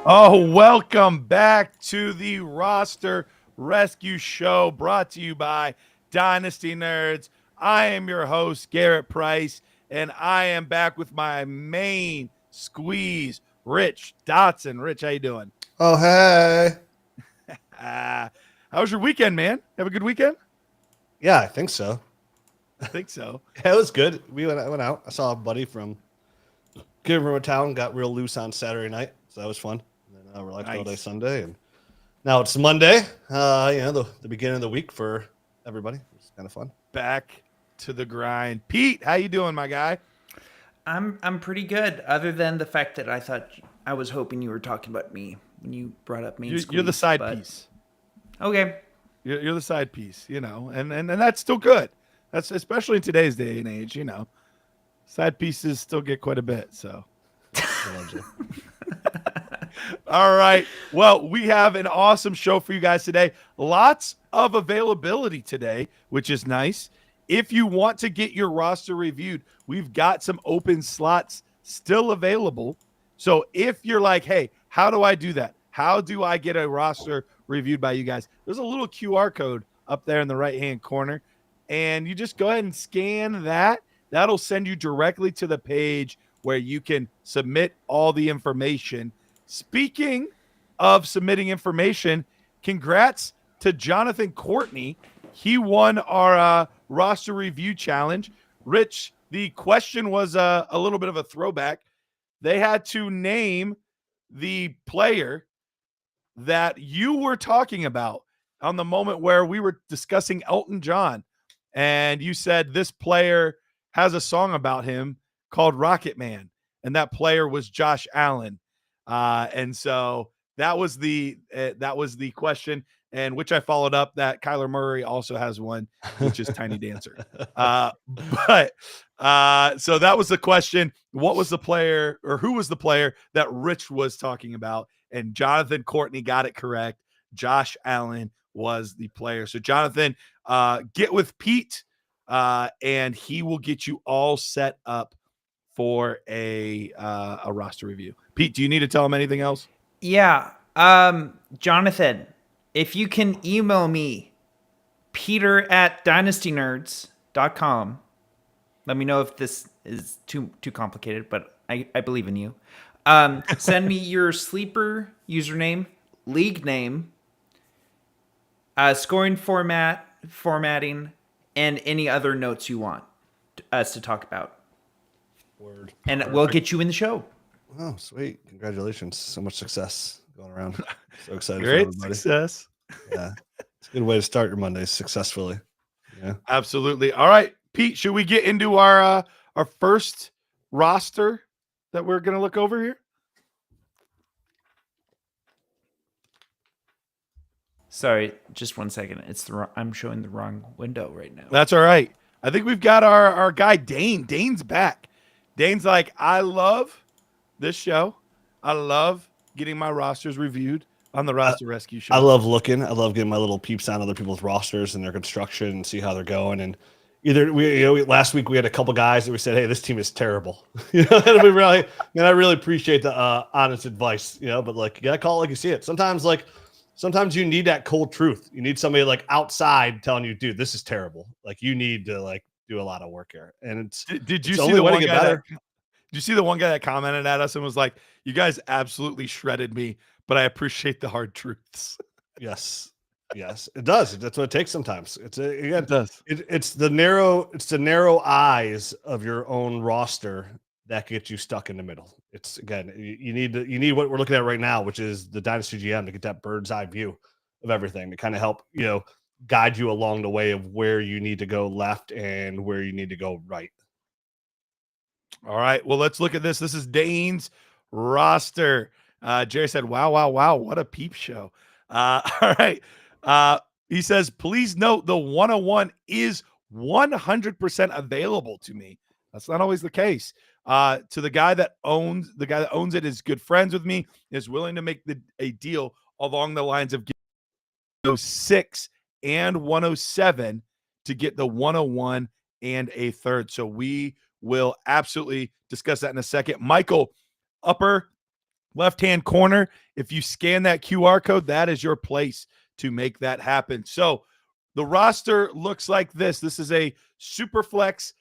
Oh, welcome back to the Roster Rescue Show brought to you by Dynasty Nerds. I am your host, Garret Price, and I am back with my main squeeze, Rich Dotson. Rich, how you doing? Oh, hey. How was your weekend, man? Have a good weekend? Yeah, I think so. I think so. Yeah, it was good. I went out. I saw a buddy came from a town, got real loose on Saturday night, so that was fun. And then I relaxed all day Nice. Sunday, and now it's Monday. The beginning of the week for everybody. It's kind of fun. Back to the grind. Pete, how you doing, my guy? I'm pretty good, other than the fact that I was hoping you were talking about me when you brought up main You're the squeeze, side but piece. okay. You're the side piece, and that's still good. That's especially in today's day and age, side pieces still get quite a bit. So, all right. Well, we have an awesome show for you guys today. Lots of availability today, which is nice. If you want to get your roster reviewed, we've got some open slots still available. So if you're like, hey, how do I do that? How do I get a roster reviewed by you guys? There's a little QR code up there in the right-hand corner, and you just go ahead and scan that. That'll send you directly to the page where you can submit all the information. Speaking of submitting information, congrats to Jonathan Courtney. He won our roster review challenge. Rich, the question was a little bit of a throwback. They had to name the player that you were talking about on the moment where we were discussing Elton John. And you said this player has a song about him called Rocket Man. And that player was Josh Allen. And so that was the question, and which I followed up that Kyler Murray also has one, which is Tiny Dancer. But so that was the question. What was the player, or who was the player that Rich was talking about? And Jonathan Courtney got it correct. Josh Allen was the player. So Jonathan, get with Pete, and he will get you all set up for a roster review. Pete, do you need to tell him anything else? Yeah. Jonathan, if you can email me, peter@dynastynerds.com. Let me know if this is too complicated, but I believe in you. Send me your sleeper username, league name, scoring formatting, and any other notes you want us to talk about. Word. And we'll get you in the show. Oh, sweet. Congratulations. So much success going around. So excited for Great everybody. success. Yeah. It's a good way to start your Mondays successfully. Yeah. Absolutely. All right, Pete, should we get into our first roster that we're going to look over here? Sorry, just 1 second. I'm showing the wrong window right now. That's all right. I think we've got our guy Dane. Dane's back. Dane's like, I love this show. I love getting my rosters reviewed on the Roster Rescue Show. I love looking. I love getting my little peeps on other people's rosters and their construction and see how they're going. And last week we had a couple guys that we said, "Hey, this team is terrible." And I really appreciate the honest advice. But like you gotta call it like you see it. Sometimes you need that cold truth. You need somebody like outside telling you, "Dude, this is terrible." Like you need to like do a lot of work here. And it's Did you it's the see only the way to one get guy better. did you see the one guy that commented at us and was like, "You guys absolutely shredded me, but I appreciate the hard truths." Yes, it does. That's what it takes sometimes. It does. It's the narrow eyes of your own roster that get you stuck in the middle. It's again, you need what we're looking at right now, which is the Dynasty GM, to get that bird's eye view of everything to kind of help guide you along the way of where you need to go left and where you need to go right. All right. Well, let's look at this. This is Dane's roster. Jerry said, wow, wow, wow. What a peep show. All right. He says, please note the 101 is 100% available to me. That's not always the case. To the guy that owns it is good friends with me, is willing to make a deal along the lines of 106 and 107 to get the 101 and a third. So we will absolutely discuss that in a second. Michael, upper left-hand corner. If you scan that QR code, that is your place to make that happen. So the roster looks like this. This is a Superflex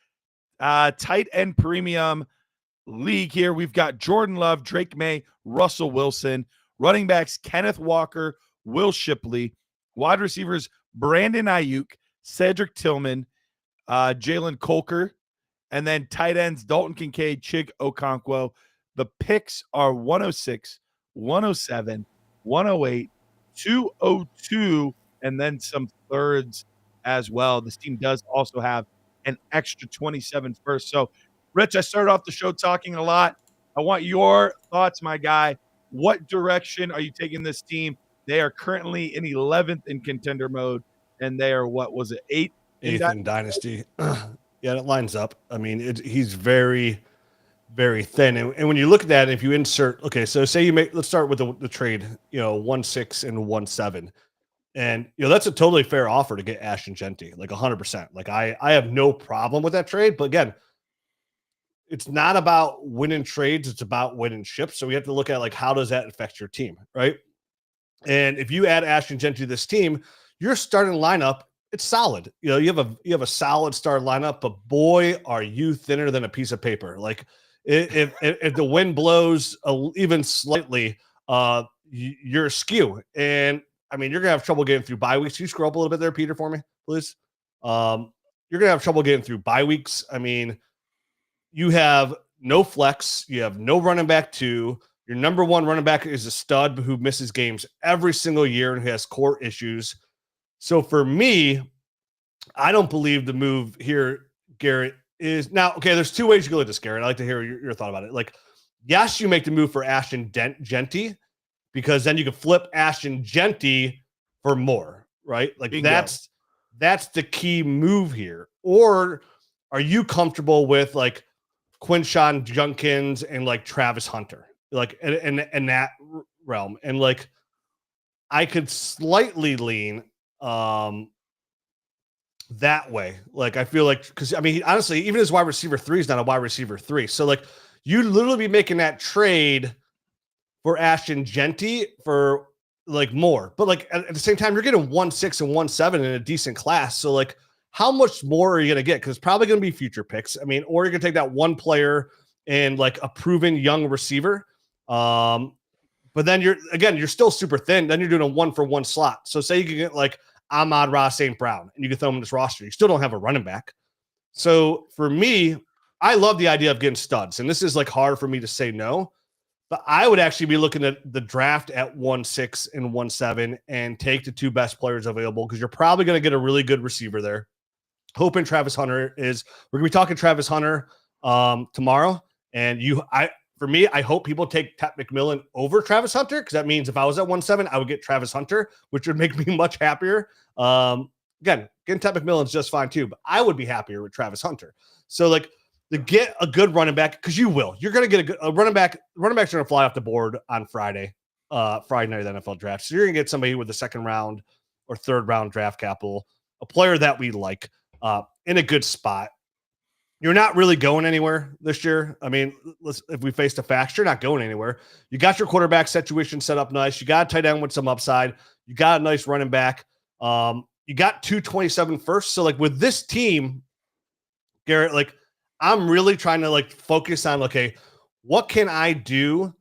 tight end premium league here. We've got Jordan Love, Drake May, Russell Wilson, running backs Kenneth Walker, Will Shipley, wide receivers Brandon Ayuk, Cedric Tillman, Jalen Colker, and then tight ends Dalton Kincaid, Chig Okonkwo. The picks are 106, 107, 108, 202, and then some thirds as well. This team does also have an extra 27 first. So, Rich, I started off the show talking a lot. I want your thoughts, my guy. What direction are you taking this team? They are currently in 11th in contender mode, and they are, what was it, 8th? Eighth in Dynasty. Yeah, it lines up. I mean, he's very, very thin. And when you look at that, if you insert, okay, so say you make, let's start with the trade, 1-6 and 1-7. And, that's a totally fair offer to get Ashton Genty, like 100%. Like I have no problem with that trade. But again, it's not about winning trades. It's about winning ships. So we have to look at, like, how does that affect your team, right? And if you add Ashton Genty to this team, your starting lineup, it's solid. You have a solid start lineup, but boy, are you thinner than a piece of paper. Like if the wind blows even slightly, you're askew. And I mean, you're gonna have trouble getting through bye weeks. Can you scroll up a little bit there, Peter, for me, please? You're gonna have trouble getting through bye weeks. I mean, you have no flex, you have no running back 2. Your number 1 running back is a stud who misses games every single year and who has core issues. So for me, I don't believe the move here, Garrett, is now, okay, there's 2 ways you can look at this, Garrett. I'd like to hear your thought about it. Like, yes, you make the move for Ashton Genty because then you can flip Ashton Genty for more, right? Like that's the key move here. Or are you comfortable with like Quinshawn Junkins and like Travis Hunter, like in that realm? And like, I could slightly lean that way. Like, I feel like, because I mean, honestly, even his wide receiver 3 is not a wide receiver 3. So like, you literally be making that trade for Ashton Genty for like more, but like at the same time, you're getting 1-6 and 1-7 in a decent class. So like, how much more are you going to get? Because it's probably going to be future picks. I mean, or you're going to take that one player and like a proven young receiver. But then you're still super thin. Then you're doing a 1-for-1 slot. So say you can get like Ahmad-Ra St. Brown and you can throw him in this roster. You still don't have a running back. So for me, I love the idea of getting studs. And this is like hard for me to say no. But I would actually be looking at the draft at 1-6 and 1-7 and take the 2 best players available because you're probably going to get a really good receiver there. Hoping Travis Hunter we're going to be talking Travis Hunter tomorrow. And for me, I hope people take Ted McMillan over Travis Hunter because that means if I was at 1-7, I would get Travis Hunter, which would make me much happier. Again, getting Ted McMillan is just fine too, but I would be happier with Travis Hunter. So like to get a good running back, because you will. You're going to get a running back. Running backs are going to fly off the board on Friday night of the NFL draft. So you're going to get somebody with the 2nd round or 3rd round draft capital, a player that we like in a good spot. You're not really going anywhere this year. I mean, if we face the facts, you're not going anywhere. You got your quarterback situation set up nice. You got a tight end with some upside. You got a nice running back. You got 227 first. So like with this team, Garrett, like I'm really trying to like focus on, okay, what can I do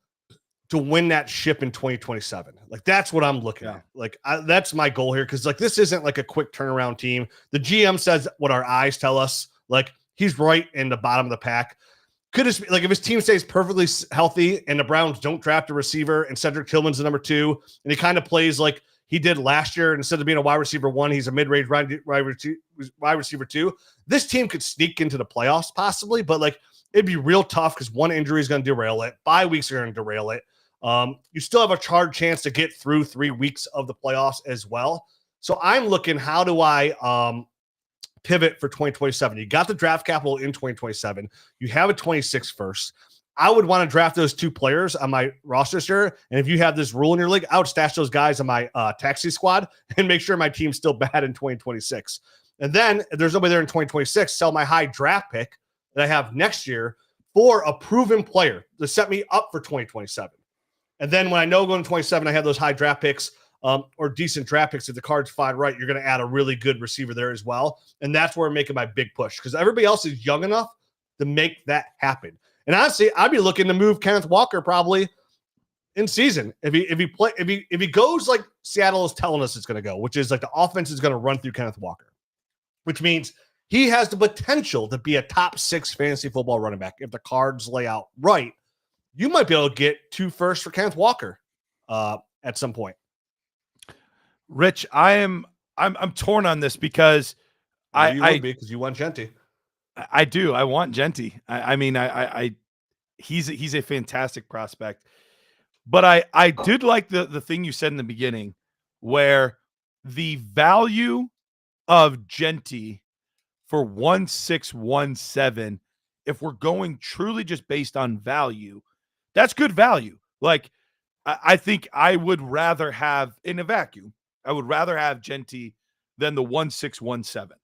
to win that ship in 2027? Like that's what I'm looking at. Like that's my goal here. Cause like, this isn't like a quick turnaround team. The GM says what our eyes tell us. Like he's right in the bottom of the pack. Could it like if his team stays perfectly healthy and the Browns don't draft a receiver and Cedric Tillman's the number 2 and he kind of plays like he did last year, and instead of being a wide receiver 1, he's a mid-range wide receiver 2. This team could sneak into the playoffs possibly, but like it'd be real tough because one injury is going to derail it. Bye weeks are going to derail it. You still have a hard chance to get through 3 weeks of the playoffs as well. So I'm looking, how do I pivot for 2027? You got the draft capital in 2027. You have a 26 first. I would want to draft those 2 players on my roster this year. And if you have this rule in your league, I would stash those guys on my taxi squad and make sure my team's still bad in 2026. And then if there's nobody there in 2026, sell my high draft pick that I have next year for a proven player to set me up for 2027. And then when I know going to 27, I have those high draft picks or decent draft picks. If the cards find right, you're going to add a really good receiver there as well. And that's where I'm making my big push because everybody else is young enough to make that happen. And honestly, I'd be looking to move Kenneth Walker probably in season if he goes like Seattle is telling us it's going to go, which is like the offense is going to run through Kenneth Walker, which means he has the potential to be a top 6 fantasy football running back if the cards lay out right. You might be able to get 2 firsts for Kenneth Walker at some point. Rich, I'm torn on this because you would be because you want Genty. I do. I want Genty. I mean, he's a fantastic prospect. But I did like the thing you said in the beginning where the value of Genty for 1617, if we're going truly just based on value, that's good value. Like, I think I would rather have in a vacuum, I would rather have Genty than the 1617.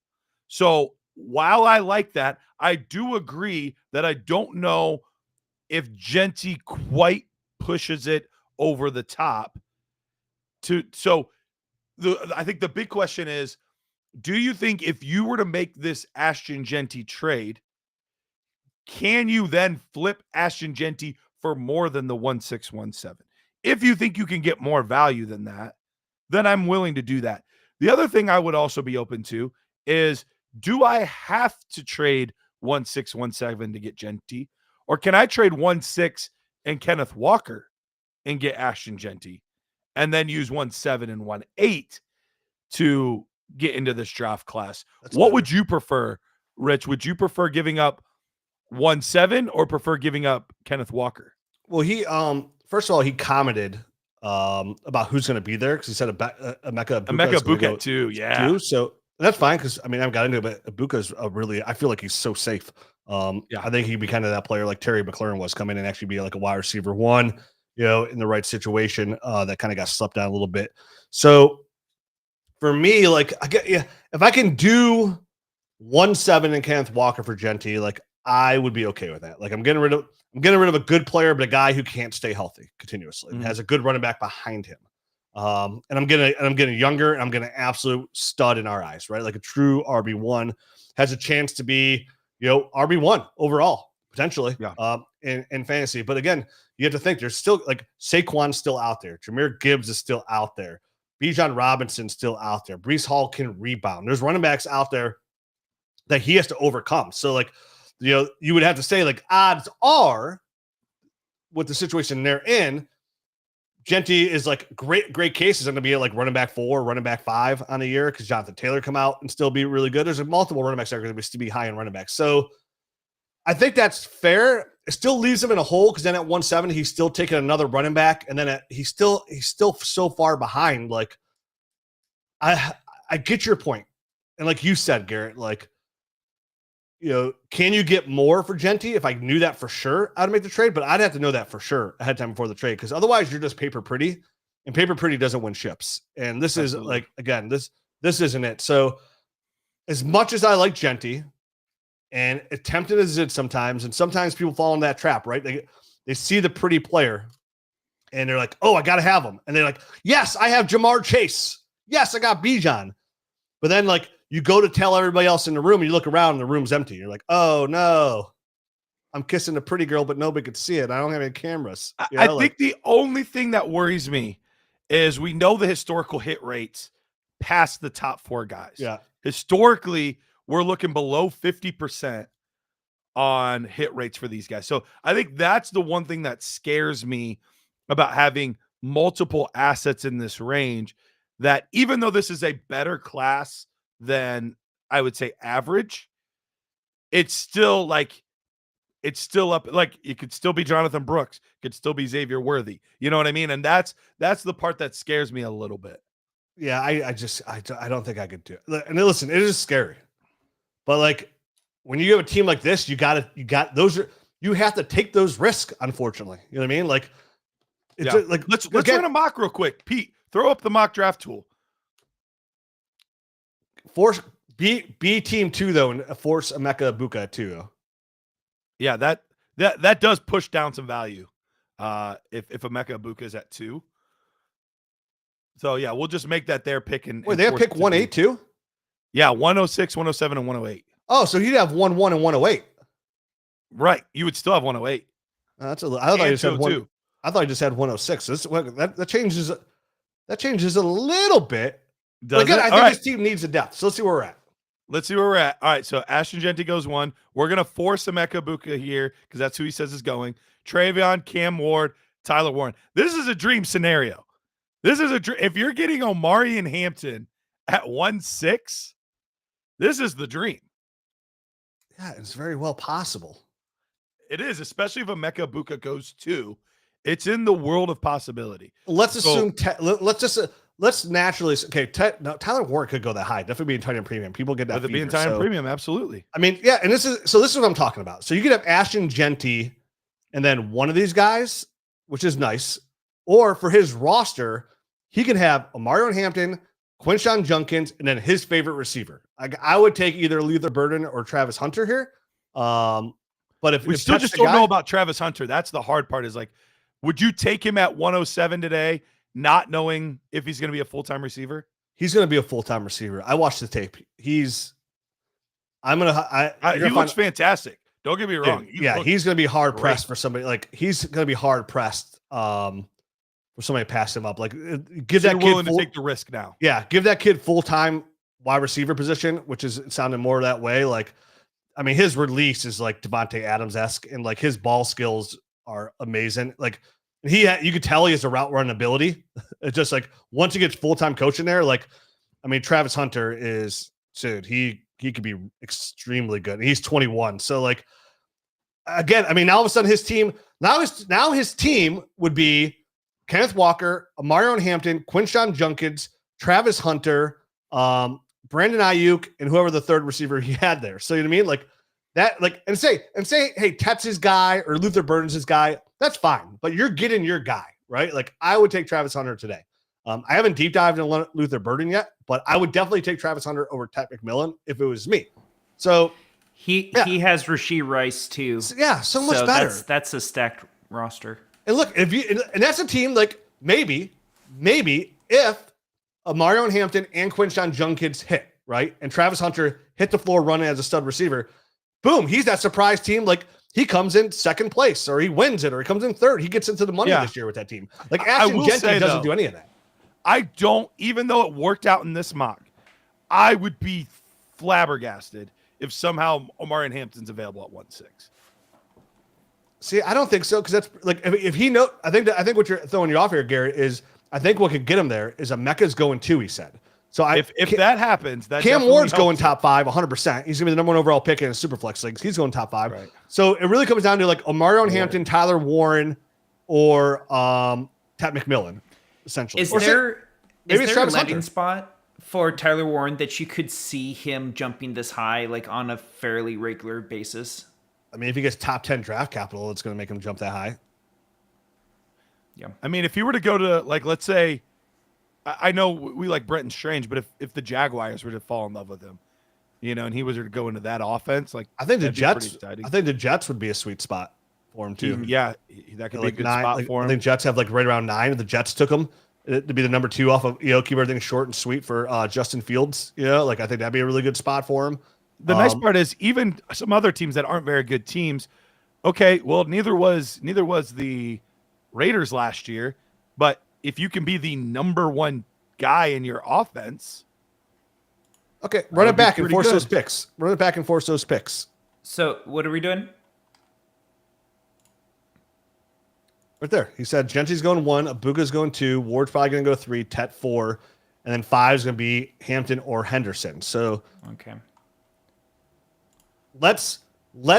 So while I like that, I do agree that I don't know if Genty quite pushes it over the top. I think the big question is, do you think if you were to make this Ashton Genty trade, can you then flip Ashton Genty for more than the 1617? If you think you can get more value than that, then I'm willing to do that. The other thing I would also be open to is, do I have to trade 1617 to get Genty, or can I trade 16 and Kenneth Walker and get Ashton Genty, and then use 17 and 18 to get into this draft class? What would you prefer, Rich? Would you prefer giving up 17 or prefer giving up Kenneth Walker? Well, he first of all, he commented about who's going to be there because he said Emeka Egbuka too. Yeah. Too, so that's fine because I mean I've got into it, but Ibuka's I feel like he's so safe. I think he'd be kind of that player like Terry McLaurin was, come in and actually be like a wide receiver 1, in the right situation. That kind of got slept down a little bit. So for me, like if I can do 17 and Kenneth Walker for Genty, like I would be okay with that. Like I'm getting rid of a good player, but a guy who can't stay healthy continuously and has a good running back behind him. And I'm getting younger, and I'm getting an absolute stud in our eyes, right? Like a true RB1 has a chance to be, RB1 overall potentially, in fantasy. But again, you have to think there's still like Saquon's still out there, Jahmyr Gibbs is still out there, Bijan Robinson's still out there, Breece Hall can rebound. There's running backs out there that he has to overcome. So like, you would have to say like odds are with the situation they're in, Genty is like great cases going to be like running back 4, running back 5 on a year because Jonathan Taylor come out and still be really good. There's multiple running backs that are going to be high in running backs. So I think that's fair. It still leaves him in a hole because then at 17 he's still taking another running back, and then he's still so far behind. Like I get your point, and like you said, Garrett, like can you get more for Genty? If I knew that for sure, I'd make the trade, but I'd have to know that for sure ahead of time before the trade, because otherwise you're just paper pretty, and paper pretty doesn't win ships. And this is like, again, this isn't it. So as much as I like Genty, and tempted as it sometimes, and sometimes people fall in that trap, right? They see the pretty player and they're like, oh, I got to have him. And they're like, yes, I have Jamar Chase. Yes, I got Bijan. But then like, you go to tell everybody else in the room, and you look around and the room's empty. You're like, oh no, I'm kissing a pretty girl, but nobody could see it. I don't have any cameras. I think the only thing that worries me is we know the historical hit rates past the top 4 guys. Yeah. Historically, we're looking below 50% on hit rates for these guys. So I think that's the one thing that scares me about having multiple assets in this range, that even though this is a better class than I would say average, it's still up. Like it could still be Jonathan Brooks, could still be Xavier Worthy. You know what I mean? And that's the part that scares me a little bit. Yeah, I don't think I could do it. And listen, it is scary, but like when you have a team like this, you have to take those risks. Unfortunately, you know what I mean? Like, it's like let's run a mock real quick. Pete, throw up the mock draft tool. Force B team 2 though, and force Emeka Egbuka too. Yeah, that does push down some value. if Emeka Ibuka is at 2. So yeah, we'll just make that their pick. And Wait, they have pick 1-8 too? Yeah, 106, 107, and 108. Oh, so he'd have 1-1 and 108. Right. You would still have 108. That's a little. I thought you just had 202. I thought you just had 106. That changes. That changes a little bit. But again, I think this team needs a depth. So let's see where we're at. Let's see where we're at. All right, so Ashton Genty goes 1. We're going to force Emeka Ibuka here because that's who he says is going. Travion, Cam Ward, Tyler Warren. This is a dream scenario. This is a dream. If you're getting Omari and Hampton at 1-6, this is the dream. Yeah, it's very well possible. It is, especially if Emeka Ibuka goes 2. It's in the world of possibility. Let's assume. Let's naturally. Okay, no, Tyler Warren could go that high. Definitely be in tight end premium. People get that. With it being tight end premium, absolutely. I mean, yeah, and this is what I'm talking about. So you could have Ashton Genty, and then one of these guys, which is nice. Or for his roster, he could have Omarion Hampton, Quinshon Judkins, and then his favorite receiver. I would take either Luther Burden or Travis Hunter here. But if we still just don't know about Travis Hunter, that's the hard part. Is like, would you take him at 107 today, not knowing if he's going to be a full-time receiver? He's going to be a full-time receiver. I watched the tape. He looks fantastic. Don't get me wrong. He's going to be hard pressed for somebody. Like he's going to be hard pressed for somebody to pass him up. Like give that kid willing to take the risk now. Yeah, give that kid full-time wide receiver position, which is sounding more that way. Like, I mean, his release is like Devontae Adams-esque, and like his ball skills are amazing. Like you could tell he has a route run ability. It's just like once he gets full-time coaching there, like, I mean, Travis Hunter is, dude, he could be extremely good. He's 21. So like, again, I mean, now all of a sudden his team would be Kenneth Walker, Omarion Hampton, Quinshon Judkins, Travis Hunter, Brandon Ayuk, and whoever the third receiver he had there. So you know what I mean? Like that, like, and say, hey, Tet's his guy or Luther Burden's his guy. That's fine, but you're getting your guy, right? Like I would take Travis Hunter today. I haven't deep dived into Luther Burden yet, but I would definitely take Travis Hunter over Tet McMillan if it was me. So he has Rashee Rice too. Yeah, so much better. That's a stacked roster. And look, and that's a team like maybe if Omarion Hampton and Quinshon Judkins hit, right? And Travis Hunter hit the floor running as a stud receiver, boom, he's that surprise team. Like he comes in second place or he wins it or he comes in third. He gets into the money this year with that team. Like Ashton Genty doesn't do any of that. I don't, even though it worked out in this mock, I would be flabbergasted if somehow Omarion Hampton's available at 1-6. See, I don't think so because that's like if he know. I think what you're throwing you off here, Garrett, is I think what could get him there is Emeka's going 2. He said so. If that happens, that Cam Ward's going top 5, 100%. He's gonna be the number 1 overall pick in a superflex leagues. He's going top 5. Right. So it really comes down to like Omarion Hampton, Tyler Warren, or Tet McMillan, essentially. Is there a landing spot for Tyler Warren that you could see him jumping this high, like on a fairly regular basis? I mean, if he gets top 10 draft capital, it's going to make him jump that high. Yeah. I mean, if he were to go to, like, let's say, I know we like Brenton Strange, but if the Jaguars were to fall in love with him, you know, and he was to go into that offense, like, I think the Jets would be a sweet spot for him too. Yeah, that could be a good spot for him. I think Jets have like right around 9. The Jets took him to be the number 2 off of, keep everything short and sweet for Justin Fields. Like I think that'd be a really good spot for him. The nice part is even some other teams that aren't very good teams. Okay, well, neither was the Raiders last year. But if you can be the number 1 guy in your offense, okay, run it back and force those picks. Run it back and force those picks. So what are we doing? Right there, he said Genty's going 1, Ibuka's going 2, Ward's probably going to go 3, Tet 4, and then 5 is going to be Hampton or Henderson. So okay. Let's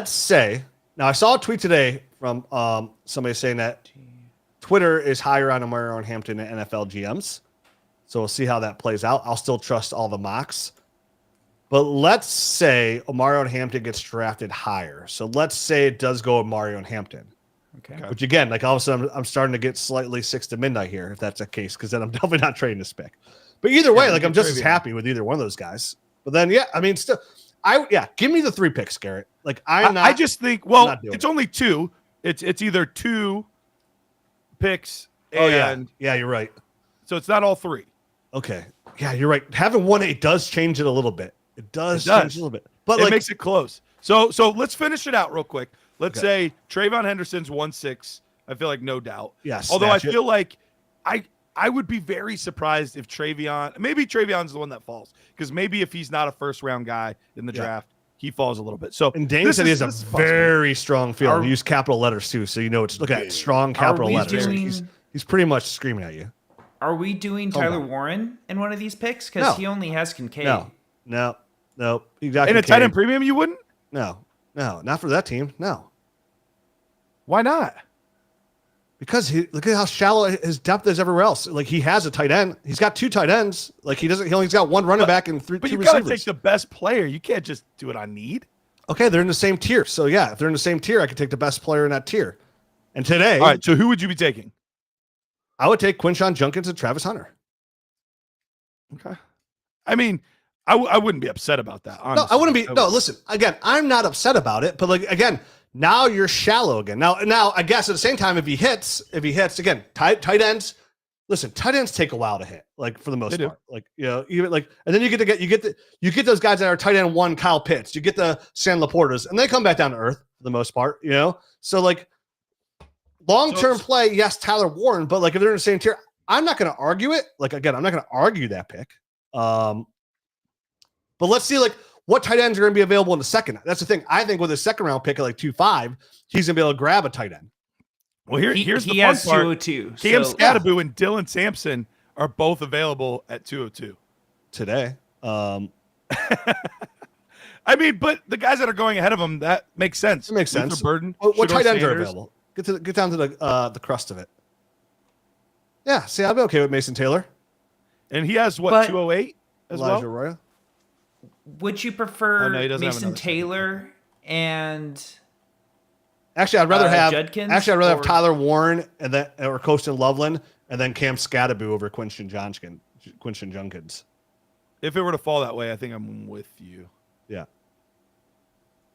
say now I saw a tweet today from somebody saying that Twitter is higher on Omarion Hampton than NFL GMs. So we'll see how that plays out. I'll still trust all the mocks. But let's say Omarion Hampton gets drafted higher. So let's say it does go Omarion Hampton. Okay. Which again, like all of a sudden I'm starting to get slightly 6 to midnight here, if that's the case, because then I'm definitely not trading this pick. But either way, like I'm just as happy with either one of those guys. But then I mean still give me the 3 picks, Garrett. Like I just think, well, it's only 2. It's either 2 picks. Oh And yeah, you're right. so it's not all 3. Okay, yeah, you're right. Having 1-8 does change it a little bit. It does change a little bit, but It makes it close. So let's finish it out real quick. Let's Okay. say Trayvon Henderson's 1-6. I feel like no doubt. Yes. Although I feel like I would be very surprised if maybe Trayvon's the one that falls, because maybe if he's not a first round guy in the draft, he falls a little bit. So and Dane said he has a very strong feel. He used capital letters too, so it's look at strong capital letters. He's pretty much screaming at you. Are we doing Tyler Warren in one of these picks? Because No. he only has Kincaid. No. Exactly. In a tight end premium, you wouldn't? No, not for that team. No. Why not? Because look at how shallow his depth is everywhere else. Like, he has a tight end. He's got 2 tight ends. Like, he's got 1 running back and 2 But you receivers. got to take the best player. You can't just do it on need. Okay, they're in the same tier. So yeah, if they're in the same tier, I could take the best player in that tier. And today, all right. So who would you be taking? I would take Quinshon Judkins and Travis Hunter. Okay. I mean, I wouldn't be upset about that. Honestly. No, I wouldn't be. No, listen. Again, I'm not upset about it. But again, now you're shallow again. Now, I guess at the same time, if he hits again, tight ends. Listen, tight ends take a while to hit. Like, for the most part. Like, even and then you get those guys that are tight end 1, Kyle Pitts. You get the San Laportas, and they come back down to earth for the most part. So like, long-term play, yes, Tyler Warren. But like, if they're in the same tier, I'm not going to argue it. Like, again, I'm not going to argue that pick. But let's see, like, what tight ends are going to be available in the second. That's the thing. I think with a second round pick at like 2.5, he's going to be able to grab a tight end. Well, here's the he fun has part. 202. Cam Scadaboo and Dylan Sampson are both available at 202 today. I mean, but the guys that are going ahead of them, that makes sense. It makes sense. Burden. What tight ends are available? Get down to the crust of it. Yeah, see, I'd be okay with Mason Taylor. And he has 208 as Elijah well. Roya. Would you prefer Mason have Taylor and Actually, I'd rather have Judkins? Have Tyler Warren and then or Colston Loveland and then Cam Scadaboo over Quinshon Judkins. If it were to fall that way, I think I'm with you. Yeah.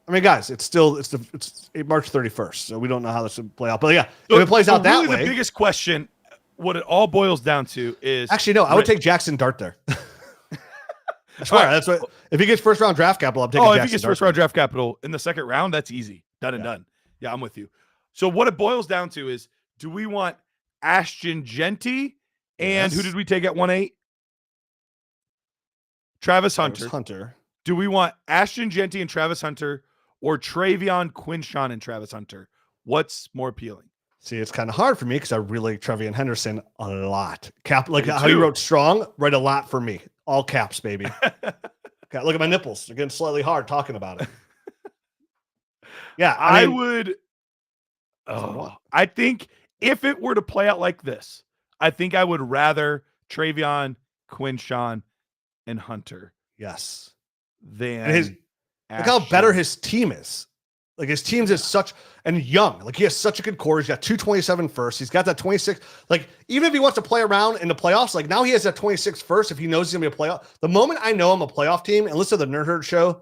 I mean, guys, it's March 31st, so we don't know how this will play out. But yeah, if it plays out that way, the biggest question, what it all boils down to is actually no. I would take Jackson Dart there. I swear, that's what. If he gets first round draft capital, I'm taking. If he gets first round draft capital in the second round, that's easy, done and done. Yeah, I'm with you. So what it boils down to is, do we want Ashton Genty and who did we take at 1.8? Travis Hunter. Do we want Ashton Genty and Travis Hunter, or Travion Quinshon and Travis Hunter? What's more appealing? See, it's kind of hard for me because I really like Travion Henderson a lot. Like how you wrote strong, write a lot for me. All caps, baby. Okay, look at my nipples. They're getting slightly hard talking about it. Yeah, I would. I think if it were to play out like this, I think I would rather Travion, Quinshon, and Hunter. Yes. Than look how better his team is. Like, his team's is such and young. Like, he has such a good core. He's got 227 first. He's got that 26. Like, even if he wants to play around in the playoffs, like now he has that 26 first. If he knows he's gonna be a playoff, the moment I know I'm a playoff team, and listen to the Nerd Herd show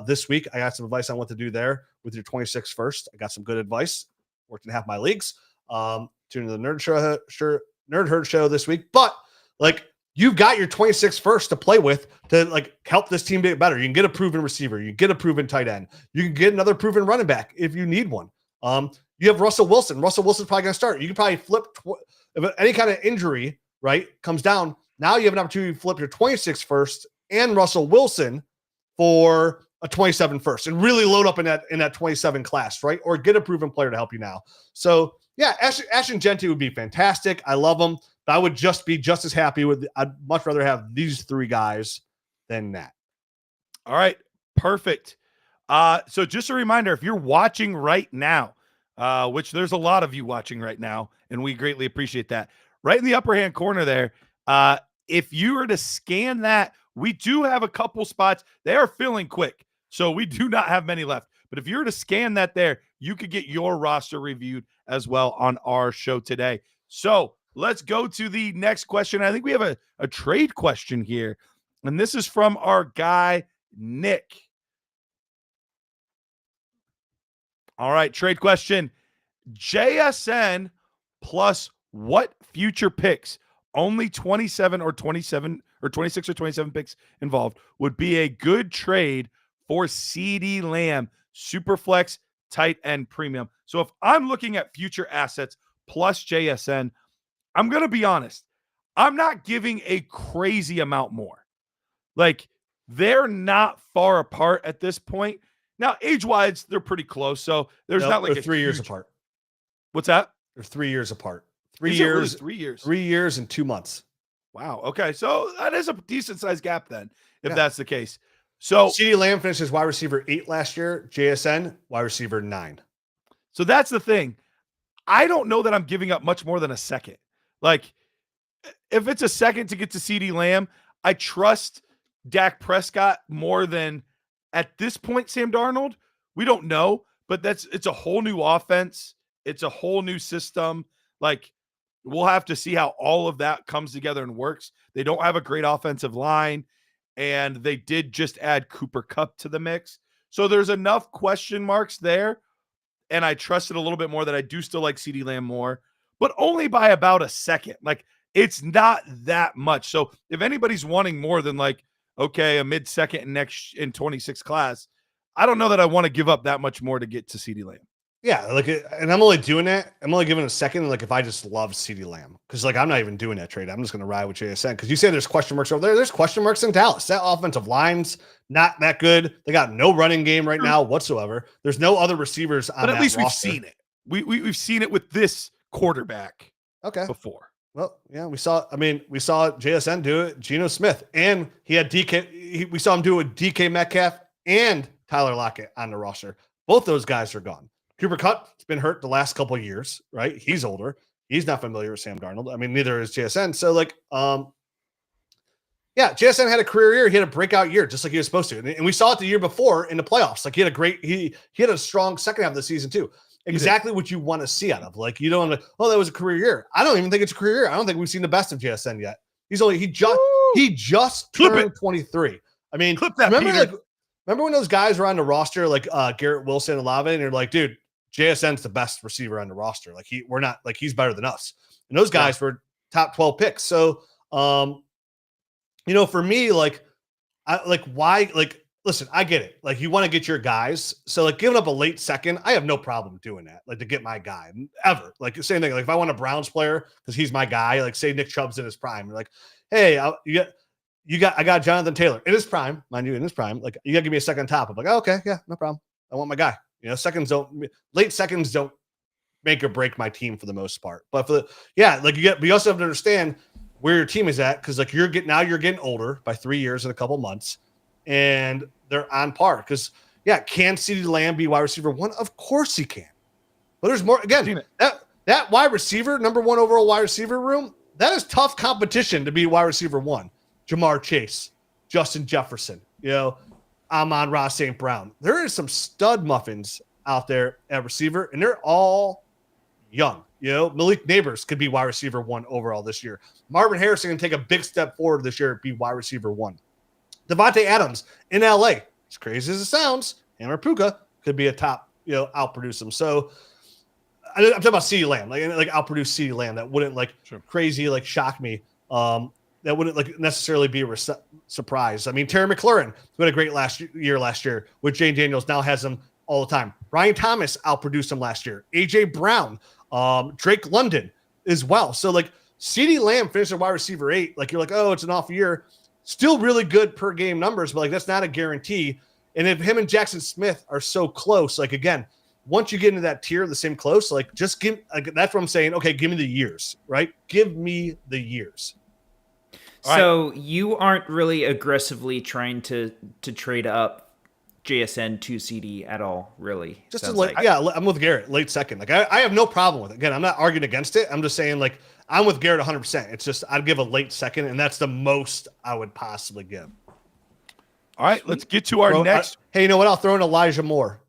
this week, I got some advice on what to do there with your 26 first. I got some good advice. Worked in half my leagues. Tune into the Nerd Herd show this week. But like, you've got your 26 first to play with to like help this team get better. You can get a proven receiver. You can get a proven tight end. You can get another proven running back if you need one. You have Russell Wilson. Russell Wilson's probably going to start. You can probably flip if any kind of injury, right, comes down. Now you have an opportunity to flip your 26 first and Russell Wilson for a 27 first and really load up in that 27 class, right? Or get a proven player to help you now. So yeah, Ashton Genty would be fantastic. I love him. But I would just be just as happy with. I'd much rather have these 3 guys than that. All right, perfect. So just a reminder, if you're watching right now, which there's a lot of you watching right now, and we greatly appreciate that. Right in the upper hand corner there, if you were to scan that, we do have a couple spots. They are filling quick, so we do not have many left. But if you were to scan that there, you could get your roster reviewed as well on our show today. So let's go to the next question. I think we have a trade question here, and this is from our guy, Nick. All right, trade question. JSN plus what future picks, only 27 or 27 or 26 or 27 picks involved, would be a good trade for CeeDee Lamb, Superflex, tight end premium? So if I'm looking at future assets plus JSN, I'm going to be honest. I'm not giving a crazy amount more. Like, they're not far apart at this point. Now, age-wise, they're pretty close. So there's not like they're 3 years apart. What's that? They're 3 years apart. Is it really 3 years? 3 years and 2 months. Wow. Okay. So that is a decent sized gap then, if that's the case. So CeeDee Lamb finished as wide receiver 8 last year. JSN, wide receiver 9. So that's the thing. I don't know that I'm giving up much more than a second. Like, if it's a second to get to CeeDee Lamb, I trust Dak Prescott more than, at this point, Sam Darnold. We don't know, but it's a whole new offense. It's a whole new system. Like, we'll have to see how all of that comes together and works. They don't have a great offensive line, and they did just add Cooper Kupp to the mix. So there's enough question marks there, and I trust it a little bit more that I do still like CeeDee Lamb more, but only by about a second. Like, it's not that much. So if anybody's wanting more than, like, okay, a mid-second in 26 class, I don't know that I want to give up that much more to get to CeeDee Lamb. Yeah, like, and I'm only doing that. I'm only giving a second. Like, if I just love CeeDee Lamb, because like I'm not even doing that trade. I'm just going to ride with JSN. Because you say there's question marks over there. There's question marks in Dallas. That offensive line's not that good. They got no running game right now whatsoever. There's no other receivers on. But at least roster. We've seen it. We've seen it with this quarterback. Before. Well, yeah, we saw JSN do it. Geno Smith, and he had DK. We saw him do it with DK Metcalf and Tyler Lockett on the roster. Both those guys are gone. Cooper Kupp's been hurt the last couple of years, right? He's older. He's not familiar with Sam Darnold. I mean, neither is JSN. So, like, JSN had a career year. He had a breakout year, just like he was supposed to. And we saw it the year before in the playoffs. Like, he had a strong second half of the season too. Exactly what you want to see out of. Like, you don't want to, that was a career year. I don't even think it's a career year. I don't think we've seen the best of JSN yet. He just turned 23. I mean, remember when those guys were on the roster, like Garrett Wilson and Olave, and you're like, dude, JSN's the best receiver on the roster. Like, we're not, like, he's better than us. And those guys were top 12 picks. So, for me, listen, I get it. Like, you want to get your guys. So, like, giving up a late second, I have no problem doing that. Like, to get my guy ever. Like, same thing. Like, if I want a Browns player because he's my guy, like, say Nick Chubb's in his prime, you're like, hey, I got Jonathan Taylor in his prime, mind you, in his prime. Like, you got to give me a second on top. I'm like, oh, okay, yeah, no problem. I want my guy. Late seconds don't make or break my team for the most part. But but you also have to understand where your team is at, because like you're getting older by 3 years and a couple months, and they're on par. Because can CeeDee Lamb be wide receiver 1? Of course he can. But there's more. Again, that wide receiver, number 1 overall wide receiver room, that is tough competition to be wide receiver 1. Jamar Chase, Justin Jefferson, Amon-Ra St. Brown. There is some stud muffins out there at receiver, and they're all young. Malik Neighbors could be wide receiver 1 overall this year. Marvin Harrison can take a big step forward this year, be wide receiver 1. Devontae Adams in LA, as crazy as it sounds, Hammer Puka could be a top, outproduce him. So I'm talking about CeeDee Lamb, like outproduce CeeDee Lamb. That wouldn't crazy, shock me. That wouldn't necessarily be a surprise. I mean, Terry McLaurin, who had a great last year with Jane Daniels, now has him all the time. Ryan Thomas outproduced him last year. AJ Brown, Drake London as well. So like CeeDee Lamb finished at wide receiver 8. Like, you're like, oh, it's an off year. Still really good per game numbers, but like that's not a guarantee. And if him and Jackson Smith are so close, like again, once you get into that tier, the same close, like just give. That's what I'm saying. Okay, give me the years, right? Give me the years. So you aren't really aggressively trying to trade up JSN to CD at all, really? Just I'm with Garrett, late second. Like I have no problem with it. Again, I'm not arguing against it. I'm just saying like I'm with Garrett 100%. It's just I'd give a late second, and that's the most I would possibly give. All right, let's get to our next. Hey, you know what? I'll throw in Elijah Moore.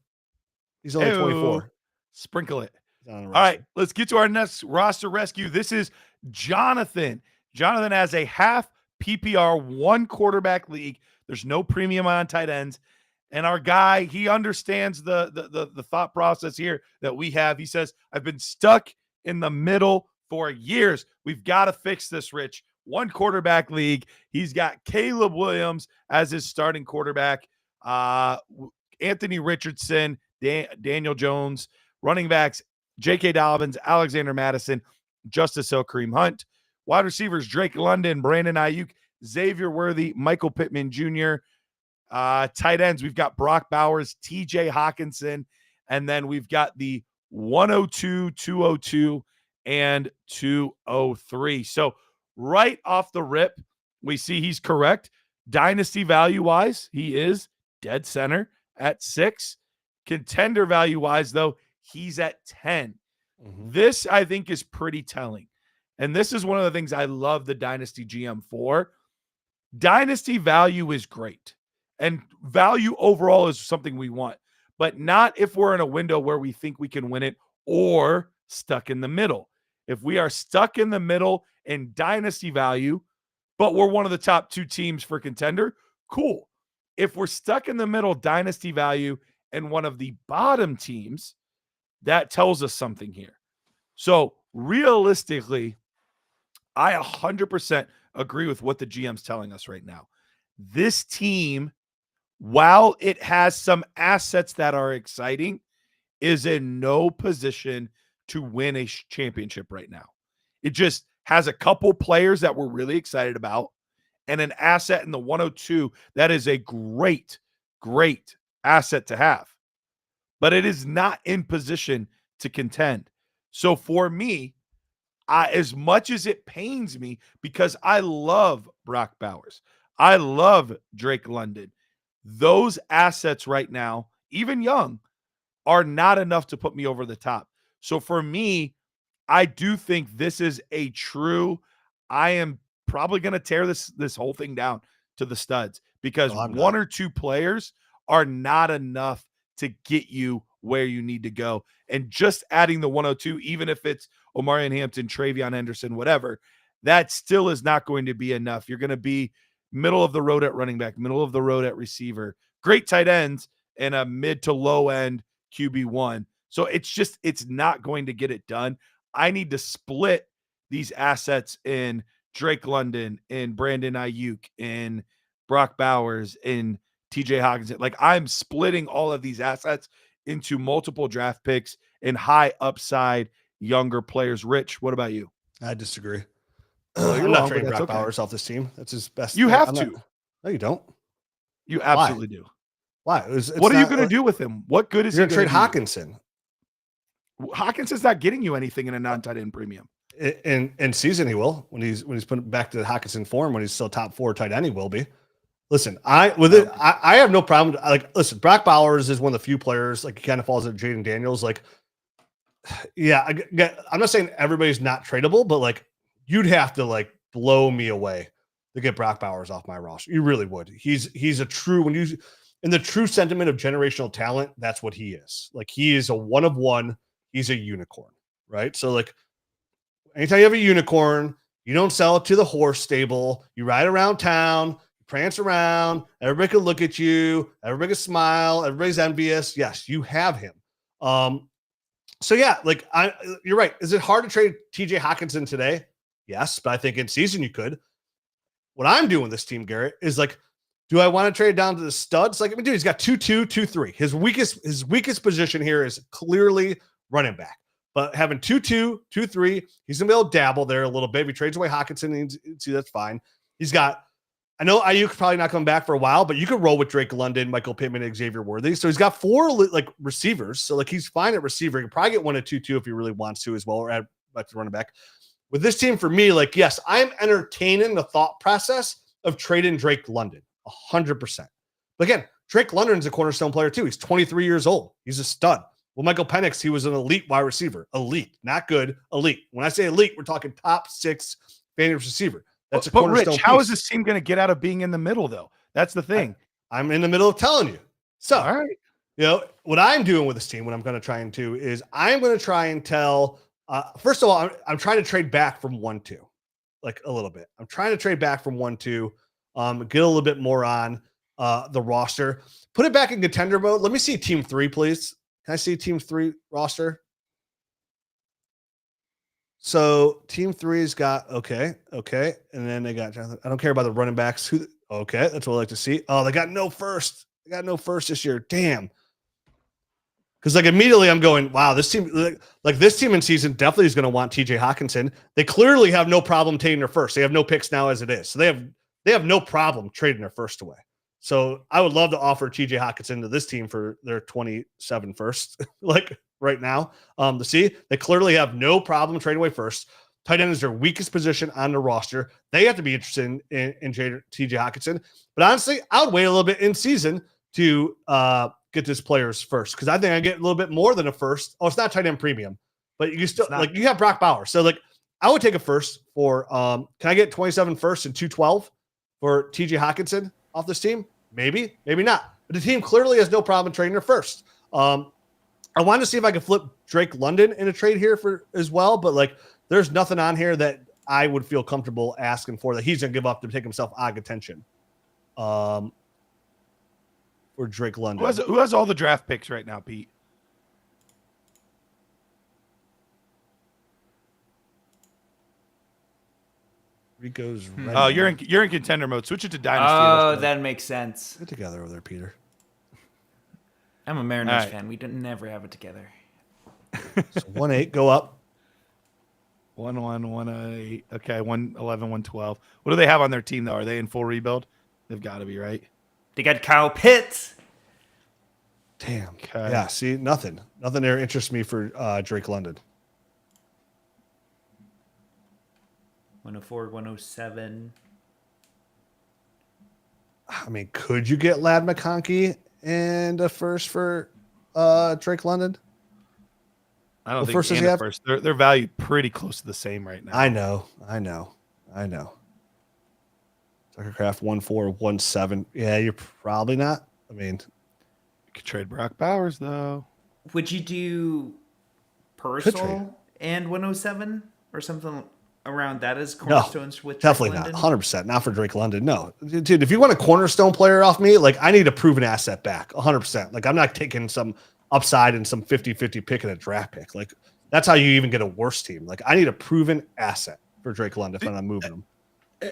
He's only 24. Sprinkle it. All right, let's get to our next roster rescue. This is Jonathan. Jonathan has a half PPR 1 quarterback league. There's no premium on tight ends. And our guy, he understands the thought process here that we have. He says, I've been stuck in the middle for years. We've got to fix this, Rich. One quarterback league. He's got Caleb Williams as his starting quarterback. Anthony Richardson, Daniel Jones, running backs, J.K. Dobbins, Alexander Madison, Justice Hill, Kareem Hunt. Wide receivers, Drake London, Brandon Ayuk, Xavier Worthy, Michael Pittman Jr. Tight ends, we've got Brock Bowers, TJ Hawkinson, and then we've got the 102, 202, and 203. So right off the rip, we see he's correct. Dynasty value-wise, he is dead center at 6. Contender value-wise, though, he's at 10. Mm-hmm. This, I think, is pretty telling. And this is one of the things I love the Dynasty GM for. Dynasty value is great. And value overall is something we want. But not if we're in a window where we think we can win it or stuck in the middle. If we are stuck in the middle in dynasty value, but we're one of the top 2 teams for contender, cool. If we're stuck in the middle dynasty value and one of the bottom teams, that tells us something here. So realistically, I 100% agree with what the GM's telling us right now. This team, while it has some assets that are exciting, is in no position to win a championship right now. It just has a couple players that we're really excited about and an asset in the 102 that is a great, great asset to have. But it is not in position to contend. So for me, as much as it pains me, because I love Brock Bowers, I love Drake London, those assets right now, even young, are not enough to put me over the top. So for me, I do think this is a true, I am probably going to tear this whole thing down to the studs, because one or two players are not enough to get you where you need to go. And just adding the 102, even if it's Omarion Hampton, Travion Henderson, whatever, that still is not going to be enough. You're going to be middle of the road at running back, middle of the road at receiver, great tight ends, and a mid to low end QB1. So it's not going to get it done. I need to split these assets in Drake London, in Brandon Ayuk, in Brock Bowers, in TJ Hawkinson. Like, I'm splitting all of these assets into multiple draft picks and high upside younger players. Rich, what about you? I disagree. Well, I'm not trading Brock Bowers off this team. That's his best. You have to. No, you don't. You absolutely do. Why? What are you going to do with him? What good is he going to trade Hawkinson? Hawkinson's not getting you anything in a non-tight end premium. In season, he will when he's put back to the Hawkinson form, when he's still top 4 tight end, he will be. Listen, I have no problem. Listen, Brock Bowers is one of the few players, like, he kind of falls at Jaden Daniels. Like, yeah, I'm not saying everybody's not tradable, but like, you'd have to like blow me away to get Brock Bowers off my roster. You really would. He's a true, in the true sentiment of generational talent, that's what he is. Like, he is a one of one. He's a unicorn, right? So like, anytime you have a unicorn, you don't sell it to the horse stable. You ride around town, prance around, everybody can look at you, everybody can smile, everybody's envious. Yes, you have him. So yeah, like, you're right. Is it hard to trade TJ Hawkinson today? Yes, but I think in season you could. What I'm doing with this team, Garrett, is like, do I want to trade down to the studs? Like, I mean, dude, he's got 2-2, 2-3. His weakest position here is clearly running back. But having 2-2, 2-3, he's gonna be able to dabble there a little bit. If he trades away Hawkinson, and see, that's fine. He's got, I know Ayuk's probably not coming back for a while, but you could roll with Drake London, Michael Pittman, and Xavier Worthy. So he's got 4 like receivers. So like, he's fine at receiver. He can probably get 1 at 2-2 if he really wants to as well, or at running back. With this team, for me, like, yes, I'm entertaining the thought process of trading Drake London 100%. But again, Drake London's a cornerstone player too. He's 23 years old. He's a stud. Well, Michael Penix, he was an elite wide receiver. Elite, not good, elite. When I say elite, we're talking top 6 fantasy receiver. That's a cornerstone. Rich, how is this team going to get out of being in the middle, though? That's the thing. I'm in the middle of telling you. So, all right, you know what I'm doing with this team. What I'm going to try and do is I'm going to try and tell. First of all, I'm trying to trade back from 1-2, like a little bit. I'm trying to trade back from 1-2, get a little bit more on the roster, put it back in contender mode. Let me see team 3, please. Can I see team 3 roster? So team three's got okay, and then they got Jonathan. I don't care about the running backs. Okay, that's what I like to see. Oh, they got no first. They got no first this year. Damn. Because like immediately I'm going, wow, this team like this team in season definitely is going to want TJ Hawkinson. They clearly have no problem taking their first. They have no picks now as it is, so they have no problem trading their first away. So I would love to offer TJ Hawkinson to this team for their 27 first, like right now. To see they clearly have no problem trading away first. Tight end is their weakest position on the roster. They have to be interested in TJ Hawkinson. But honestly, I would wait a little bit in season to get this player's first, because I think I get a little bit more than a first. Oh, it's not tight end premium, but you still like you have Brock Bowers. So like I would take a first for can I get 27 first and 212 for TJ Hawkinson off this team? Maybe, maybe not. But the team clearly has no problem trading their first. I wanted to see if I could flip Drake London in a trade here for as well, but like there's nothing on here that I would feel comfortable asking for that he's gonna give up to take himself out of contention. Or Drake London. Who has all the draft picks right now, Pete? Rico's right. Oh, you're in contender mode. Switch it to dynasty. Oh, that makes sense. Get together over there, Peter. I'm a Mariners fan. We didn't never have it together. So 1-8, go up. 1-1, 1-8. Okay, 1-11, 1-12. What do they have on their team though? Are they in full rebuild? They've got to be, right? They got Kyle Pitts. Damn. Okay. Yeah, see, nothing there interests me for Drake London. 104, 107. I mean, could you get Lad McConkey and a first for Drake London? I don't think and a first. They're valued pretty close to the same right now. I know. Tuckercraft 1-4, 1-7. Yeah, you're probably not. I mean, you could trade Brock Bowers though. Would you do Purcell and 107 or something around that as cornerstones? No, with definitely not. 100%. Not for Drake London. No, dude. If you want a cornerstone player off me, like I need a proven asset back. 100%. Like I'm not taking some upside and some 50-50 pick and a draft pick. Like that's how you even get a worse team. Like I need a proven asset for Drake London if I'm not moving him.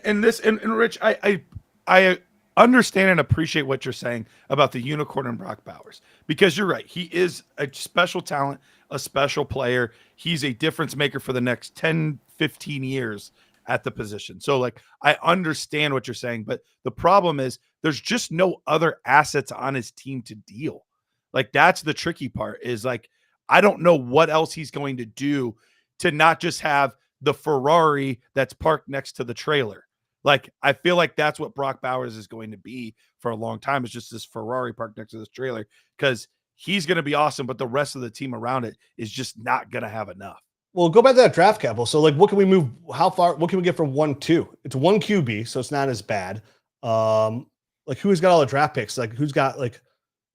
And Rich, I understand and appreciate what you're saying about the unicorn and Brock Bowers, because you're right. He is a special talent, a special player. He's a difference maker for the next 10, 15 years at the position. So like, I understand what you're saying, but the problem is there's just no other assets on his team to deal. Like that's the tricky part is like, I don't know what else he's going to do to not just have the Ferrari that's parked next to the trailer. Like, I feel like that's what Brock Bowers is going to be for a long time. It's just this Ferrari parked next to this trailer, because he's going to be awesome, but the rest of the team around it is just not going to have enough. Well, go back to that draft capital. So like, what can we move? How far, what can we get from 1-2? It's 1 QB. So it's not as bad. Like who's got all the draft picks? Like who's got like,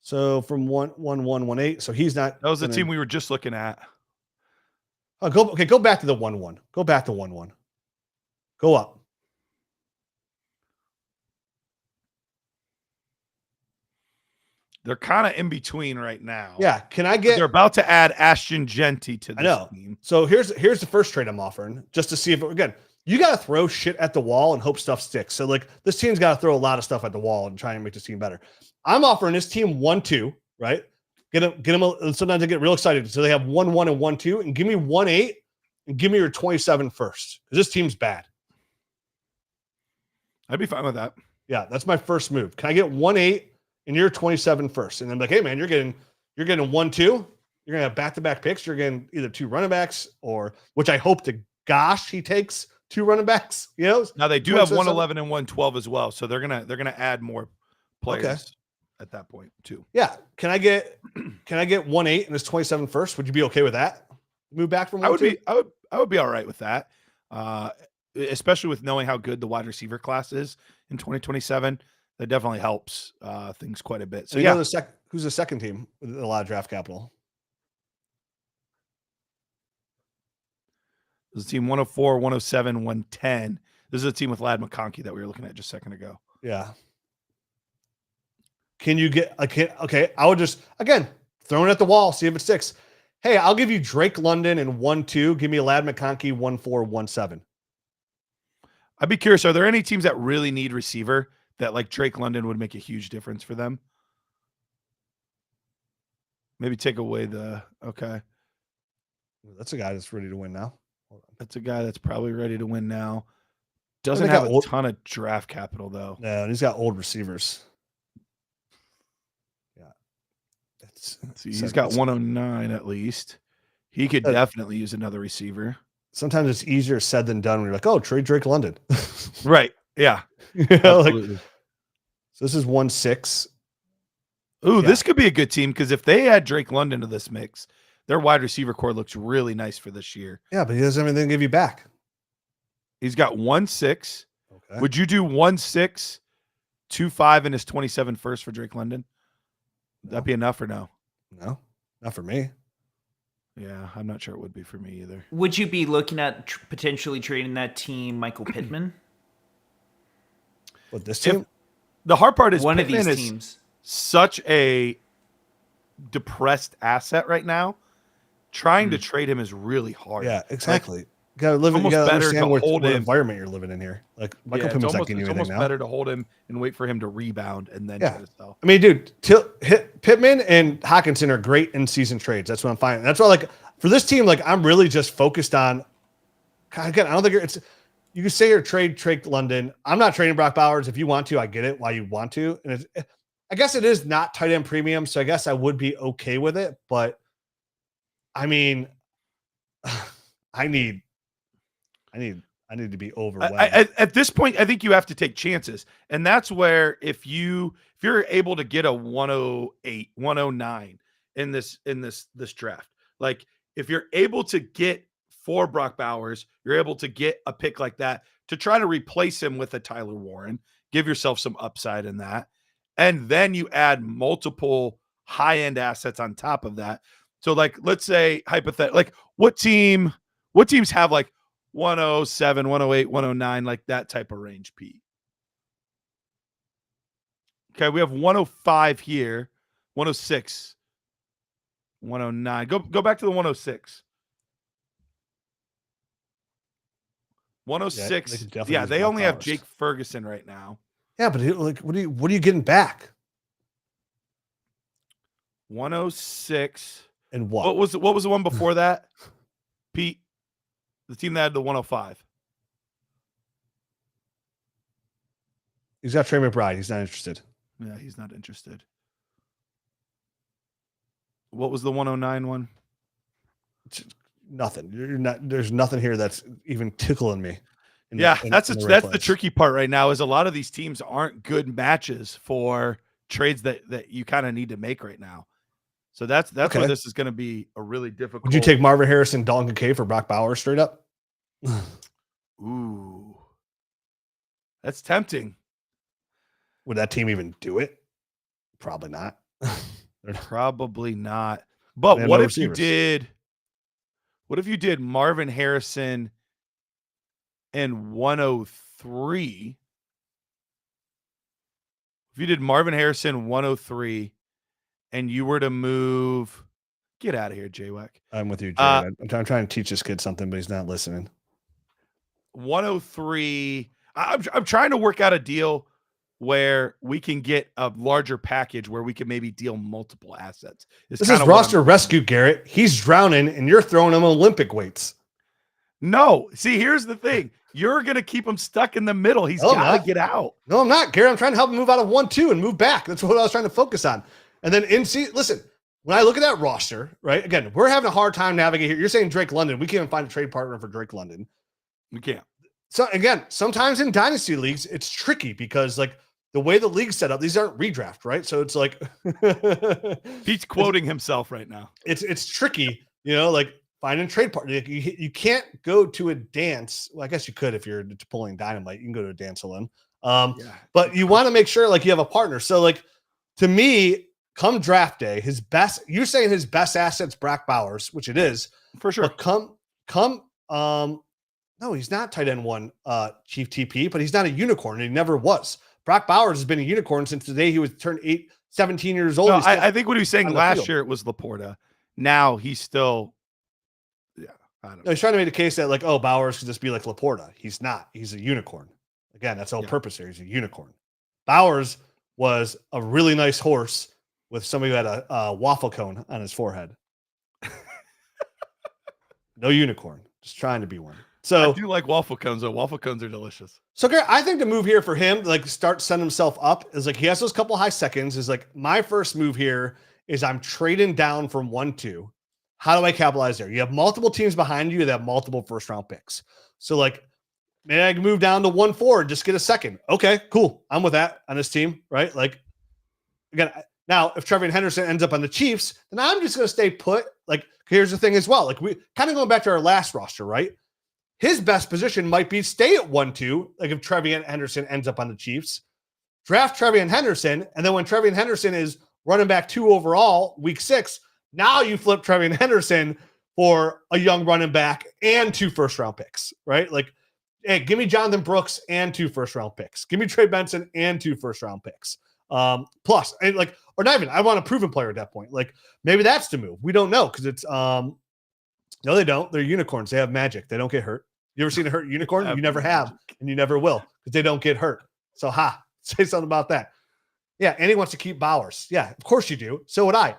so from 1-1-1-1-8. So he's not. That was the team we were just looking at. Oh, go back to the 1-1. Go back to 1-1. Go up. They're kind of in between right now. Yeah. Can I get? They're about to add Ashton Genty to this team. So here's the first trade I'm offering, just to see if again you got to throw shit at the wall and hope stuff sticks. So like this team's got to throw a lot of stuff at the wall and try and make this team better. I'm offering this team 1-2, right? Get them. Sometimes I get real excited. So they have 1-1 and 1-2, and give me 1-8 and give me your 27 first, because this team's bad. I'd be fine with that. Yeah, that's my first move. Can I get 1-8 and you're 27 first? And then like, hey man, you're getting 1-2. You're gonna have back-to-back picks. You're getting either 2 running backs, or which I hope to gosh he takes 2 running backs. You know. Now they do have 111 and 112 as well, so they're gonna add more players. Okay. At that point too. Yeah. Can I get 1-8 and this 27 first? Would you be okay with that? Move back from 1-2? I would be all right with that. Especially with knowing how good the wide receiver class is in 2027. That definitely helps things quite a bit. So yeah. Who's the second team with a lot of draft capital? This is team 104, 107, 110. This is a team with Lad McConkey that we were looking at just a second ago. Yeah. Can you get okay? I would just again throw it at the wall, see if it sticks. hey, I'll give you Drake London in 1-2. Give me Ladd McConkey 1-4, 1-7. I'd be curious. Are there any teams that really need receiver that like Drake London would make a huge difference for them? Maybe take away okay. That's a guy that's ready to win now. That's a guy that's probably ready to win now. Doesn't have a ton of draft capital though. No, and he's got old receivers. Yeah. He's got 109 at least. He could definitely use another receiver. Sometimes it's easier said than done when you're like, oh, trade Drake London. Right. Yeah. Absolutely. So this is 1-6. Ooh, this could be a good team because if they add Drake London to this mix, their wide receiver core looks really nice for this year. Yeah, but he doesn't have anything to give you back. He's got 1-6. Okay. Would you do 1-6, 2-5 in his 27 first for Drake London? Would that be enough or no? No, not for me. Yeah, I'm not sure it would be for me either. Would you be looking at potentially trading that team Michael Pittman? What, this team? The hard part is one Pittman of these is teams. Such a depressed asset right now. Trying to trade him is really hard. Yeah, exactly. Like, you gotta live. You gotta understand what him. environment you're living in here. Like Michael Pittman's not getting you anything now. It's almost better to hold him and wait for him to rebound and then try to sell. I mean, dude, Pittman and Hawkinson are great in season trades. That's what I'm finding. That's why, like, for this team, like, I'm really just focused on. Again, I don't think it's. You can say you're trade London. I'm not trading Brock Bowers. If you want to, I get it. Why you want to, and I guess it is not tight end premium, so I guess I would be okay with it. But I mean, I need to be overwhelmed. At this point, I think you have to take chances. And that's where if you're able to get a 108, 109 in this draft, like if you're able to get for Brock Bowers, you're able to get a pick like that to try to replace him with a Tyler Warren, give yourself some upside in that. And then you add multiple high-end assets on top of that. So like, let's say hypothetically, like what teams have like 107, 108, 109, like that type of range, Pete? Okay, we have 105 here, 106, 109. Go back to the 106. 106. Yeah, they only have Jake Ferguson right now. Yeah, but like, what are you getting back? 106. And what? What was the one before that? Pete, the team that had the 105. He's got Trey McBride. He's not interested. Yeah, he's not interested. What was the 109 one? Nothing. There's nothing here that's even tickling me. That's the tricky part right now is a lot of these teams aren't good matches for trades that you kind of need to make right now. So that's okay. Where this is going to be a really difficult. Would you take Marvin Harrison, Dalton Kincaid for Brock Bowers straight up? Ooh, that's tempting. Would that team even do it? Probably not. Probably not. But what if you did? What if you did Marvin Harrison and 103? If you did Marvin Harrison 103 and you were to move, get out of here, J-Wack. I'm with you, Jay. I'm trying to teach this kid something, but he's not listening. 103. I'm trying to work out a deal where we can get a larger package where we can maybe deal multiple assets. This is roster rescue, Garrett. He's drowning and you're throwing him Olympic weights. No. See, here's the thing. You're going to keep him stuck in the middle. He's got to get out. No, I'm not, Garrett. I'm trying to help him move out of 1-2 and move back. That's what I was trying to focus on. And then listen, when I look at that roster, right? Again, we're having a hard time navigating here. You're saying Drake London. We can't even find a trade partner for Drake London. We can't. So again, sometimes in dynasty leagues, it's tricky because like the way the league's set up, these aren't redraft, right? So it's like Pete's quoting himself right now. It's tricky, like finding trade partner. Like you can't go to a dance. Well, I guess you could if you're pulling dynamite. You can go to a dance alone. But you want to make sure like you have a partner. So like to me, come draft day, you're saying his best asset's Brock Bowers, which it is for sure. But no, he's not tight end one, Chief TP, but he's not a unicorn. And he never was. Brock Bowers has been a unicorn since the day he was turned 17 years old. No, I think what he was saying last year, it was Laporta. now he's still, yeah, I don't No, know. he's trying to make the case that like, oh, Bowers could just be like Laporta. He's not. He's a unicorn. Again, that's the whole purpose here. He's a unicorn. Bowers was a really nice horse with somebody who had a waffle cone on his forehead. No unicorn. Just trying to be one. So I do like waffle cones, though. Waffle cones are delicious. So Garret, I think the move here for him, like start setting himself up, is like he has those couple high seconds. Is like my first move here is I'm trading down from 1-2. How do I capitalize there? You have multiple teams behind you that have multiple first round picks. So like maybe I can move down to 1-4 and just get a second. Okay, cool. I'm with that on this team, right? Like again, now if Trevor Henderson ends up on the Chiefs, then I'm just gonna stay put. Like here's the thing as well. Like we kind of going back to our last roster, right? His best position might be stay at 1-2. Like if Trevian Henderson ends up on the Chiefs, draft Trevian Henderson. And then when Trevian Henderson is running back 2 overall, week 6, now you flip Trevian Henderson for a young running back and 2 first round picks, right? Like, hey, give me Jonathan Brooks and 2 first round picks. Give me Trey Benson and 2 first round picks. Plus, and like, or not even, I want a proven player at that point. Like maybe that's the move. We don't know because it's, no, they don't. They're unicorns. They have magic. They don't get hurt. You ever seen a hurt unicorn? You never have, and you never will because they don't get hurt. So, say something about that. Yeah, and he wants to keep Bowers. Yeah, of course you do. So would I.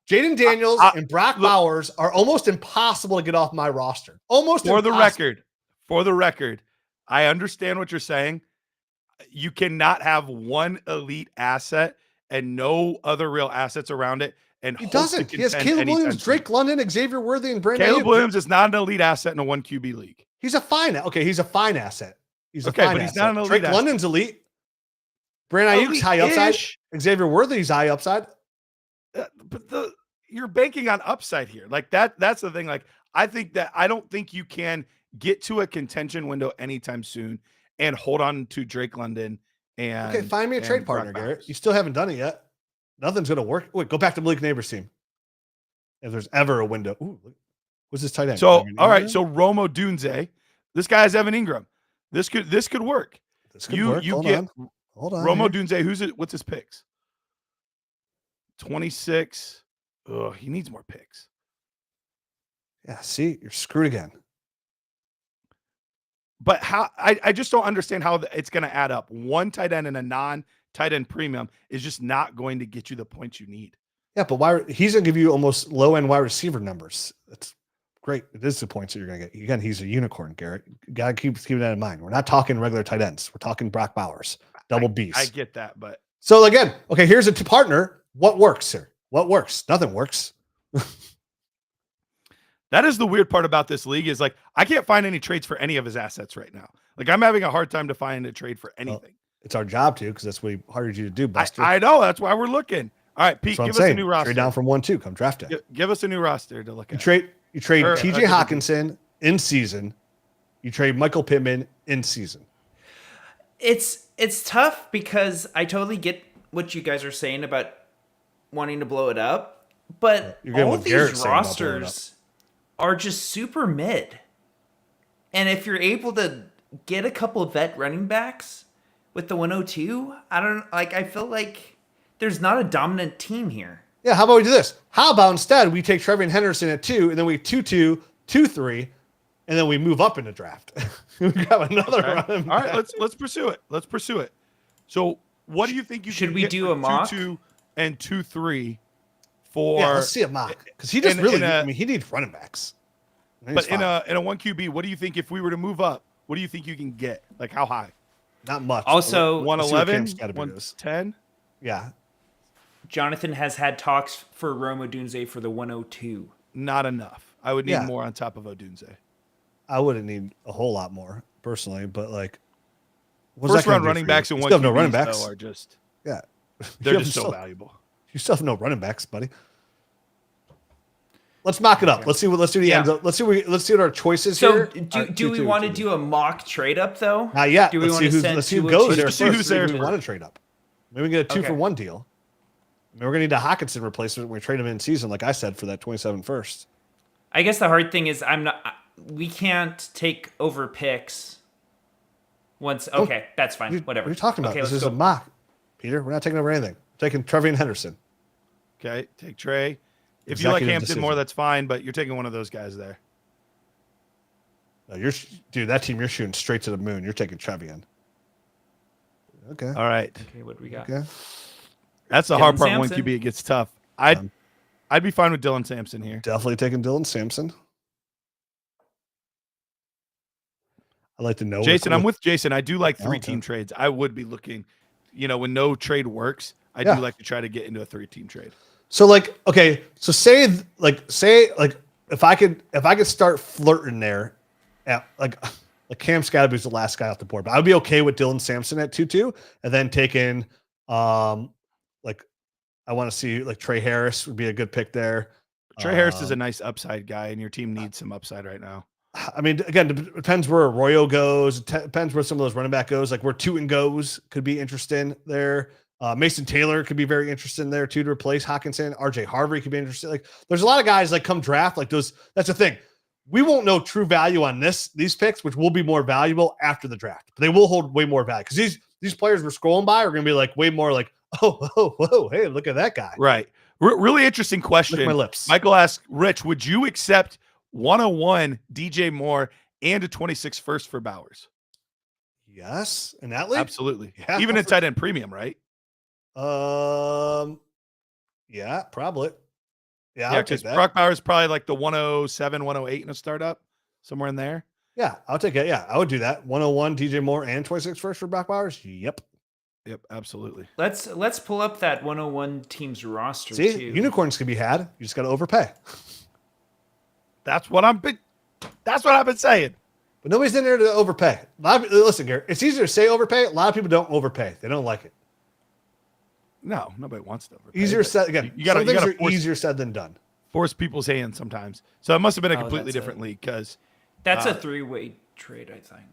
Jaden Daniels and Brock Bowers are almost impossible to get off my roster. Almost for impossible. the record, I understand what you're saying. You cannot have one elite asset and no other real assets around it. And he doesn't. He has Caleb Williams, Drake London, Xavier Worthy, and Brandon. Caleb Williams is not an elite asset in a 1 QB league. He's a fine. Okay, he's a fine asset. He's okay, but he's not an elite Drake asset. London's elite. Brandon Ayuk's high upside. Xavier Worthy's high upside. But you're banking on upside here. Like that's the thing. Like I don't think you can get to a contention window anytime soon and hold on to Drake London and okay, find me a trade partner, Garret. You still haven't done it yet. Nothing's going to work. Wait, go back to Malik Neighbors' team. If there's ever a window. Ooh, what's this tight end? So, all right. So, Romo Dunze. This guy has Evan Ingram. This could work. This could work. You Hold on. Romo Dunze. What's his picks? 26. Oh, he needs more picks. Yeah, see, you're screwed again. But how I just don't understand how it's going to add up. One tight end and a non-tight end premium is just not going to get you the points you need. Yeah, but he's going to give you almost low-end wide receiver numbers. That's great. It is the points that you're going to get. Again, he's a unicorn, Garret. You got to keep that in mind. We're not talking regular tight ends. We're talking Brock Bowers, double B's. I get that, but. So, again, okay, here's a partner. What works, sir? What works? Nothing works. That is the weird part about this league is like, I can't find any trades for any of his assets right now. Like I'm having a hard time to find a trade for anything. Well, it's our job to, because that's what we hired you to do, Buster. I know. That's why we're looking. All right, Pete, give us a new roster. Trade down from 1-2. Come draft it. Give us a new roster to look at. You trade TJ Hawkinson in season. You trade Michael Pittman in season. It's tough because I totally get what you guys are saying about wanting to blow it up, but all these rosters are just super mid. And if you're able to get a couple of vet running backs with the 102, I feel like there's not a dominant team here. Yeah, how about we do this? How about instead we take Trevian Henderson at 2, and then we 2-2, 2-3, and then we move up in the draft. We got another running back. All right, let's pursue it. Let's pursue it. So what do you think you should we do a mock 2-2 and 2-3 for? Yeah, let's see a mock because he just he needs running backs. But in a 1 QB, what do you think if we were to move up? What do you think you can get? Like how high? Not much. Also, 111, 110. Yeah. Jonathan has had talks for Romo Dunze for the 102. Not enough. I would need more on top of Odunze. I wouldn't need a whole lot more personally, but like first round running backs and 1 QBs no running backs are just they're just so valuable. You still have no running backs, buddy. Let's mock it up. Let's see what our choices here. So do we want to do a mock trade up though? Not yet. Do we want to let's see who goes there. Let's see who's there. We want to trade up. Maybe we get a 2-for-1 deal. We're gonna need a Hawkinson replacement when we trade him in season, like I said, for that 27 first. I guess the hard thing is we can't take over picks once. Okay, that's fine. Whatever. What are you talking about? This is a mock, Peter. We're not taking over anything. We're taking Trevian Henderson. Okay, take Trey. If you like Executive Hampton decision. more, that's fine, but you're taking one of those guys there. No, dude, that team, you're shooting straight to the moon. You're taking Trevian. Okay. All right. Okay, what do we got? Okay. That's the Dylan hard part. Sampson? When QB, it gets tough. I'd be fine with Dylan Sampson here. Definitely taking Dylan Sampson. I like to know. Jason, I'm with Jason. I do like 3-team trades. I would be looking, when no trade works, I do like to try to get into a 3-team trade. So so say if I could start flirting there at like Cam Scadaboo's the last guy off the board, but I'd be okay with Dylan Sampson at 2-2 and then taking I want to see Trey Harris would be a good pick there. Trey Harris is a nice upside guy, and your team needs some upside right now. I mean, again, it depends where Arroyo goes. It depends where some of those running back goes. Like where Tootin goes could be interesting there. Mason Taylor could be very interesting there too to replace Hawkinson. RJ Harvey could be interesting. Like there's a lot of guys come draft those. That's the thing. We won't know true value on these picks, which will be more valuable after the draft. But they will hold way more value because these players we're scrolling by are going to be way more whoa, hey, look at that guy. Right. Really interesting question. Lick my lips. Michael asks, Rich, would you accept 101 DJ Moore and a 26 first for Bowers? Yes. In that league? Absolutely. Yeah. Even at tight end premium, right? Yeah, probably. Yeah, because Brock Bowers probably the 107, 108 in a startup, somewhere in there. Yeah, I'll take it. Yeah, I would do that. 101 DJ Moore and 26 first for Brock Bowers. Yep, absolutely. Let's pull up that 101 team's roster. See, too. unicorns can be had. You just got to overpay. That's what I've been saying. But nobody's in there to overpay. Listen, Garrett, it's easier to say overpay. A lot of people don't overpay. They don't like it. No, nobody wants to overpay. Easier said again. Some things are easier said than done. Force people's hands sometimes. So it must have been a completely different league because that's a 3-way trade, I think.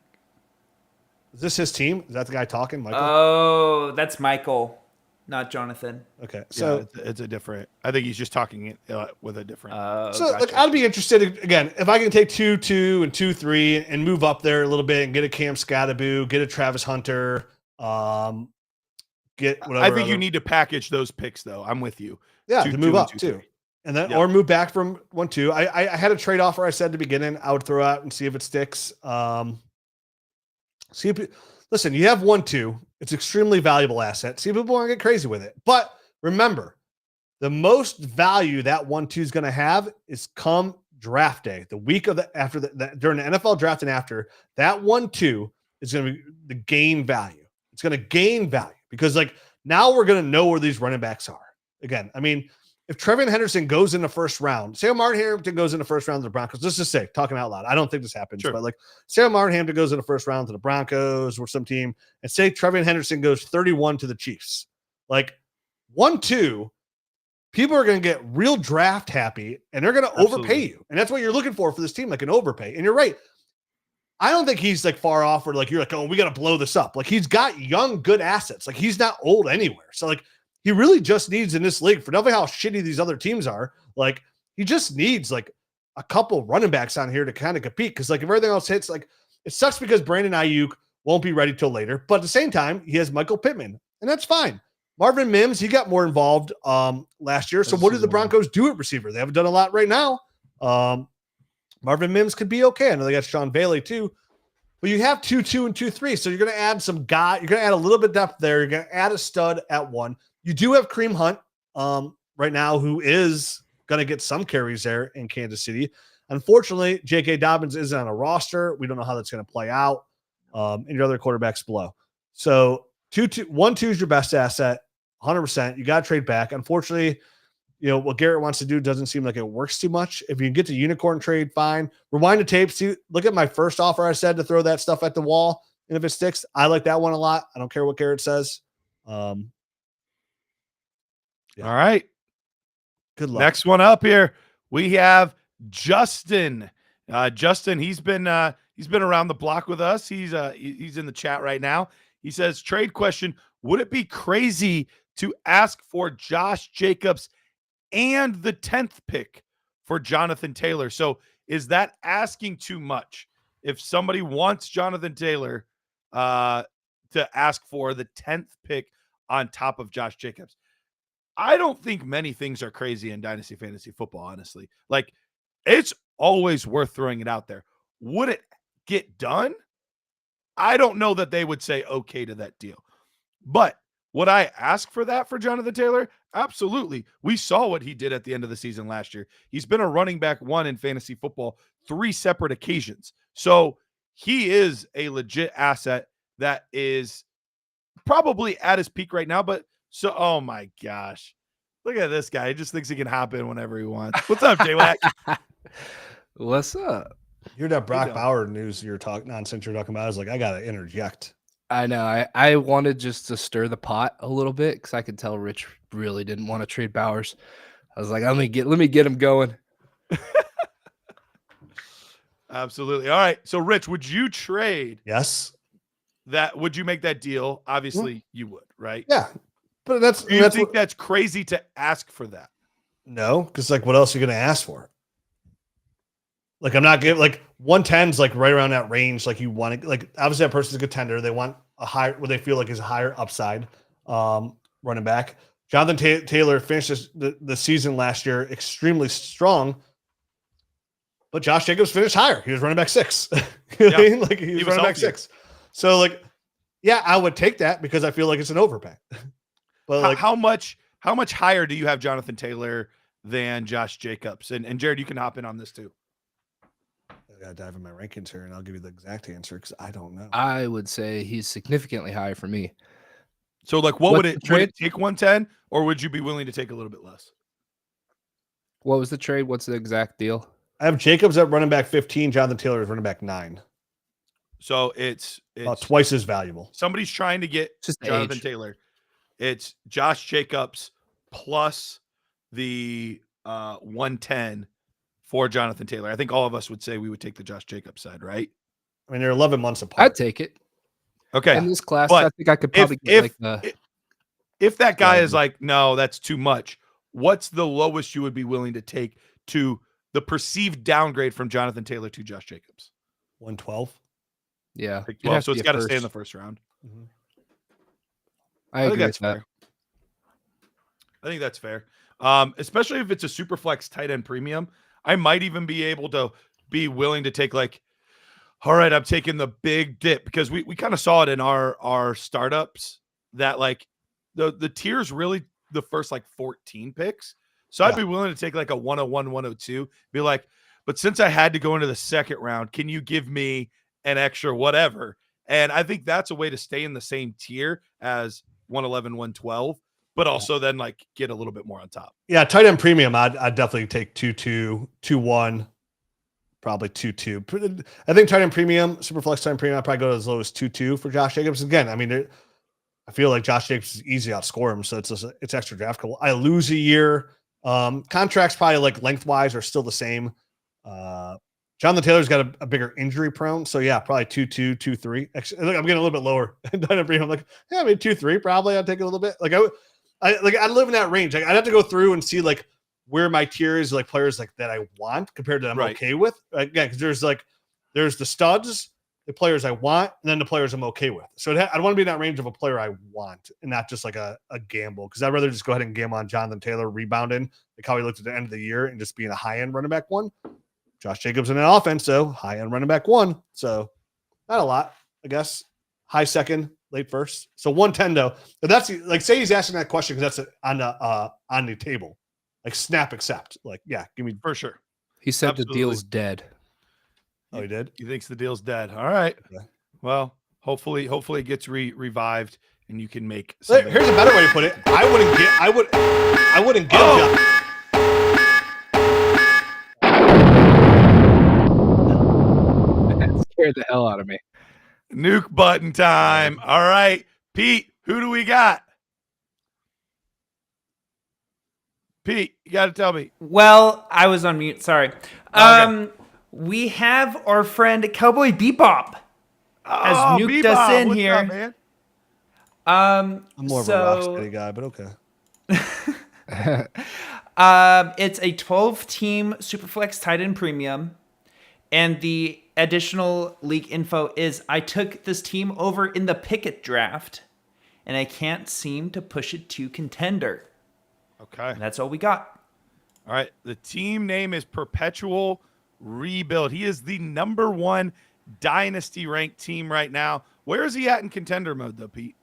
Is this his team? Is that the guy talking, Michael? Oh, that's Michael, not Jonathan. Okay, so it's a different. I think he's just talking with a different. Gotcha. I'd be interested again if I can take 2-2 and 2-3 and move up there a little bit and get a Cam Scadaboo, get a Travis Hunter, get whatever. I think you need to package those picks though. I'm with you. Yeah, to move up too. And then, or move back from 1-2. I had a trade offer I said at the beginning I would throw out and see if it sticks. Listen, you have 1-2. It's extremely valuable asset. See if people want to get crazy with it. But remember, the most value that 1-2 is going to have is come draft day, the week of during the NFL draft and after. That 1-2 is going to be the gain value. It's going to gain value because now we're going to know where these running backs are. Again, I mean, if Trevian Henderson goes in the first round, say Martin Hampton goes in the first round to the Broncos, let's just say, talking out loud, I don't think this happens, but say Martin Hampton goes in the first round to the Broncos or some team, and say Trevian Henderson goes 31 to the Chiefs. 1-2, people are going to get real draft happy, and they're going to overpay you. And that's what you're looking for this team, an overpay. And you're right. I don't think he's far off where you're oh, we got to blow this up. He's got young, good assets. He's not old anywhere. So he really just needs in this league, for nothing how shitty these other teams are. He just needs a couple running backs on here to kind of compete. Because if everything else hits, it sucks because Brandon Ayuk won't be ready till later. But at the same time, he has Michael Pittman, and that's fine. Marvin Mims, he got more involved last year. So what did the Broncos do at receiver? They haven't done a lot right now. Marvin Mims could be okay. I know they got Sean Bailey too. But you have 2-2 and 2-3. So you're going to add some guy. You're going to add a little bit of depth there. You're going to add a stud at 1. You do have Kareem Hunt right now, who is going to get some carries there in Kansas City. Unfortunately, J.K. Dobbins isn't on a roster. We don't know how that's going to play out. And your other quarterbacks below. So 1-2 is your best asset, 100%. You got to trade back. Unfortunately, what Garrett wants to do doesn't seem like it works too much. If you can get to unicorn trade, fine. Rewind the tape. See, look at my first offer. I said to throw that stuff at the wall. And if it sticks, I like that one a lot. I don't care what Garrett says. All right. Good luck. Next one up here, we have Justin. Justin, he's been around the block with us. He's in the chat right now. He says, trade question, would it be crazy to ask for Josh Jacobs and the 10th pick for Jonathan Taylor? So is that asking too much? If somebody wants Jonathan Taylor to ask for the 10th pick on top of Josh Jacobs? I don't think many things are crazy in Dynasty Fantasy Football, honestly. Like, it's always worth throwing it out there. Would it get done? I don't know that they would say okay to that deal. But would I ask for that for Jonathan Taylor? Absolutely. We saw what he did at the end of the season last year. He's been a running back one in fantasy football 3 separate occasions. So he is a legit asset that is probably at his peak right now. But so, oh my gosh. Look at this guy. He just thinks he can hop in whenever he wants. What's up, J-Wack? What's up? You're that Brock Bauer news nonsense you're talking about. I was like, I got to interject. I know. I wanted just to stir the pot a little bit because I could tell Rich really didn't want to trade Bowers. I was like, let me get him going. Absolutely. All right. So, Rich, would you trade? Yes. Would you make that deal? Obviously, you would, right? Yeah. But Do you think that's crazy to ask for that? No, because like, what else are you going to ask for? Like, I'm not giving like 110's like right around that range. Like, you want to like obviously that person's a contender. They want a higher what they feel like is a higher upside running back. Jonathan Taylor finished the season last year extremely strong, but Josh Jacobs finished higher. He was running back 6. You know what I mean? Like he was running back 6. So like, yeah, I would take that because I feel like it's an overpay. But like, how much higher do you have Jonathan Taylor than Josh Jacobs? And Jared, you can hop in on this too. I gotta dive in my rankings here, and I'll give you the exact answer because I don't know. I would say he's significantly higher for me. So, like, would it take 110, or would you be willing to take a little bit less? What was the trade? What's the exact deal? I have Jacobs at running back 15. Jonathan Taylor is running back 9. So it's about twice as valuable. Somebody's trying to get Jonathan Taylor. It's Josh Jacobs plus the 110 for Jonathan Taylor. I think all of us would say we would take the Josh Jacobs side, right? I mean, they're 11 months apart. I'd take it. Okay. In this class, I think I could probably get if that guy is like, no, that's too much. What's the lowest you would be willing to take to the perceived downgrade from Jonathan Taylor to Josh Jacobs? 112. Yeah. 12, so it's got to stay in the first round. Mm-hmm. I agree with that. Fair. I think that's fair. Especially if it's a super flex tight end premium. I might even be able to be willing to take like, all right, I'm taking the big dip because we kind of saw it in our startups that like the tiers really the first like 14 picks. So I'd be willing to take like a 101, 102, be like, but since I had to go into the second round, can you give me an extra whatever? And I think that's a way to stay in the same tier as 111, 112. But also then like get a little bit more on top. Yeah, tight end premium, I'd definitely take 2-2, 2-1, probably 2-2. I think tight end premium, super flex tight end premium, I'd probably go as low as 2-2 for Josh Jacobs. Again, I mean, I feel like Josh Jacobs is easy to outscore him, so it's extra draftable. I lose a year. Contracts probably like lengthwise are still the same. Jonathan Taylor's got a bigger injury prone, so yeah, probably 2-2, 2-3. Actually, look, I'm getting a little bit lower. I'm like, yeah, I mean 2-3 probably. I'd take it a little bit. Like I live in that range. Like, I'd have to go through and see like where my tier is, like players like that I want compared to I'm okay with. Yeah, because there's the studs, the players I want, and then the players I'm okay with. So I'd want to be in that range of a player I want, and not just like a gamble. Because I'd rather just go ahead and gamble on Jonathan Taylor rebounding, like how he looked at the end of the year, and just being a high end running back 1. Josh Jacobs in an offense, so high end running back 1. So not a lot, I guess. High second, late first. So 110 though. But that's like, say he's asking that question because that's on the table. Like snap accept. Like, yeah, give me for sure. He said the deal's dead. Oh, he did? He thinks the deal's dead. All right. Okay. Well, hopefully it gets revived and you can make something. Here's a better way to put it. I wouldn't give That scared the hell out of me. Nuke button time. All right, Pete, who do we got? Pete, you got to tell me. Well, I was on mute. Sorry. Okay. We have our friend Cowboy Bebop has nuked us in What's here. Up, man? I'm more of a Rocksteady guy, but okay. It's a 12-team Superflex tight end premium, and the additional league info is I took this team over in the Pickett draft, and I can't seem to push it to contender. Okay. And that's all we got. All right. The team name is Perpetual Rebuild. He is the #1 dynasty ranked team right now. Where is he at in contender mode, though, Pete?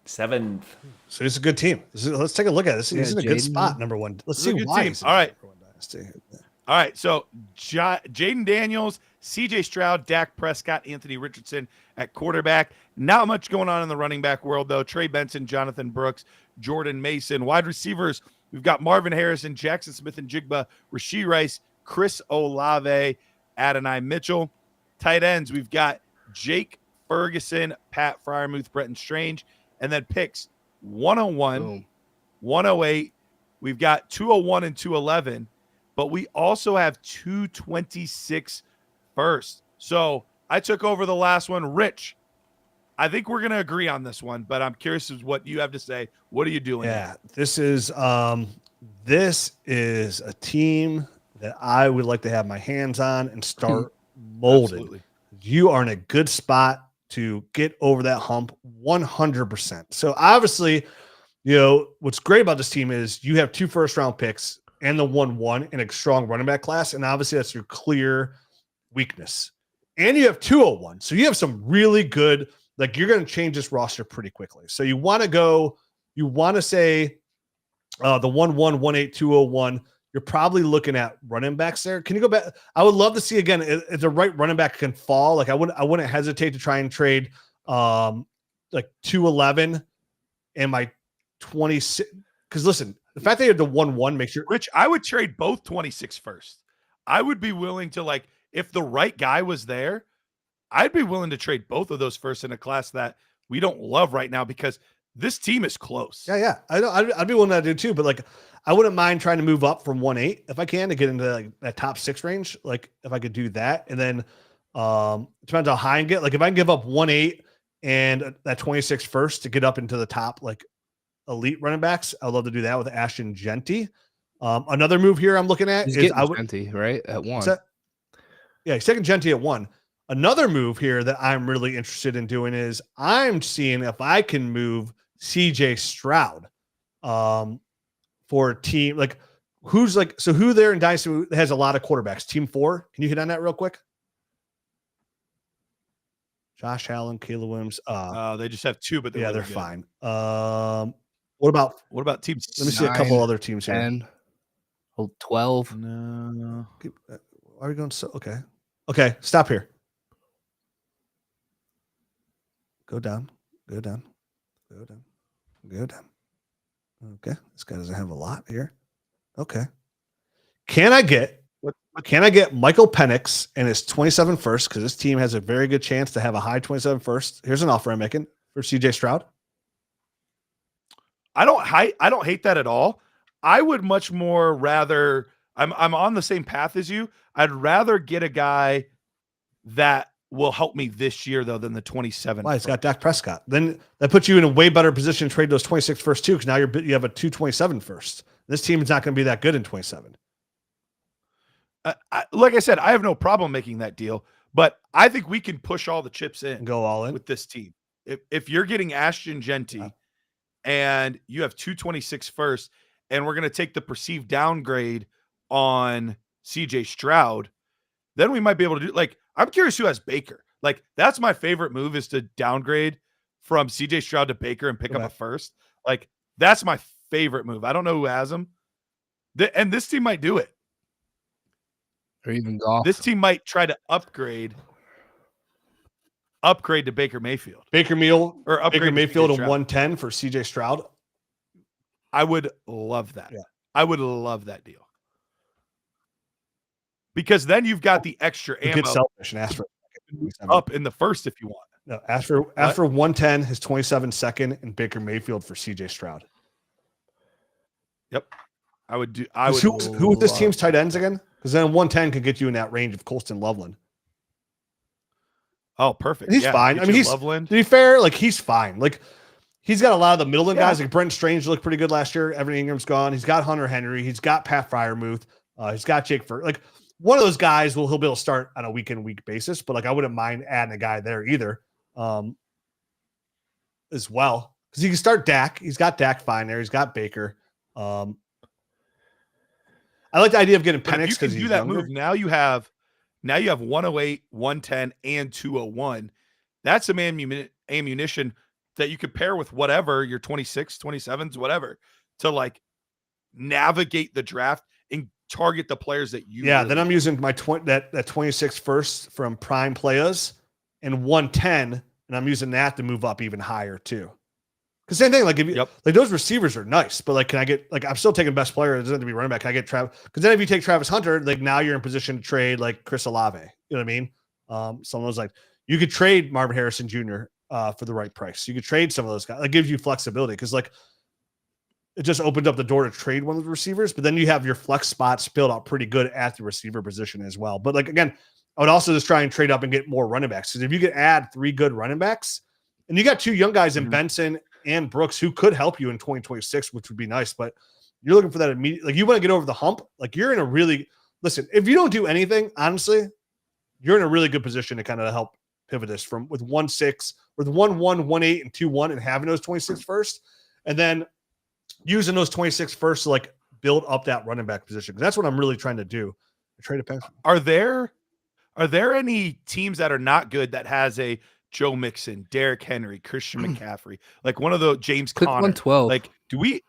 7th. So it's a good team. Let's take a look at this. He's in a good spot, #1. Let's see why. All right. All right. So Jaden Daniels, CJ Stroud, Dak Prescott, Anthony Richardson at quarterback. Not much going on in the running back world, though. Trey Benson, Jonathan Brooks, Jordan Mason. Wide receivers, we've got Marvin Harrison, Jackson Smith and Jigba, Rashee Rice, Chris Olave, Adonai Mitchell. Tight ends, we've got Jake Ferguson, Pat Freiermuth, Bretton Strange. And then picks 101, Boom. 108. We've got 201 and 211, but we also have 226 first. So I took over the last one. Rich, I think we're going to agree on this one, but I'm curious as what you have to say. What are you doing? Yeah, this is a team that I would like to have my hands on and start molding. Absolutely. You are in a good spot to get over that hump 100%. So obviously, what's great about this team is you have 2 first-round picks and the 1-1 in a strong running back class, and obviously that's your clear weakness. And you have 201. So you have some really good, like you're going to change this roster pretty quickly. So you want to say the 1-1, 1-8, 201. You're probably looking at running backs there. Can you go back? I would love to see again if the right running back can fall. Like I wouldn't hesitate to try and trade like 211 and my 26. Because listen, the fact that you have the 1-1 makes you Rich, I would trade both 26 first. I would be willing to, like, if the right guy was there, I'd be willing to trade both of those first in a class that we don't love right now because this team is close. Yeah. I'd be willing to do too, but like I wouldn't mind trying to move up from 1-8 if I can to get into like that top 6 range. Like if I could do that, and then depends how high I get. Like if I can give up 1-8 and that 26 first to get up into the top like elite running backs, I'd love to do that with Ashton Genty. Another move here I'm looking at He's is Genty, right at 1. Yeah, second Genty at 1. Another move here that I'm really interested in doing is I'm seeing if I can move CJ Stroud for a team like who there in Dynasty has a lot of quarterbacks. Team 4. Can you hit on that real quick? Josh Allen, Caleb Williams. They just have 2, but they're really fine. What about team? Let me see a couple other teams here. 10, 12. No. Are we going so okay? Stop here. Go down. Okay, this guy doesn't have a lot here. Okay. Can I get Michael Penix and his 27 first? Because this team has a very good chance to have a high 27 first. Here's an offer I'm making for CJ Stroud. I don't hate that at all. I would much more rather. I'm on the same path as you. I'd rather get a guy that will help me this year though than the 27. Why? It's got Dak Prescott. Then that puts you in a way better position to trade those 26 first too, because now you have a 227 first. This team is not going to be that good in 27. Like I said, I have no problem making that deal, but I think we can push all the chips in and go all in with this team. If you're getting Ashton Genty and you have 226 first, and we're going to take the perceived downgrade on CJ Stroud, then we might be able to do like, I'm curious who has Baker. Like that's my favorite move is to downgrade from CJ Stroud to Baker and pick up a first. Like that's my favorite move. I don't know who has him. And this team might do it. Or even Goff. This team might try to upgrade to Baker Mayfield. Baker Mayfield and 110 for CJ Stroud. I would love that. Yeah. I would love that deal. Because then you've got the extra ammo. Get selfish and ask for up in the first if you want. No, after 110, his 27 second, and Baker Mayfield for CJ Stroud. Yep. I would do. Who with this team's tight ends again? Because then 110 could get you in that range of Colston Loveland. Oh, perfect. And he's fine. I mean, Loveland. To be fair, like he's fine. Like he's got a lot of the middle guys. Like Brent Strange looked pretty good last year. Evan Ingram's gone. He's got Hunter Henry. He's got Pat Freiermuth. He's got Jake Fur. Like one of those guys he'll be able to start on a week-in-week basis. But like I wouldn't mind adding a guy there either, as well. because he can start Dak. He's got Dak fine there. He's got Baker. I like the idea of getting Penix because he's do that younger. move. Now you have 108, 110, and 201. That's some ammunition that you could pair with whatever your 26, 27s, whatever, to like navigate the draft and target the players that you. Yeah, really then I'm want. using my 26 first from Prime Players and 110, and I'm using that to move up even higher too. Because same thing, like if you like those receivers are nice, but like, can I get like I'm still taking best player? It doesn't have to be running back. Can I get Travis? Because then if you take Travis Hunter, like now you're in position to trade like Chris Olave. You know what I mean? Some of those like you could trade Marvin Harrison Jr. For the right price. You could trade some of those guys. That gives you flexibility because like it just opened up the door to trade one of the receivers. But then you have your flex spots built out pretty good at the receiver position as well. But like again, I would also just try and trade up and get more running backs because if you could add 3 good running backs, and you got 2 young guys in Benson and Brooks who could help you in 2026, which would be nice. But you're looking for that immediate, like you want to get over the hump. Like you're in a really, listen, if you don't do anything, honestly, you're in a really good position to kind of help pivot this from with 1-6, with 1-1, 1-8, and 2-1 and having those 26 first. And then using those 26 first to like build up that running back position. That's what I'm really trying to do. Trade a pencil. Are there any teams that are not good that has a Joe Mixon, Derrick Henry, Christian McCaffrey, like one of the James Click Conner? 112. Like, do we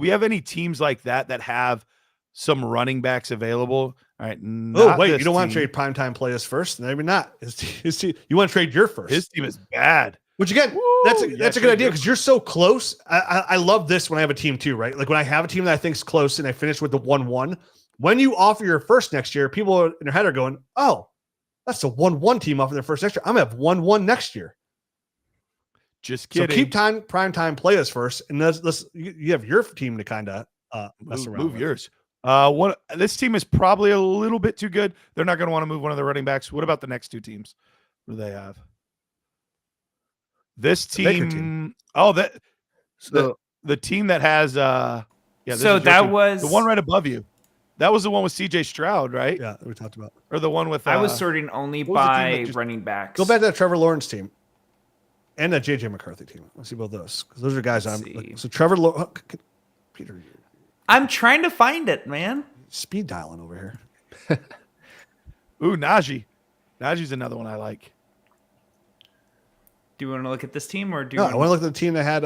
have any teams like that have some running backs available? All right. Oh, wait, you don't want to trade primetime players first? Maybe not. His team, you want to trade your first. His team is bad. Which again, that's a good idea because you're so close. I love this when I have a team too, right? Like when I have a team that I think is close and I finish with the 1-1. When you offer your first next year, people in their head are going, "Oh, that's a 1-1 team offering their first next year. I'm gonna have 1-1 next year." Just kidding. So keep prime time players first, and you have your team to kind of mess around. Move yours. This team is probably a little bit too good. They're not going to want to move one of the running backs. What about the next 2 teams? What do they have? This team. Oh, that the team that has so that was the one right above you. That was the one with CJ Stroud, right? Yeah, that we talked about. Or the one with I was sorting only by running backs. Go back to that Trevor Lawrence team and that JJ McCarthy team. Let's see both those because those are guys so Trevor Lawrence. Peter, I'm trying to find it, man. Speed dialing over here. Ooh, Najee. Najee's another one I like. Do you want to look at this team or do I want to look at the team that had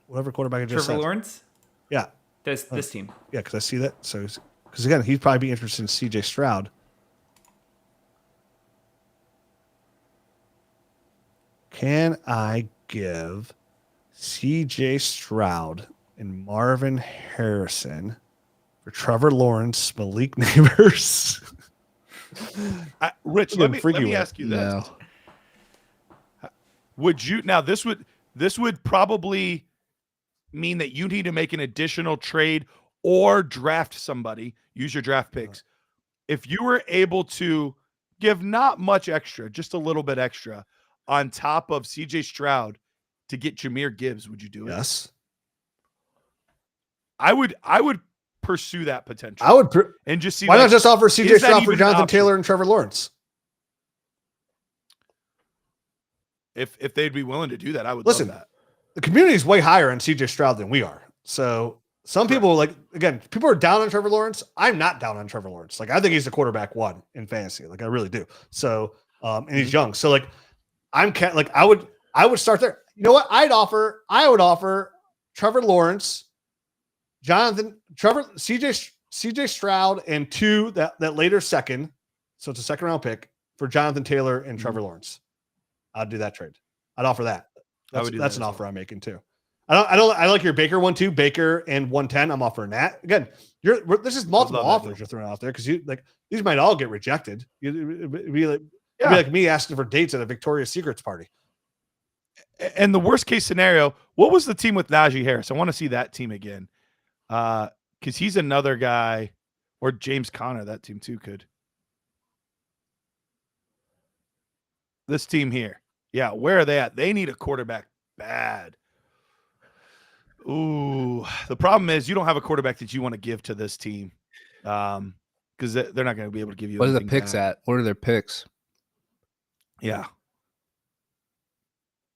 whatever quarterback I just Trevor said. Lawrence? Yeah. This team. Yeah, because I see that. So, because again, he'd probably be interested in CJ Stroud. Can I give CJ Stroud and Marvin Harrison for Trevor Lawrence, Malik Neighbors? Rich, let me ask you this. No. Would you now this would probably mean that you need to make an additional trade or draft somebody, use your draft picks. If you were able to give not much extra, just a little bit extra on top of CJ Stroud to get Jahmyr Gibbs, would you do it? Yes. I would pursue that potential. I would and just see why not just offer CJ Stroud for Jonathan Taylor and Trevor Lawrence? If they'd be willing to do that, I would listen. Love that. The community is way higher on CJ Stroud than we are. So some people people are down on Trevor Lawrence. I'm not down on Trevor Lawrence. Like I think he's the quarterback 1 in fantasy. Like I really do. So and he's young. So like I would start there. You know what? I would offer Trevor Lawrence, CJ Stroud, and 2 that later second. So it's a second round pick for Jonathan Taylor and Trevor Lawrence. I'd do that trade. I'd offer that. That's an offer I'm making too. I like your Baker one too. Baker and 110. I'm offering that. Again, this is multiple offers you're throwing out there because these might all get rejected. It'd be like me asking for dates at a Victoria's Secrets party. And the worst case scenario, what was the team with Najee Harris? I want to see that team again. Because he's another guy, or James Conner, that team too could. This team here. Yeah, where are they at? They need a quarterback bad. Ooh, the problem is you don't have a quarterback that you want to give to this team because they're not going to be able to give you. What are the picks at? What are their picks? Yeah.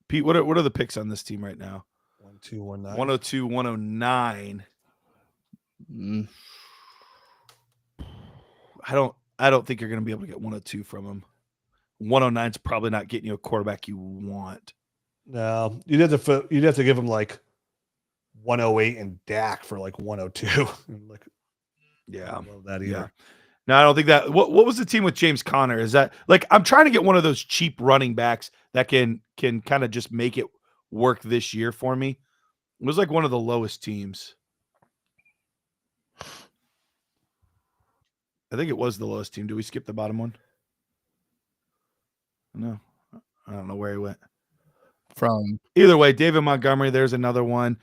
Pete, what are the picks on this team right now? 219. 102, 109. I don't think you're going to be able to get 102 from him. 109 is probably not getting you a quarterback you want. No, you'd have to give him like 108 and Dak for like 102. Like, yeah, I don't love that either. Yeah. No, I don't think that. What was the team with James Conner? Is that like I'm trying to get one of those cheap running backs that can kind of just make it work this year for me? It was like one of the lowest teams. I think it was the lowest team. Did we skip the bottom one? No, I don't know where he went. From Either way, David Montgomery, there's another one.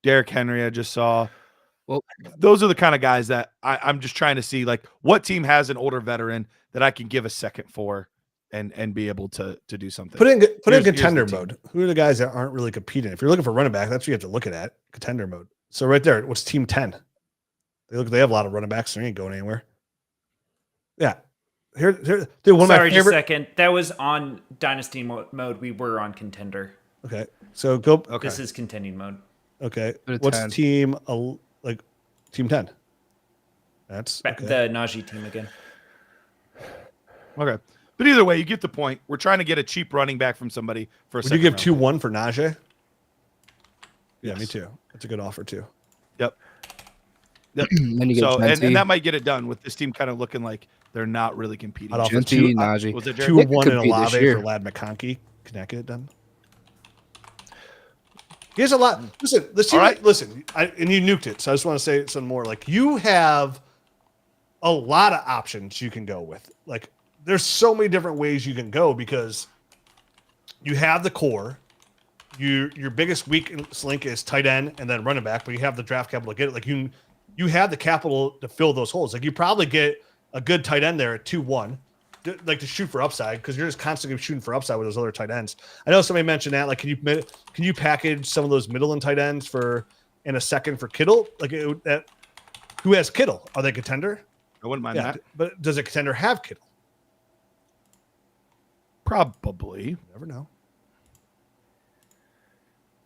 Derrick Henry, I just saw. Well, those are the kind of guys that I'm just trying to see, like, what team has an older veteran that I can give a second for and be able to do something. Put in contender mode. Who are the guys that aren't really competing? If you're looking for running back, that's what you have to look at contender mode. So right there, what's team 10? They have a lot of running backs. They ain't going anywhere. Yeah. Here, dude, Sorry, just a second. That was on Dynasty mode. We were on Contender. Okay. So go. Okay. This is Contending mode. Okay. What's 10. team 10? That's okay. The Najee team again. Okay. But either way, you get the point. We're trying to get a cheap running back from somebody for a Would you give 2-1 for Najee? Yeah, Yes. me too. That's a good offer too. Yep. Then you get So Genty. and that might get it done with this team kind of looking like they're not really competing. I'd offer Genty, Najee. Was it 2-1 could and be this Olave year. for Lad McConkey. Can that get it done? Here's a lot. Listen, All right. Listen, and you nuked it. So I just want to say some more. Like, you have a lot of options you can go with. Like, there's so many different ways you can go because you have the core. Your biggest weak link is tight end and then running back, but you have the draft capital to get it. Like, you have the capital to fill those holes. Like, you probably get a good tight end there at 2-1, like to shoot for upside, because you're just constantly shooting for upside with those other tight ends. I know somebody mentioned that. Like, can you package some of those middle and tight ends in a second for Kittle? Like, who has Kittle? Are they contender? I wouldn't mind that. But does a contender have Kittle? Probably. You never know.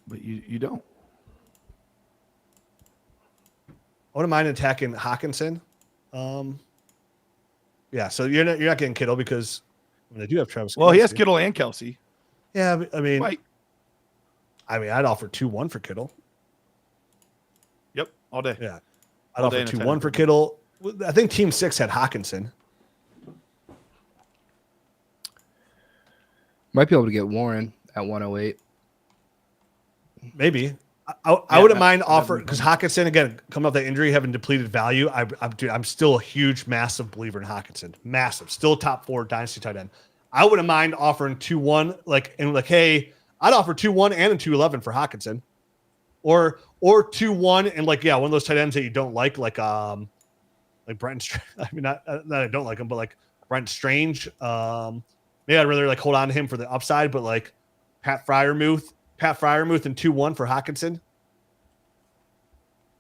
But you don't. I wouldn't mind attacking Hawkinson. Yeah, so you're not getting Kittle because they do have Travis. Well, Kelce. he has Kittle and Kelsey. Yeah, but, I mean, Right. I'd offer 2-1 for Kittle. Yep, all day. Yeah, I'd All day offer in a 2-1 for Kittle. I think Team 6 had Hawkinson. Might be able to get Warren at 108. Maybe. I wouldn't mind offering, because Hawkinson, again, coming off that injury, having depleted value. I'm still a huge, massive believer in Hawkinson. Massive. Still top 4 dynasty tight end. I wouldn't mind offering 2-1, hey, I'd offer 2-1 and a 2-11 for Hawkinson. Or 2-1 and one of those tight ends that you don't like Brent. I mean, not that I don't like him, but like Brent Strange. Maybe I'd rather hold on to him for the upside, but like Pat Fryermuth and 2-1 for Hawkinson.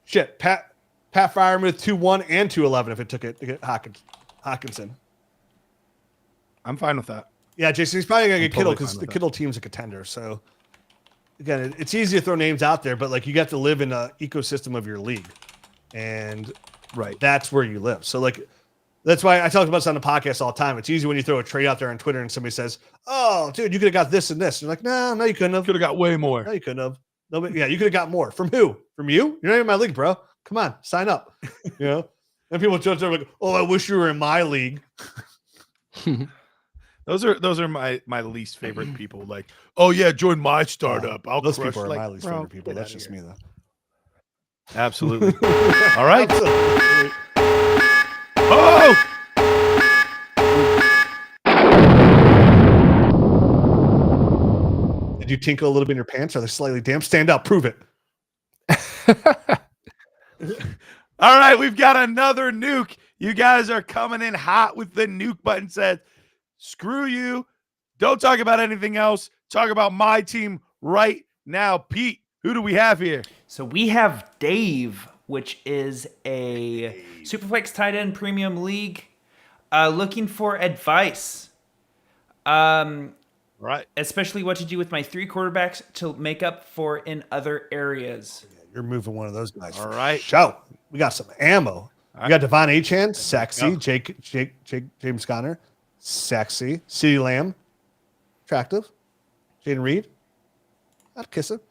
Shit, Pat Fryermuth 2-1 and 2-11 if it took it to get Hawkinson. I'm fine with that. Yeah, Jason, he's probably gonna get Kittle totally because fine the with Kittle team's a contender. So again, it's easy to throw names out there, but you got to live in an ecosystem of your league, and that's where you live. So that's why I talk about this on the podcast all the time. It's easy when you throw a trade out there on Twitter and somebody says, "Oh, dude, you could have got this and this." You're like, "No, you couldn't have. Could have got way more. No, you couldn't have. No, but yeah, you could have got more. From who? From you? You're not even in my league, bro. Come on, sign up." And people judge like, "Oh, I wish you were in my league." Those are my least favorite people. Like, oh yeah, join my startup. Those people are my least favorite people. That's just me, though. Absolutely. All right. Absolutely. Oh! Did you tinkle a little bit in your pants? Are they slightly damp? Stand up. Prove it. All right, we've got another nuke. You guys are coming in hot with the nuke button. Said, screw you. Don't talk about anything else. Talk about my team right now. Pete, who do we have here? So we have Dave, which is a Superflex tight end premium league, looking for advice. Right. especially what to do with my 3 quarterbacks to make up for in other areas. Yeah, you're moving one of those guys. All right. Show. We got some ammo. All We got Devon Achane, sexy. go. James Conner, sexy. CeeDee Lamb, attractive. Jaden Reed, I'd kiss him.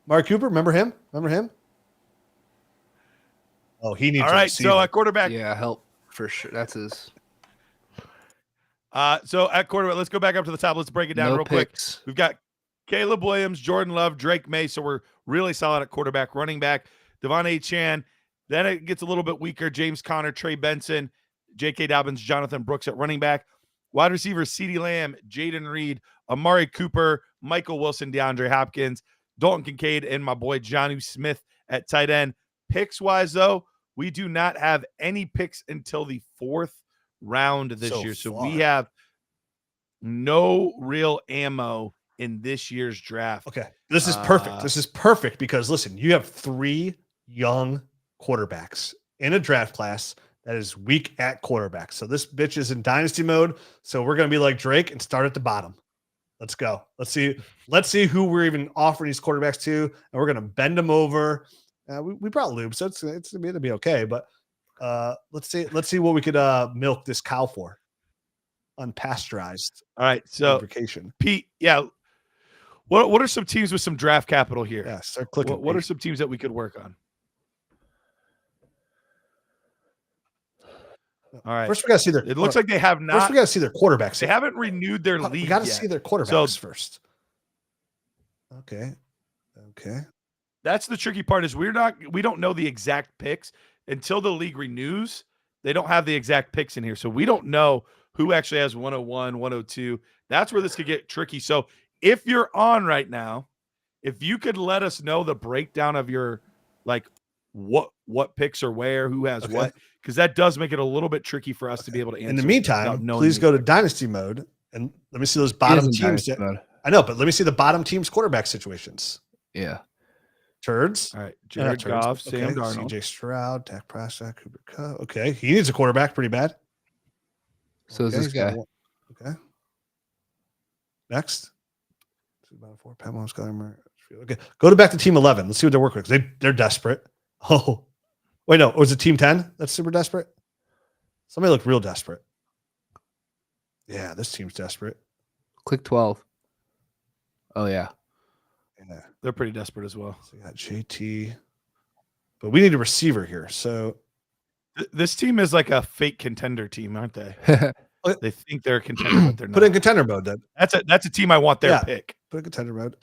Mark Cooper, remember him? Oh, he needs. All right. So at quarterback. Yeah, help for sure. That's his. So at quarterback, let's go back up to the top. Let's break it down real picks. quick. We've got Caleb Williams, Jordan Love, Drake May. So we're really solid at quarterback. Running back, Devon Achane. Then it gets a little bit weaker. James Conner, Trey Benson, J.K. Dobbins, Jonathan Brooks at running back. Wide receiver, CeeDee Lamb, Jaden Reed, Amari Cooper, Michael Wilson, DeAndre Hopkins, Dalton Kincaid, and my boy Jonnu Smith at tight end. Picks-wise, though, we do not have any picks until the 4th round this year. So we have no real ammo in this year's draft. Okay. This is perfect. This is perfect because, listen, you have 3 young quarterbacks in a draft class that is weak at quarterback. So this bitch is in dynasty mode. So we're going to be like Drake and start at the bottom. Let's go. Let's see who we're even offering these quarterbacks to, and we're going to bend them over. We brought lube, so it's going to be okay. But let's see what we could milk this cow for. Unpasteurized. All right. So lubrication. Pete, yeah. What are some teams with some draft capital here? Yeah, start clicking. What are some teams that we could work on? All right. First, we got to see their. It looks like they have not. First, we got to see their quarterbacks. They haven't renewed their league. We got to yet. see their quarterbacks first. Okay. That's the tricky part is we don't know the exact picks until the league renews. They don't have the exact picks in here. So we don't know who actually has 101, 102. That's where this could get tricky. So if you're on right now, if you could let us know the breakdown of your what picks are where, who has what, because that does make it a little bit tricky for us to be able to answer. In the meantime, please go to dynasty mode and let me see those bottom teams. I know, but let me see the bottom team's quarterback situations. Yeah. Turds. All right. Jared Goff, Sam Darnold. CJ Stroud, Dak Prescott, Cooper Kupp. Okay. He needs a quarterback pretty bad. So is this guy. Okay. Next. Pat Mahomes, Kyler Murray. Okay. Go back to team 11. Let's see what they're working with. They're desperate. Oh. Wait, no. Was it team 10 that's super desperate? Somebody looked real desperate. Yeah, this team's desperate. Click 12. Oh, yeah. Yeah. They're pretty desperate as well. So we got JT. But we need a receiver here. So this team is like a fake contender team, aren't they? They think they're a contender, but they're not. Put in contender mode then. That's a team I want their pick. Put in contender mode.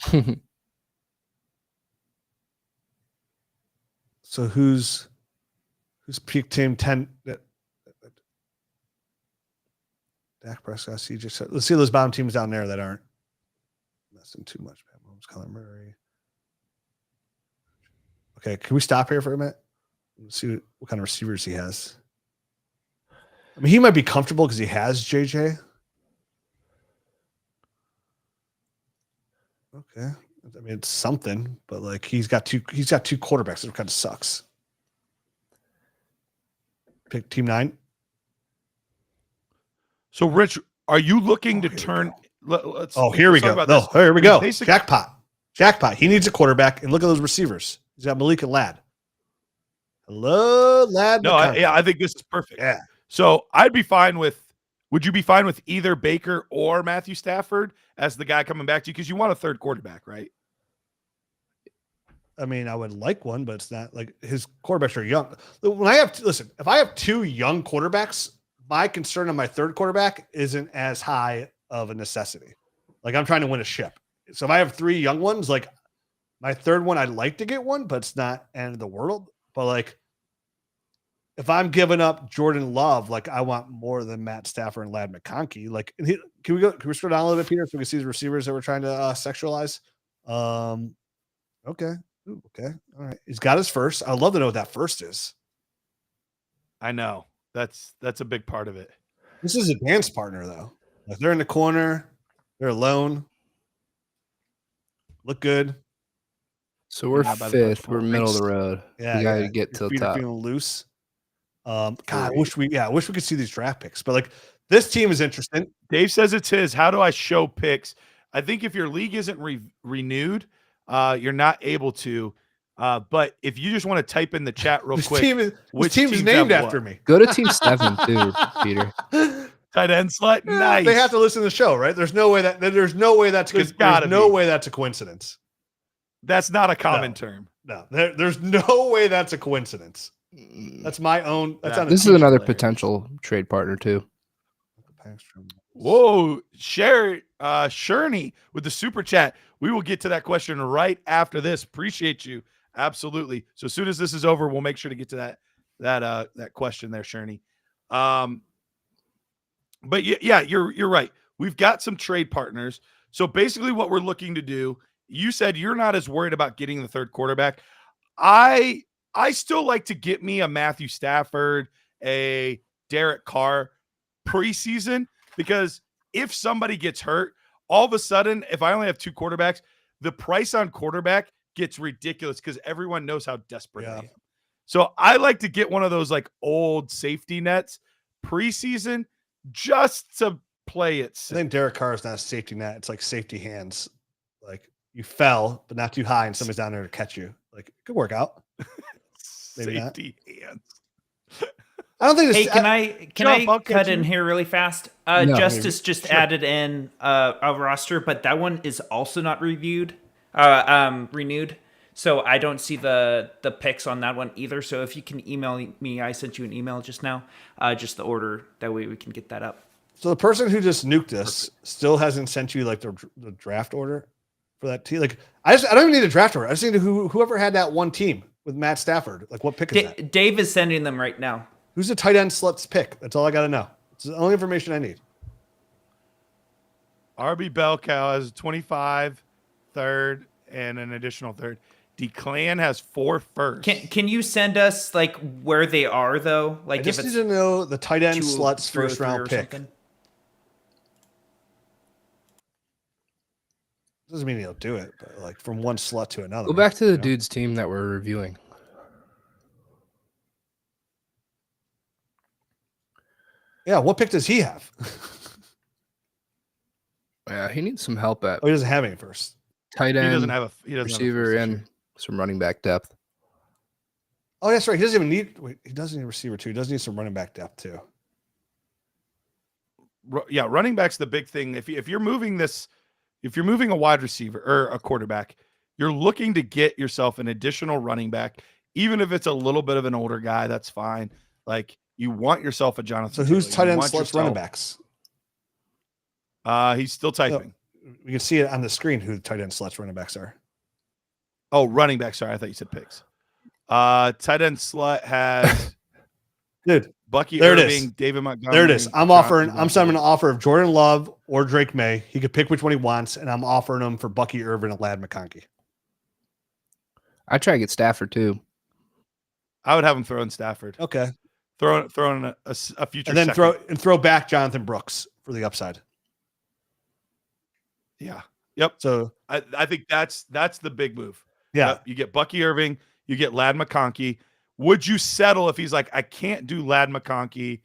So who's peak team 10? Dak Prescott, CJ. Let's see those bottom teams down there that aren't messing too much. Pat Mahomes, Kyler Murray. Okay, can we stop here for a minute? Let's see what kind of receivers he has. I mean, he might be comfortable because he has JJ. Okay. I mean, it's something, but like he's got two quarterbacks. It kind of sucks. Pick team 9. So, Rich, are you looking to turn? Here we go. No, here we go. Jackpot. He needs a quarterback, and look at those receivers. He's got Malik and Ladd. Hello, Ladd. No, I think this is perfect. Yeah. So I'd be fine with. Would you be fine with either Baker or Matthew Stafford as the guy coming back to you? Because you want a third quarterback, right? I mean, I would like one, but it's not like his quarterbacks are young. If I have 2 young quarterbacks, my concern on my third quarterback isn't as high of a necessity. Like I'm trying to win a ship. So if I have 3 young ones, like my third one, I'd like to get one, but it's not end of the world. But like, if I'm giving up Jordan Love, like I want more than Matt Stafford and Ladd McConkey. Like, can we scroll down a little bit, Peter, so we can see the receivers that we're trying to sexualize? Okay. Ooh, okay. All right. He's got his first. I'd love to know what that first is. I know. That's a big part of it. This is a dance partner, though. Like they're in the corner. They're alone. Look good. So we're 5th. We're middle of the road. Yeah. We got to get to the top. Feeling loose. God, I wish we could see these draft picks. But like this team is interesting. Dave says it's his. How do I show picks? I think if your league isn't renewed, you're not able to. But if you just want to type in the chat real quick, which team is named after me? Go to Team 7 too, Peter. Tight end slut. Nice. They have to listen to the show, right? There's no way that's a coincidence. That's not a common term. No, there's no way that's a coincidence. That's my own. This is another potential trade partner too. Whoa, Sherney with the super chat. We will get to that question right after this. Appreciate you. Absolutely. So as soon as this is over, we'll make sure to get to that question there, Sherney. But yeah, you're right. We've got some trade partners. So basically what we're looking to do, you said you're not as worried about getting the third quarterback. I still like to get me a Matthew Stafford, a Derek Carr preseason, because if somebody gets hurt, all of a sudden, if I only have 2 quarterbacks, the price on quarterback gets ridiculous because everyone knows how desperate I am. So I like to get one of those like old safety nets preseason just to play it safe. I think Derek Carr is not a safety net. It's like safety hands. Like you fell, but not too high, and somebody's down there to catch you. Like it could work out. Safety hands. I don't think this. Hey, can I cut in here really fast? No, Justice just added in a roster, but that one is also not renewed. So I don't see the picks on that one either. So if you can email me, I sent you an email just now, just the order. That way we can get that up. So the person who just nuked us still hasn't sent you like the draft order for that team. Like I don't even need a draft order. I just need whoever had that one team with Matt Stafford. Like what pick is that? Dave is sending them right now. Who's the tight end slut's pick? That's all I got to know. It's the only information I need. RB Bellcow has 25, third, and an additional third. DeClan has 4 first. Can you send us like where they are though? Like I just need to know the tight end slut's first round pick. Something? Doesn't mean he'll do it, but like from one slut to another. Go back to the dude's team that we're reviewing. Yeah, what pick does he have? Yeah, he needs some help at he doesn't have any first. Tight end. He doesn't have a receiver and some running back depth. Oh, that's right. He doesn't even need. He doesn't need a receiver too. He does need some running back depth too. Yeah, running back's the big thing. If you're moving a wide receiver or a quarterback, you're looking to get yourself an additional running back, even if it's a little bit of an older guy. That's fine. Like you want yourself a Jonathan. So who's tight end sluts running backs? He's still typing. We can see it on the screen who the tight end sluts running backs are. Oh, running back. Sorry, I thought you said picks. Tight end slut has dude Bucky there Irving, it is. David Montgomery. There it is. I'm sending an offer of Jordan Love or Drake May. He could pick which one he wants, and I'm offering him for Bucky Irving and Ladd McConkey. I try to get Stafford too. I would have him throw in Stafford. Okay. Throw in a future, and then second. throw back Jonathan Brooks for the upside. Yeah. Yep. So I think that's the big move. Yeah. Yep. You get Bucky Irving, you get Ladd McConkey. Would you settle if he's like, I can't do Ladd McConkey,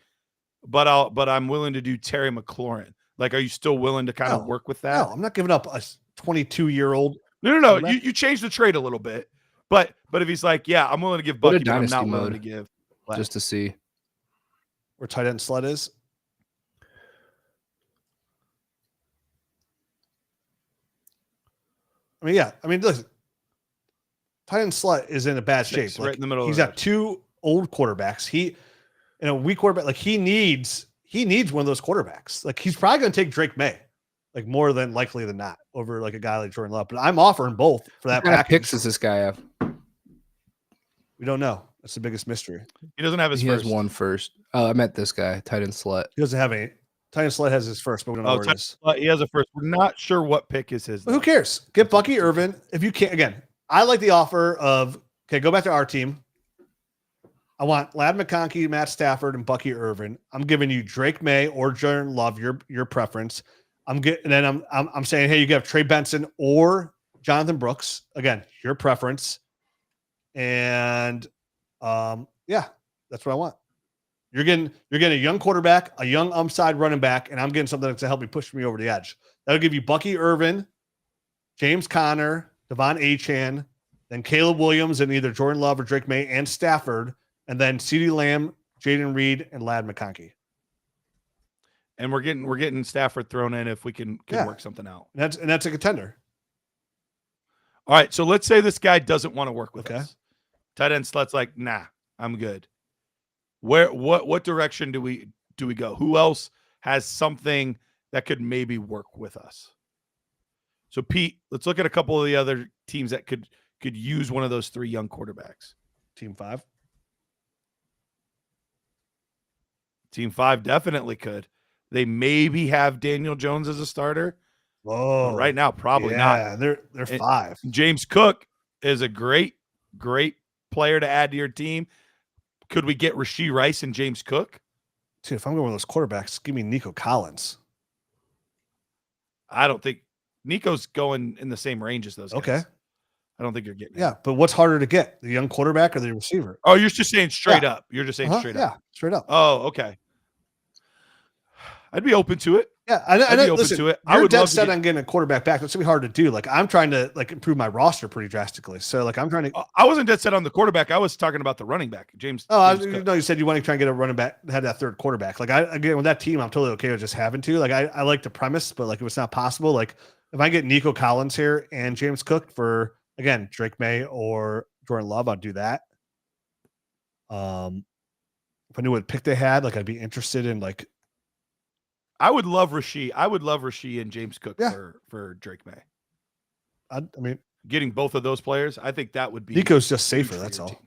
but I'm willing to do Terry McLaurin? Like, are you still willing to kind of work with that? No, I'm not giving up a 22-year-old. No. You change the trade a little bit, but if he's like, yeah, I'm willing to give Bucky, but I'm not willing to give Ladd. Just to see where tight end slut is. I mean, yeah. I mean, listen, tight end slut is in a bad shape. Right in the middle. He's got 2 old quarterbacks. He, in a weak quarterback, like he needs one of those quarterbacks. Like he's probably going to take Drake May, like more than likely than not, over like a guy like Jordan Love. But I'm offering both for that. What kind of picks does this guy have? We don't know. That's the biggest mystery. He doesn't have his. He first. has one first. Oh, I meant this guy, tight end slut. He doesn't have any. Tight end slut has his first, but we don't know where it is. He has a first. We're not sure what pick is his. Who cares? Get Bucky Irvin if you can. Again, I like the offer of go back to our team. I want Ladd McConkey, Matt Stafford, and Bucky Irvin. I'm giving you Drake May or Jordan Love, your preference. I'm saying, hey, you can have Trey Benson or Jonathan Brooks. Again, your preference. And yeah, that's what I want. You're getting a young quarterback, a young upside running back, and I'm getting something to help me push me over the edge. That'll give you Bucky Irvin, James Conner, Devon Achane, then Caleb Williams and either Jordan Love or Drake May and Stafford, and then CeeDee Lamb, Jaden Reed, and Ladd McConkey. And we're getting Stafford thrown in if we can work something out. And that's a contender. All right, so let's say this guy doesn't want to work with us. Tight end slot's like, nah, I'm good. What direction do we go? Who else has something that could maybe work with us? So Pete, let's look at a couple of the other teams that could use one of those 3 young quarterbacks. Team 5. Team 5 definitely could. They maybe have Daniel Jones as a starter. Whoa. Right now, probably not. Yeah, they're 5. James Cook is a great player to add to your team. Could we get Rashee Rice and James Cook? Dude, if I'm going with those quarterbacks, give me Nico Collins. I don't think Nico's going in the same range as those guys. Okay. I don't think you're getting it. Yeah, but what's harder to get, the young quarterback or the receiver? Oh, you're just saying straight up. You're just saying straight up. Yeah, straight up. Oh, okay. I'd be open to it. Yeah, I'd be open to it. I would dead set on getting a quarterback back. That's gonna be hard to do. Like I'm trying to improve my roster pretty drastically. So I'm trying to. I wasn't dead set on the quarterback. I was talking about the running back, James. No, you said you want to try and get a running back, had that third quarterback. Again with that team, I'm totally okay with just having to. I like the premise, but if it's not possible, if I get Nico Collins here and James Cook for again Drake May or Jordan Love, I'd do that. If I knew what pick they had, I'd be interested in I would love Rashee. I would love Rashee and James Cook for Drake May. I mean, getting both of those players, I think that would be. Nico's just safer. That's all. Team.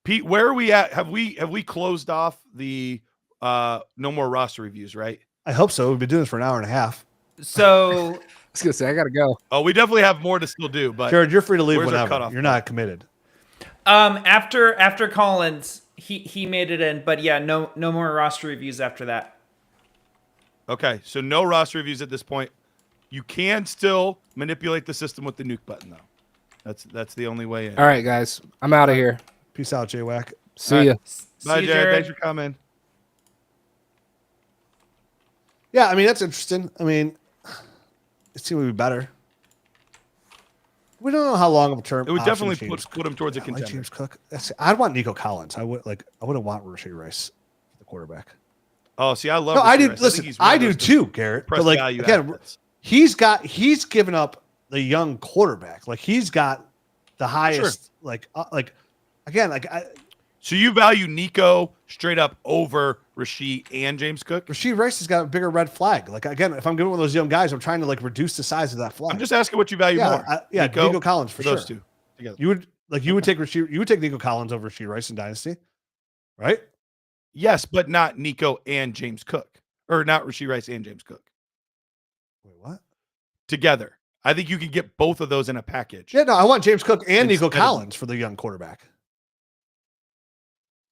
Pete, where are we at? Have we closed off the no more roster reviews? Right. I hope so. We've been doing this for an hour and a half. So I was gonna say I gotta go. Oh, we definitely have more to still do. But Jared, you're free to leave whenever. You're not committed. After Collins, he made it in, but yeah, no more roster reviews after that. Okay, so no roster reviews at this point. You can still manipulate the system with the nuke button, though. That's the only way in. All right, guys, I'm out of here. Peace out, J-Wack. See ya. Bye, Jared. Thanks for coming. Yeah, I mean that's interesting. I mean, it seemed to be better. We don't know how long of a term. It would definitely put him towards a contender. James Cook. I'd want Nico Collins. I wouldn't want Rashee Rice, the quarterback. Oh, see, I love. No, I do. Listen, I do too, Garrett. But again, he's given up the young quarterback. He's got the highest. Sure. So you value Nico straight up over Rashee and James Cook? Rashee Rice has got a bigger red flag. Again, if I'm getting one of those young guys, I'm trying to reduce the size of that flag. I'm just asking what you value more. Nico Collins for those sure. Two together. You would take Nico Collins over Rashee Rice in Dynasty, right? Yes, but not Nico and James Cook, or not Rashee Rice and James Cook. Wait, what? Together, I think you can get both of those in a package. Yeah, no, I want James Cook and Nico Collins for the young quarterback.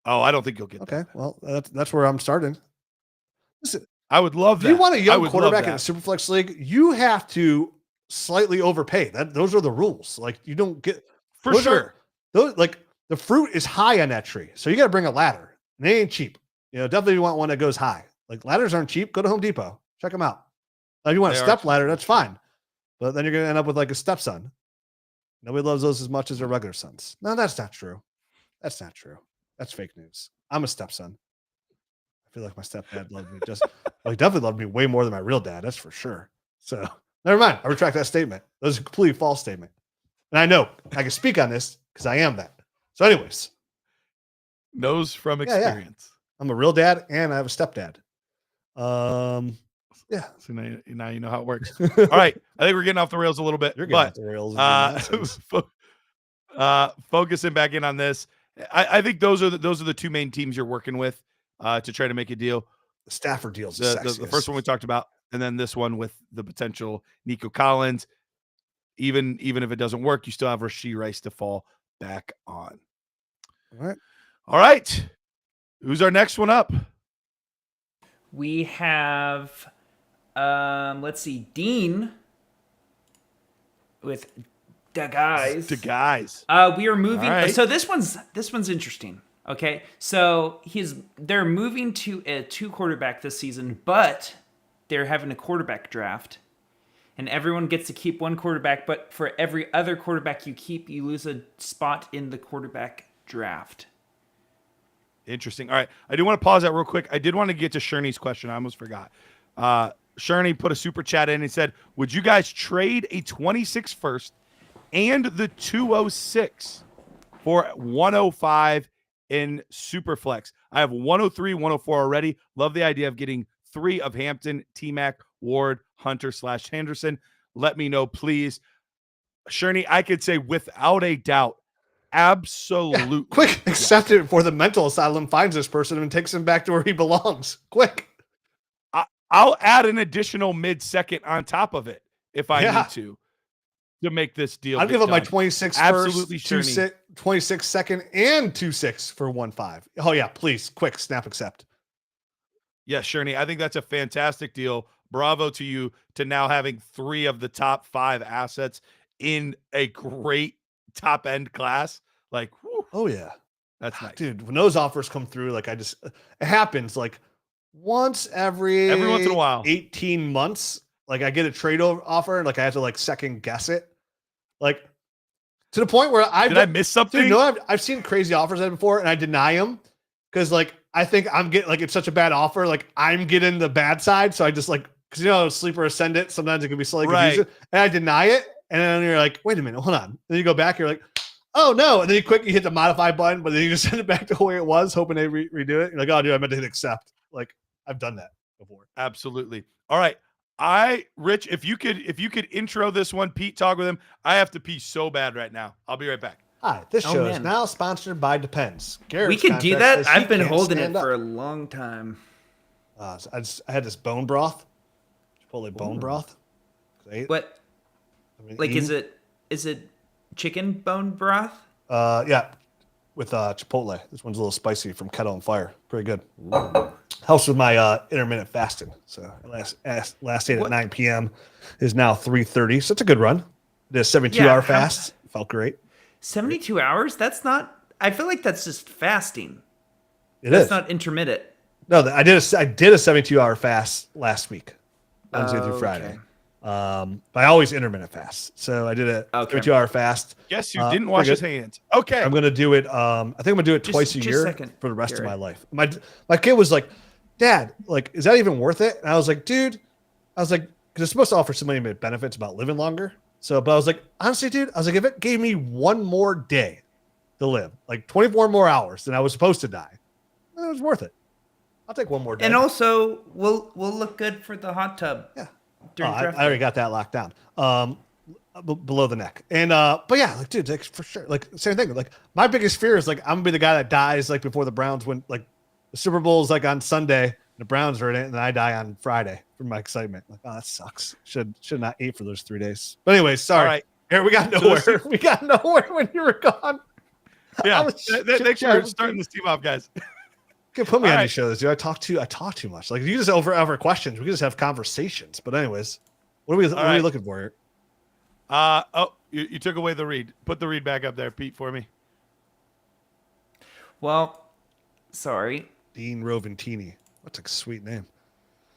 Oh, I don't think you'll get that. Okay, well, that's where I'm starting. Listen, I would love that. If you want a young quarterback in a Superflex league, you have to slightly overpay. Those are the rules. You don't get for sure. The fruit is high on that tree, so you got to bring a ladder. And they ain't cheap. Definitely you want one that goes high. Ladders aren't cheap. Go to Home Depot. Check them out. Now, if you want a step ladder, that's fine. But then you're going to end up with a stepson. Nobody loves those as much as their regular sons. No, that's not true. That's not true. That's fake news. I'm a stepson. I feel like my stepdad loved me he definitely loved me way more than my real dad. That's for sure. So never mind. I retract that statement. That was a completely false statement. And I know I can speak on this because I am that. So anyways. Knows from experience. Yeah. I'm a real dad and I have a stepdad. Yeah. So now you know how it works. All right. I think we're getting off the rails a little bit. You're getting off the rails. Focusing back in on this. I think those are the two main teams you're working with to try to make a deal. The Stafford deals. The first one we talked about, and then this one with the potential Nico Collins. Even if it doesn't work, you still have Rashee Rice to fall back on. All right. Who's our next one up? We have, let's see, Dean with the guys. The guys. We are moving. Right. So this one's interesting. Okay, so they're moving to a 2 quarterback this season, but they're having a quarterback draft, and everyone gets to keep 1 quarterback. But for every other quarterback you keep, you lose a spot in the quarterback draft. Interesting. All right, I do want to pause that real quick. I did want to get to Sherney's question. I almost forgot. Sherney put a super chat in and said, "Would you guys trade a 26 first and the 206 for 105?" in Superflex? I have 103, 104 already. Love the idea of getting 3 of Hampton, T-Mac, Ward, Hunter / Henderson. Let me know, please. Sherney, I could say without a doubt, absolutely. Yeah, quick, accept it before the mental asylum finds this person and takes him back to where he belongs. Quick. I'll add an additional mid-second on top of it if I need to make this deal. I'll give up my 26 absolutely first, 26 second, and 26 for 1.5. Oh yeah, please, quick, snap, accept. Yeah, Sherney, I think that's a fantastic deal. Bravo to you to now having 3 of the top 5 assets in a great top end class. Like, whew, oh yeah, that's nice, dude. When those offers come through, like it happens like every once in a while, 18 months. Like I get a trade offer, like I have to like second guess it. Like to the point where I miss something? Dude, no, I've seen crazy offers before and I deny them because like I think I'm getting like it's such a bad offer, like I'm getting the bad side. So I just like because sleeper ascendant, sometimes it can be slightly confusing. And I deny it, and then you're like, wait a minute, hold on. Then you go back, you're like, oh no, and then you hit the modify button, but then you just send it back to where it was, hoping they redo it. You're like, oh dude, I meant to hit accept. Like I've done that before. Absolutely. All right. Rich, if you could intro this one, Pete, talk with him. I have to pee so bad right now. I'll be right back. Hi, this show is now sponsored by Depends. We could do that. I've been holding it for a long time. So I had this bone broth, Chipotle bone broth. What? Is it chicken bone broth? Yeah, with Chipotle. This one's a little spicy from Kettle and Fire. Pretty good. Helps with my intermittent fasting. So last ate at 9 p.m. is now 3:30. So it's a good run. Did a 72-hour fast. Felt great. 72 hours? That's not. I feel like that's just fasting. That's not intermittent. No, I did a 72-hour fast last week, Wednesday through Friday. Okay. But I always intermittent fast. So I did a 72-hour fast. Guess you didn't wash his hands. Okay. I'm gonna do it. I think I'm gonna do it twice a year for the rest of my life. My kid was like, Dad, like, is that even worth it? And I was like, dude, because it's supposed to offer so many benefits about living longer. So, but I was like, honestly, dude, if it gave me one more day to live, like 24 more hours than I was supposed to die, it was worth it. I'll take one more day. And also, we'll look good for the hot tub. Yeah. I already got that locked down. Below the neck. And but yeah, like dude, like for sure. Like same thing. Like my biggest fear is like I'm gonna be the guy that dies like before the Browns win. Like the Super Bowl is like on Sunday, the Browns are in it, and then I die on Friday from my excitement. Like, oh, that sucks. Should not eat for those 3 days. But anyways, sorry. All right. Here we got nowhere. We got nowhere when you were gone. Yeah. Thanks for starting this team off, guys. You can put me on these shows, dude. I talk too much. Like you just over questions. We can just have conversations. But anyways, what are we looking for here? You took away the read. Put the read back up there, Pete, for me. Well, sorry. Dean Roventini. That's a sweet name.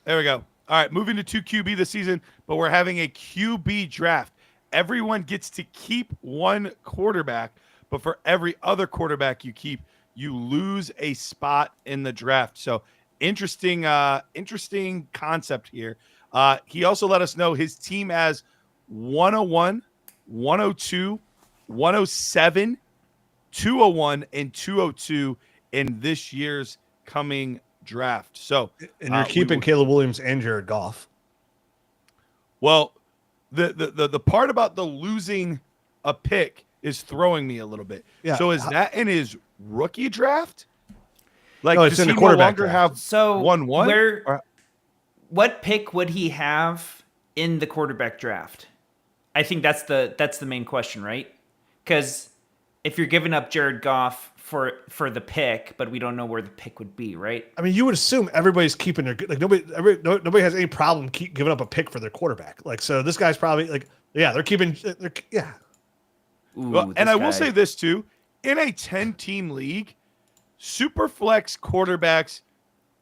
There we go. All right, moving to 2 QB this season, but we're having a QB draft. Everyone gets to keep 1 quarterback, but for every other quarterback you keep, you lose a spot in the draft. So interesting concept here. He also let us know his team has 101, 102, 107, 201, and 202 in this year's coming draft. So, and you're keeping Caleb Williams and Jared Goff. Well, the part about the losing a pick is throwing me a little bit. Yeah. So is that in his rookie draft? Like, no, it's in the quarterback draft. Have so 1-1? What pick would he have in the quarterback draft? I think that's the main question, right? Because if you're giving up Jared Goff for the pick, but we don't know where the pick would be, right? I mean, you would assume everybody's keeping their like nobody has any problem giving up a pick for their quarterback. Like, so this guy's probably like, yeah, they're keeping, yeah. Ooh, and I will say this too: in a 10-team league, super flex quarterbacks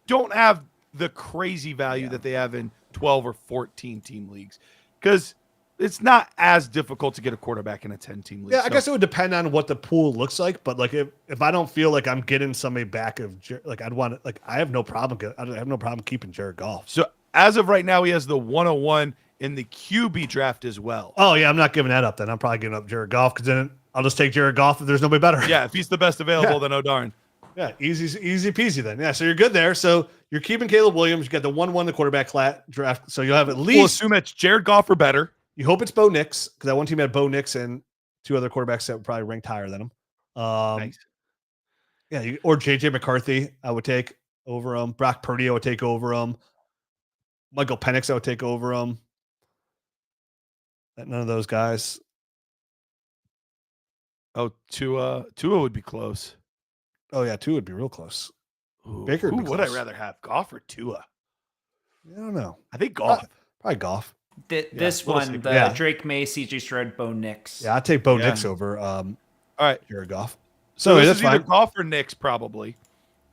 don't have the crazy value that they have in 12 or 14 team leagues because it's not as difficult to get a quarterback in a 10-team league. Yeah, I guess it would depend on what the pool looks like. But like, if I don't feel like I'm getting somebody back I'd want like I have no problem. I have no problem keeping Jared Goff. So as of right now, he has the 101 in the QB draft as well. Oh yeah, I'm not giving that up. Then I'm probably giving up Jared Goff because then I'll just take Jared Goff if there's nobody better. Yeah, if he's the best available, then oh darn. Yeah, easy peasy then. Yeah, so you're good there. So you're keeping Caleb Williams. You got the 1-1 the quarterback draft. So you'll have at least. We'll assume it's Jared Goff or better. You hope it's Bo Nix because that one team had Bo Nix and 2 other quarterbacks that were probably ranked higher than him. Nice. Yeah, or JJ McCarthy I would take over him. Brock Purdy I would take over him. Michael Penix I would take over him. None of those guys. Oh, Tua would be close. Oh yeah, 2 would be real close. Ooh, Baker who would be would I close. rather have, Goff or Tua? I don't know. I think Goff. Probably Goff. This little one, sleep. the Drake May, CJ Stroud, Bo Nix. Yeah, I'd take Bo Yeah. Nix over All right. Jared Goff. So this that's is either fine. Goff or Knicks, probably.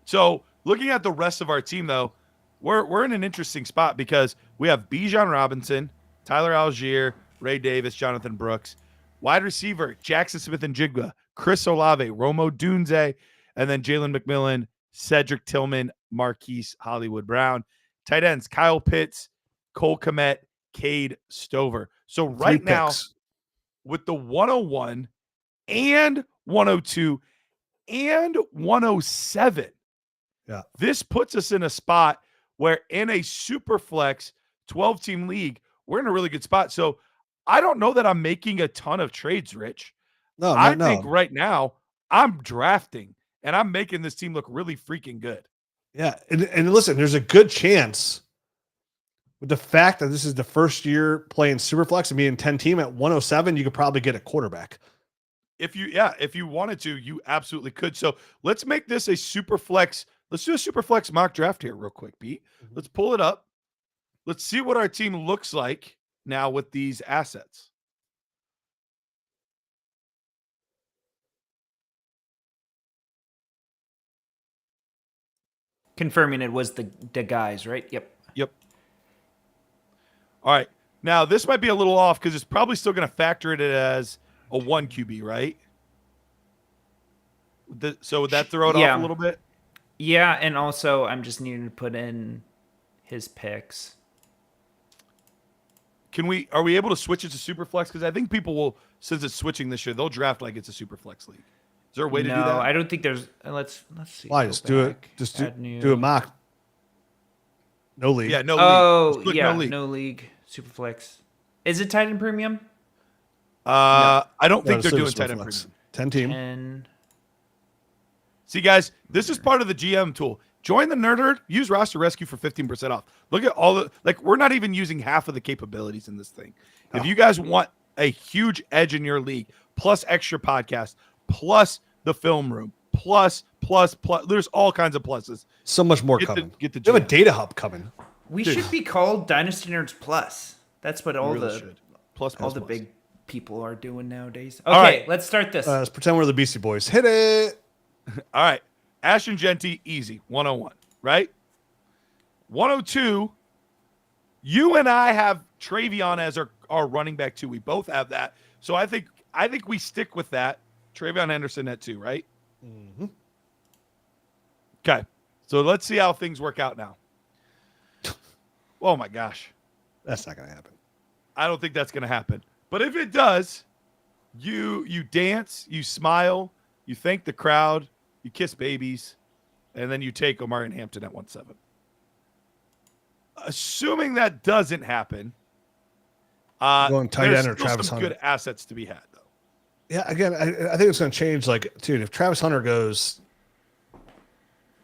So looking at the rest of our team, though, we're in an interesting spot because we have Bijan Robinson, Tyler Algier, Ray Davis, Jonathan Brooks, wide receiver Jackson Smith and Jigba, Chris Olave, Romo Dunze, and then Jalen McMillan, Cedric Tillman, Marquise Hollywood Brown. Tight ends Kyle Pitts, Cole Kmet, Cade Stover. So right now, with the 101 and 102 and 107. Yeah. This puts us in a spot where in a super flex 12-team league, we're in a really good spot. So I don't know that I'm making a ton of trades, Rich. No, I think right now I'm drafting and I'm making this team look really freaking good. Yeah. And listen, there's a good chance with the fact that this is the first year playing Superflex and being 10-team at 107, you could probably get a quarterback. If you wanted to, you absolutely could. So let's make this a super flex. Let's do a super flex mock draft here real quick, Pete. Let's pull it up. Let's see what our team looks like now with these assets. Confirming it was the guys, right? Yep. All right. Now, this might be a little off because it's probably still going to factor it as a 1 QB, right? So would that throw it off a little bit? Yeah, and also I'm just needing to put in his picks. Are we able to switch it to super flex? Because I think people will, since it's switching this year, they'll draft like it's a super flex league. Is there a way to do that? No, I don't think there's. Let's see. Why? Just do it. Just do a mock. No league. Yeah, no league. Oh, yeah, no league. No league. Superflex. Is it tight end premium? I don't think No, they're doing Superflex. tight end premium. 10-team. 10. See, guys, this is part of the GM tool. Join the Nerd Herd. Use Roster Rescue for 15% off. Look at all we're not even using half of the capabilities in this thing. No. If you guys want a huge edge in your league, plus extra podcasts, plus the film room, plus, there's all kinds of pluses. So much more coming. Get the We have a GM. data hub coming. We should be called Dynasty Nerds Plus. That's what all really the should. Plus, all the plus. big people are doing nowadays. All Okay, right. let's start this. Let's pretend we're the Beastie Boys. Hit it. All right. Ashton Genty, easy. 101, right? 102, you and I have Travion as our running back too. We both have that. So I think we stick with that. Travion Henderson at 2, right? Mm-hmm. Okay. So let's see how things work out now. Oh my gosh. That's not going to happen. I don't think that's going to happen. But if it does, you dance, you smile, you thank the crowd, you kiss babies, and then you take Omarion Hampton at 1-7. Assuming that doesn't happen, Going tight there's end or still Travis some Hunter. good assets to be had, though. Yeah, again, I think it's going to change. Like, dude, if Travis Hunter goes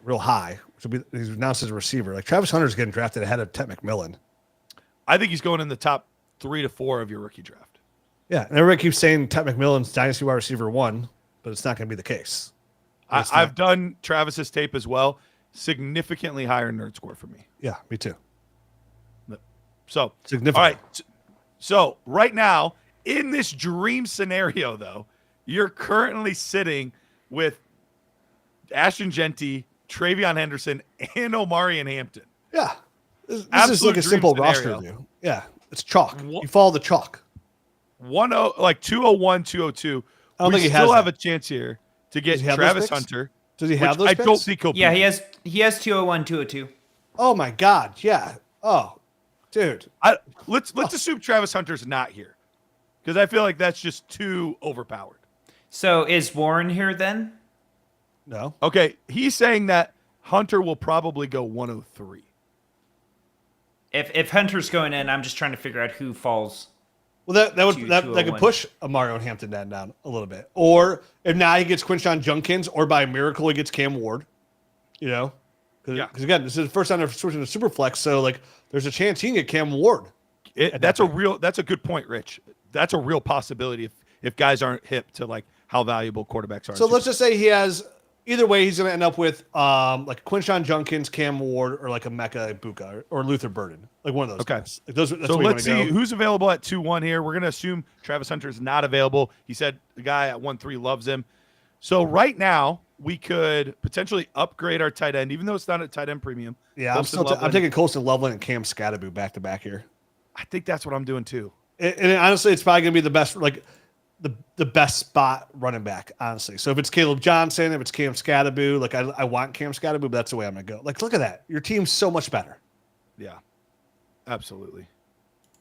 real high, which will be he's announced as a receiver, like Travis Hunter's getting drafted ahead of Ted McMillan. I think he's going in the top 3 to 4 of your rookie draft. Yeah, and everybody keeps saying Ted McMillan's dynasty wide receiver 1, but it's not going to be the case. I've done Travis's tape as well. Significantly higher nerd score for me. Yeah, me too. So, Significant. all right. So right now, in this dream scenario, though, you're currently sitting with Ashton Genty, Travion Henderson, and Omari and Hampton. Yeah. This is like a simple roster review. Yeah. It's chalk. You follow the chalk. 201, 202. I don't think he still has have that. a chance here to get have Travis those picks? Hunter. Does he have those I picks? don't think he'll Yeah, be. he has 201, 202. Oh my God. Yeah. Oh, dude. Let's assume Travis Hunter's not here, because I feel like that's just too overpowered. So is Warren here then? No. Okay, he's saying that Hunter will probably go 103. If Hunter's going in, I'm just trying to figure out who falls. Well, that could push Mario and Hampton down a little bit. Or if now he gets Quinshon Junkins, or by a miracle he gets Cam Ward. You know, because again, this is the first time they're switching to Superflex, so like there's a chance he can get Cam Ward. That's a good point, Rich. That's a real possibility if guys aren't hip to like how valuable quarterbacks are. So let's just say he has either way, he's going to end up with like Quinshon Junkins, Cam Ward, or like a Mecca Ibuka or Luther Burden, like one of those. Okay. Guys. Like those. That's so let's see go. Who's available at 2-1 here. We're going to assume Travis Hunter is not available. He said the guy at 1-3 loves him. So right now we could potentially upgrade our tight end, even though it's not a tight end premium. Yeah, I'm taking Colston Loveland and Cam Scatterby back to back here. I think that's what I'm doing too. And honestly, it's probably going to be the best, like the best spot running back, honestly. So if it's Caleb Johnson, if it's Cam Scatterby, like I want Cam Scatterby, but that's the way I'm going to go. Like, look at that. Your team's so much better. Yeah, absolutely.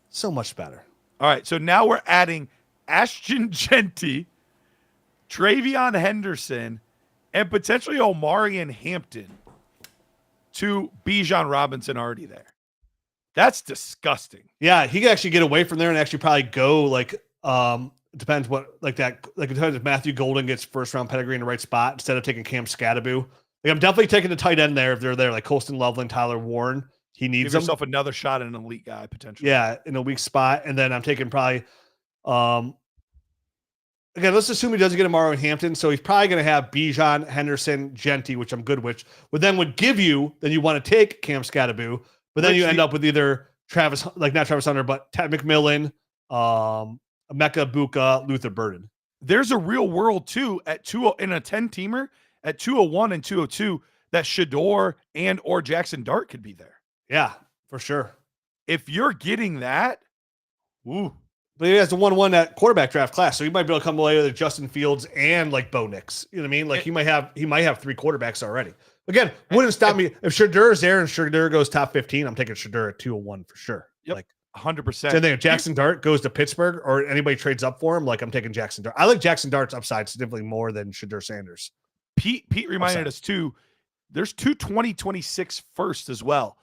So much better. All right, so now we're adding Ashton Genty, Travion Henderson, and potentially Omari and Hampton to Bijan Robinson already there. That's disgusting. Yeah, he could actually get away from there and actually probably go like depends what like that like it depends if Matthew Golden gets first round pedigree in the right spot instead of taking Cam Scatterby. Like I'm definitely taking the tight end there if they're there, like Colston Loveland, Tyler Warren. He needs Give yourself another shot at an elite guy potentially. Yeah, in a weak spot, and then I'm taking probably again, let's assume he doesn't get Amaro in Hampton, so he's probably going to have Bijan, Henderson, Genty, which I'm good with, then you want to take Cam Scatterby, but then you end up with either Travis, like not Travis Hunter, but Ted McMillan, Mecca Ibuka, Luther Burden. There's a real world too at 2 in a 10-teamer at 201 and 202 that Shador and or Jackson Dart could be there. Yeah, for sure. If you're getting that, ooh. But he has the 1-1 that quarterback draft class, so he might be able to come away with Justin Fields and like Bo Nix. You know what I mean? Like he might have 3 quarterbacks already. Again, wouldn't stop me if Shador is there and Shador goes top 15. I'm taking Shador at 201 for sure. Yep, like 100%. Same thing. If Jackson Dart goes to Pittsburgh or anybody trades up for him, like I'm taking Jackson Dart. I like Jackson Dart's upside significantly more than Shador Sanders. Pete reminded us too. There's 2 2026 first as well.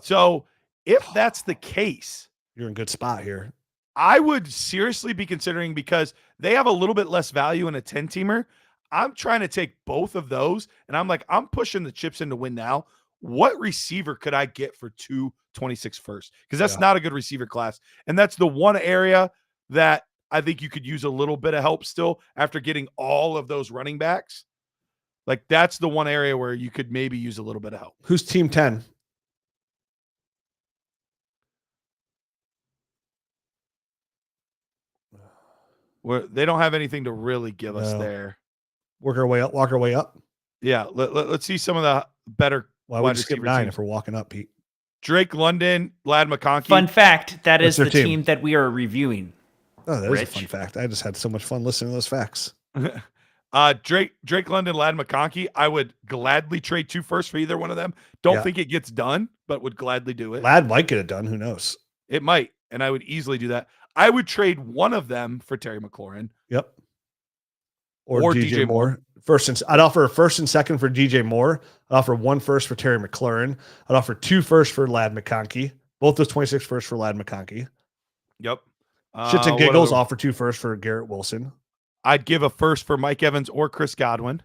So if that's the case, you're in a good spot here. I would seriously be considering, because they have a little bit less value in a 10-teamer. I'm trying to take both of those, and I'm like, I'm pushing the chips in to win now. What receiver could I get for 226 first? Because that's not a good receiver class. And that's the one area that I think you could use a little bit of help still after getting all of those running backs. Like that's the one area where you could maybe use a little bit of help. Who's team 10? Where they don't have anything to really give us there. Walk our way up. Yeah, let's see some of the better. Why would you skip 9 if we're walking up, Pete? Drake London, Lad McConkey. Fun fact, that is the team that we are reviewing. Oh, that is a fun fact. I just had so much fun listening to those facts. Drake London, Lad McConkey. I would gladly trade 2 firsts for either one of them. Don't think it gets done, but would gladly do it. Lad might get it done. Who knows? It might, and I would easily do that. I would trade one of them for Terry McLaurin. Yep. Or DJ Moore. I'd offer a first and second for DJ Moore. I'd offer 1 first for Terry McLaurin. I'd offer 2 firsts for Lad McConkey. Both those 26 firsts for Lad McConkey. Yep. Shits and giggles, offer 2 firsts for Garrett Wilson. I'd give a first for Mike Evans or Chris Godwin.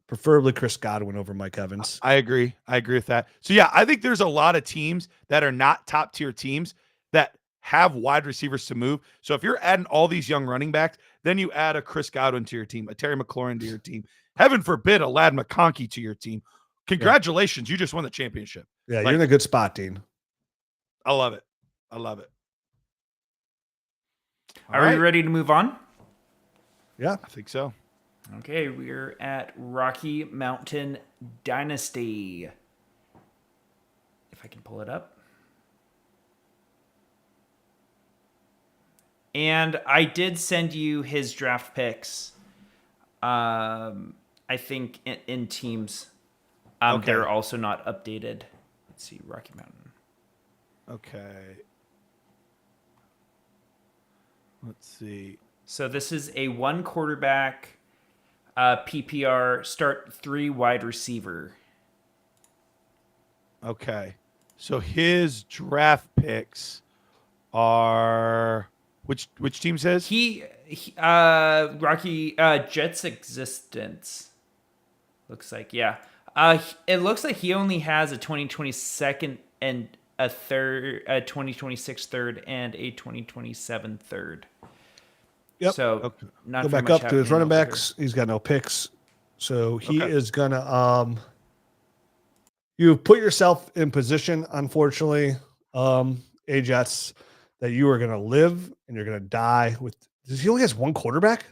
Preferably Chris Godwin over Mike Evans. I agree. I agree with that. So yeah, I think there's a lot of teams that are not top tier teams that have wide receivers to move. So if you're adding all these young running backs, then you add a Chris Godwin to your team, a Terry McLaurin to your team. Heaven forbid a Lad McConkey to your team. Congratulations, you just won the championship. Yeah, you're in a good spot, Dean. I love it. I love it. Are we ready to move on? Yeah, I think so. Okay, we're at Rocky Mountain Dynasty. If I can pull it up. And I did send you his draft picks. I think in teams. Okay. They're also not updated. Let's see, Rocky Mountain. Okay. Let's see. So this is a 1 quarterback, PPR, start 3 wide receiver. Okay. So his draft picks are which team says? Rocky Jets existence. Looks like, yeah. It looks like he only has a 2022 and a 2026 third and a 2027 third. Yep. So Okay. not Go very back much up to his happening running over backs. He's got no picks. So he Okay. is gonna you've put yourself in position, unfortunately, Jets, that you are gonna live and you're gonna die with. Does he only has 1 quarterback?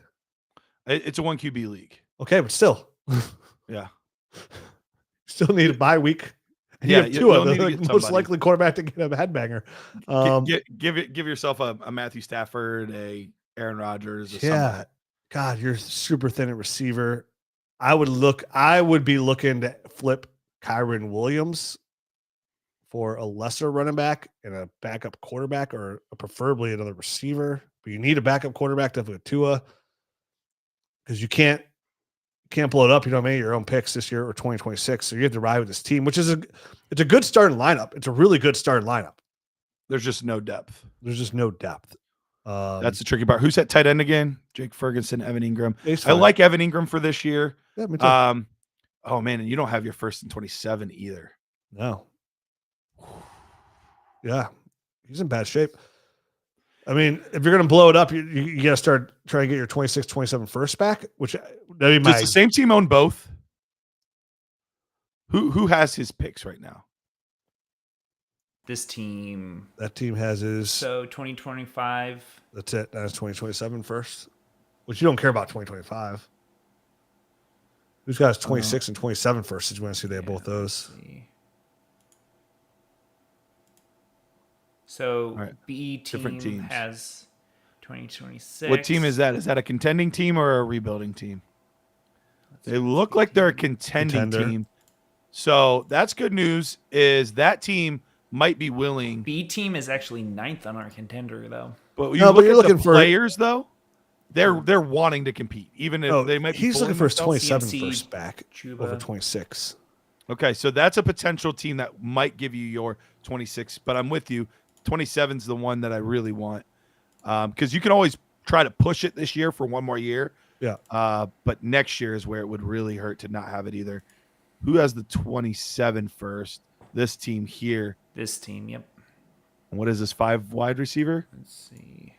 It's a 1 QB league. Okay, but still. Yeah. Still need a bye week. And Yeah, you have you'll Tua, need to the get most somebody. likely quarterback to get a headbanger. Give yourself a Matthew Stafford, a Aaron Rodgers, or Yeah. somebody. God, you're super thin at receiver. I would be looking to flip Kyron Williams for a lesser running back and a backup quarterback, or preferably another receiver. But you need a backup quarterback to have Tua, because you can't blow it up. You know what I mean? Your own picks this year or 2026. So you have to ride with this team, which is it's a good starting lineup. It's a really good starting lineup. There's just no depth. There's just no depth. That's the tricky part. Who's at tight end again? Jake Ferguson, Evan Ingram. He's I fine. like Evan Ingram for this year. Yeah, me too. Oh man, and you don't have your first and 27 either. No. Yeah, he's in bad shape. I mean, if you're going to blow it up, you got to start trying to get your 26, 27 first back, which Does the same team own both? Who has his picks right now? this team. That team has his. So 2025. That's it. That's 2027 first, which you don't care about 2025. Who's got his 26 and 27 first? Did you want to see they have both those? So right. B Different team teams. has 2026. What team is that? Is that a contending team or a rebuilding team? They look like they're a contending team. So that's good news, is that team might be willing. B team is actually 9th on our contender, though. But you're looking for players, though. They're wanting to compete, even if they might be. He's looking for his 27 CMC, first back Chuba. over 26. Okay, so that's a potential team that might give you your 26. But I'm with you. 27 is the one that I really want, because you can always try to push it this year for one more year. Yeah. But next year is where it would really hurt to not have it either. Who has the 27 first? This team here. This team, yep. And what is this, 5 wide receiver? Let's see.